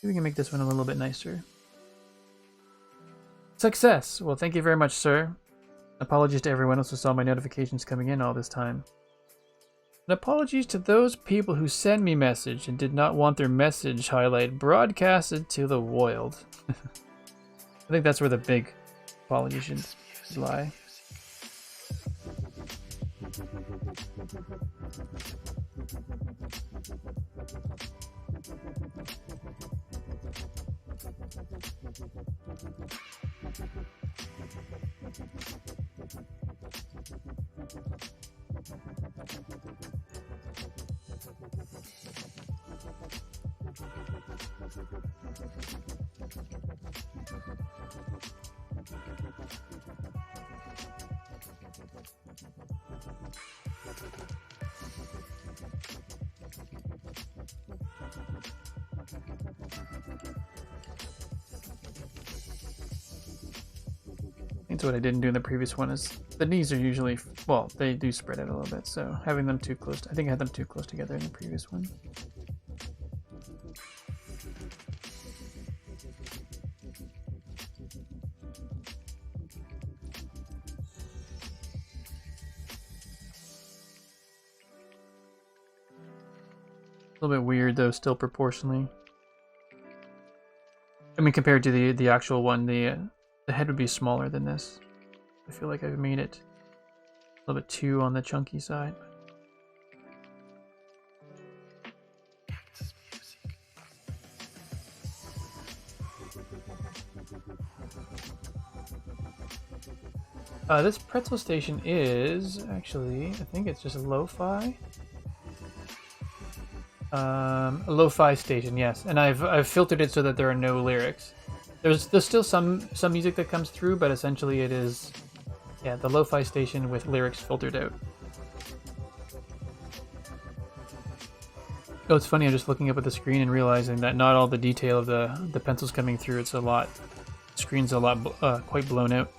maybe we can make this one a little bit nicer. Success! Well, thank you very much, sir. Apologies to everyone else who saw my notifications coming in all this time. And apologies to those people who sent me message and did not want their message highlight broadcasted to the world. I think that's where the big apology should lie. So what I didn't do in the previous one is the knees are usually, well, they do spread out a little bit. So having them too close, I think I had them too close together in the previous one. A little bit weird though, still proportionally. I mean, compared to the actual one, the head would be smaller than this. I feel like I've made it a little bit too on the chunky side. This pretzel station is actually, I think it's just a lo-fi. A lo-fi station, yes, and I've filtered it so that there are no lyrics. There's still some music that comes through, but essentially it is, yeah, the lo-fi station with lyrics filtered out. Oh, it's funny. I'm just looking up at the screen and realizing that not all the detail of the pencils coming through. It's a lot. The screen's a lot quite blown out.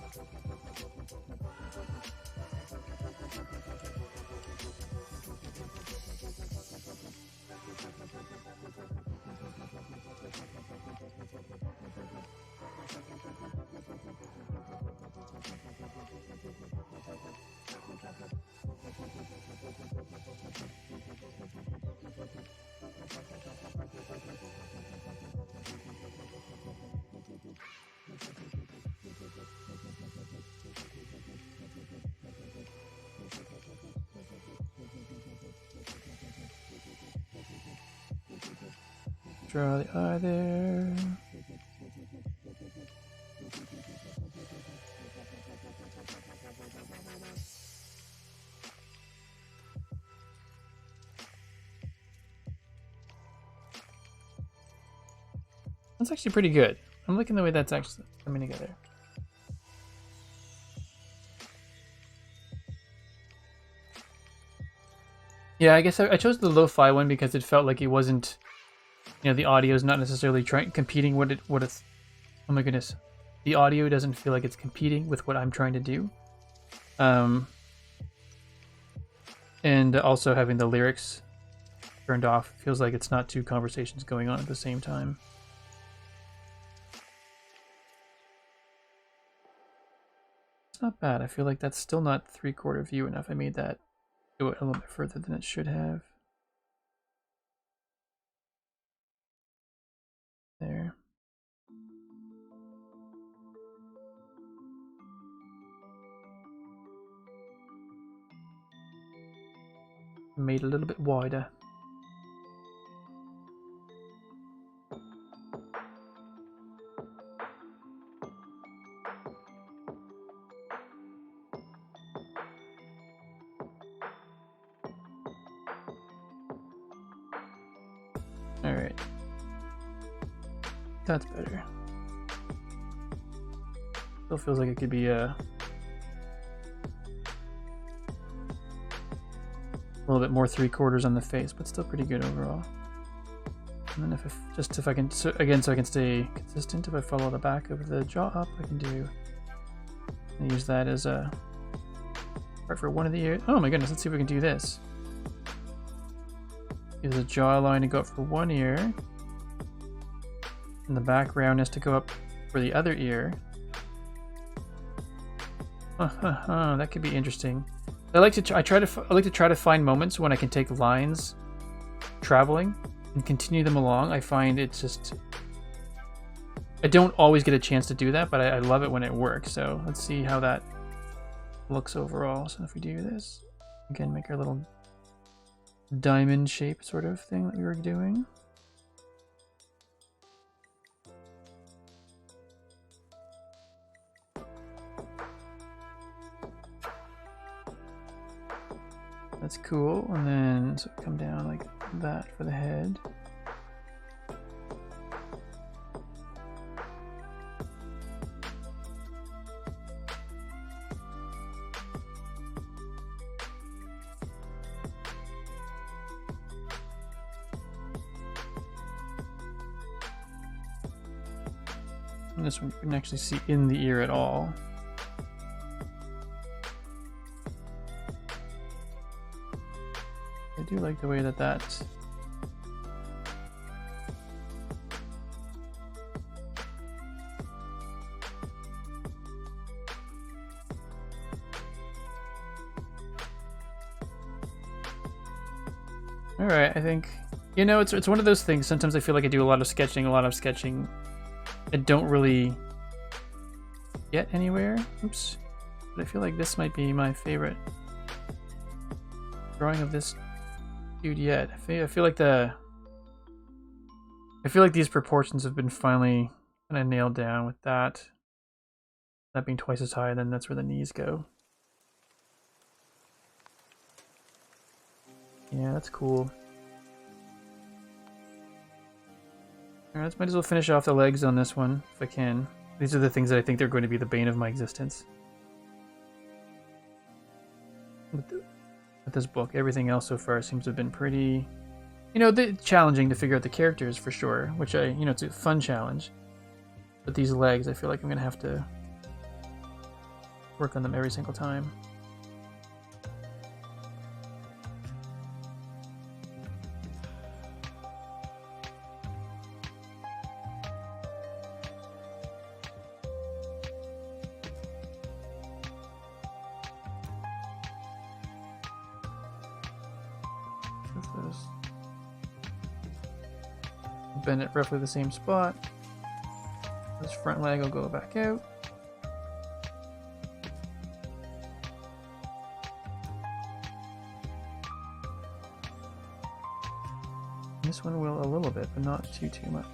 Draw the eye there. That's actually pretty good. I'm liking the way that's actually coming together. Yeah, I guess I chose the lo-fi one because it felt like it wasn't, you know, the audio is not necessarily competing with it. Oh my goodness, the audio doesn't feel like it's competing with what I'm trying to do. And also having the lyrics turned off feels like it's not two conversations going on at the same time. It's not bad. I feel like that's still not 3/4 view enough. I made that go a little bit further than it should have. There. Made a little bit wider. All right. That's better. Still feels like it could be a little bit more 3/4 on the face, but still pretty good overall. And then if I can, so I can stay consistent, if I follow the back of the jaw up, I can use that as a part for one of the ears. Oh my goodness, let's see if we can do this. Use a jawline to go up for one ear, and the back roundness to go up for the other ear. That could be interesting. I like to try to find moments when I can take lines traveling and continue them along. I find it's just, I don't always get a chance to do that, but I love it when it works. So let's see how that looks overall. So if we do this, again, make our little diamond shape sort of thing that we were doing. That's cool. And then so come down like that for the head. And this one you can actually see in the ear at all. I do like the way that that's... Alright, I think, you know, it's one of those things. Sometimes I feel like I do a lot of sketching, and don't really get anywhere. Oops. But I feel like this might be my favorite drawing of this dude yet. I feel like these proportions have been finally kind of nailed down with that. That being twice as high, then that's where the knees go. Yeah, that's cool. Alright, let's might as well finish off the legs on this one, if I can. These are the things that I think they're going to be the bane of my existence. With this book, everything else so far seems to have been pretty, you know, challenging to figure out the characters for sure, which you know, it's a fun challenge. But these legs, I feel like I'm going to have to work on them every single time. Bend it roughly the same spot. This front leg will go back out. This one will a little bit, but not too much.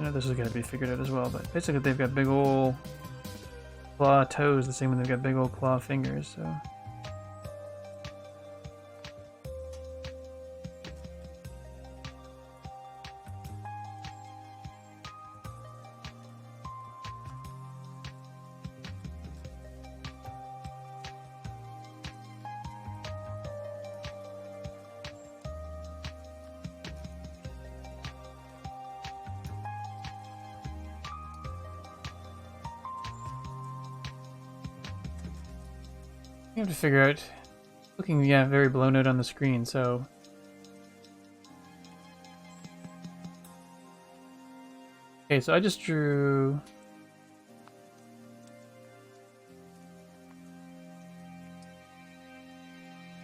I know this is going to be figured out as well, but basically they've got big old claw toes the same way they've got big old claw fingers, so... You have to figure out, looking, yeah, very blown out on the screen, so... Okay, so I just drew...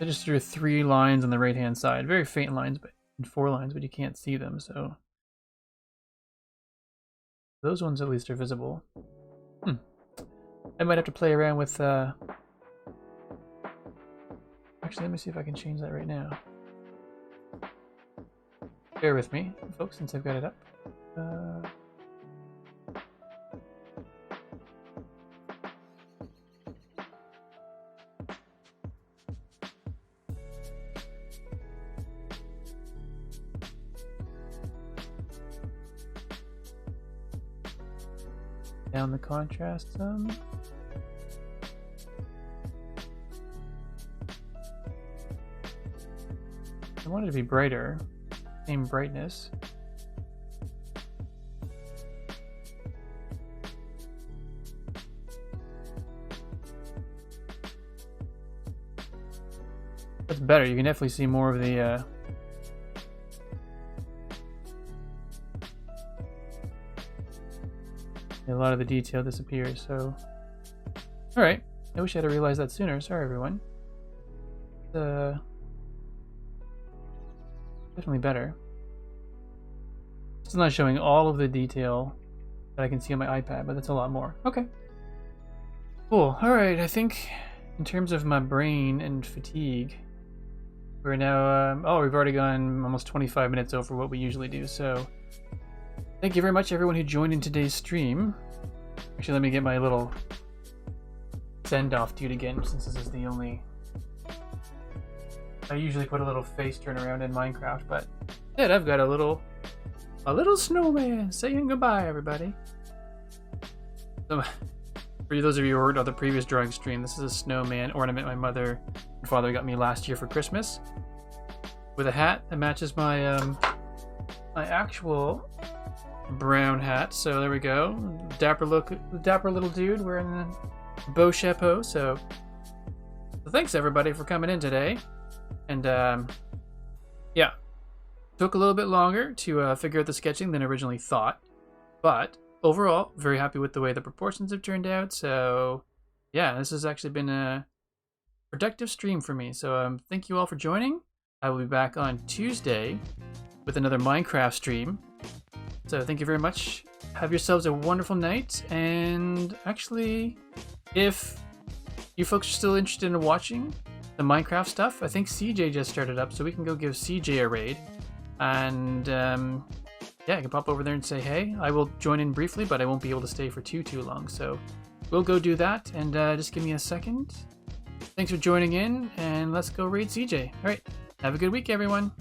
I just drew 3 lines on the right-hand side. Very faint lines, but 4 lines, but you can't see them, so... Those ones at least are visible. I might have to play around with, Actually, let me see if I can change that right now. Bear with me, folks, since I've got it up. Down the contrast some. I want it to be brighter, same brightness. That's better. You can definitely see more of the a lot of the detail disappears. So, all right. I wish I had realized that sooner. Sorry, everyone. Definitely better. It's not showing all of the detail that I can see on my iPad, but that's a lot more. Okay. Cool. Alright, I think in terms of my brain and fatigue, we're now, we've already gone almost 25 minutes over what we usually do, so thank you very much everyone who joined in today's stream. Actually, let me get my little send-off dude again, since this is the only I usually put a little face turnaround in Minecraft, but instead I've got a little snowman saying goodbye, everybody. So, for those of you who heard on the previous drawing stream, this is a snowman ornament my mother and father got me last year for Christmas, with a hat that matches my my actual brown hat. So there we go, dapper little dude wearing the bow chapeau. So thanks everybody for coming in today, and yeah, took a little bit longer to figure out the sketching than originally thought, but overall very happy with the way the proportions have turned out. So yeah, this has actually been a productive stream for me. So thank you all for joining. I will be back on Tuesday with another Minecraft stream. So thank you very much. Have yourselves a wonderful night. And actually, if you folks are still interested in watching the Minecraft stuff, I think CJ just started up, so we can go give CJ a raid. And yeah, I can pop over there and say hey. I will join in briefly, but I won't be able to stay for too long. So we'll go do that, and just give me a second. Thanks for joining in, and let's go raid CJ. All right, have a good week, everyone.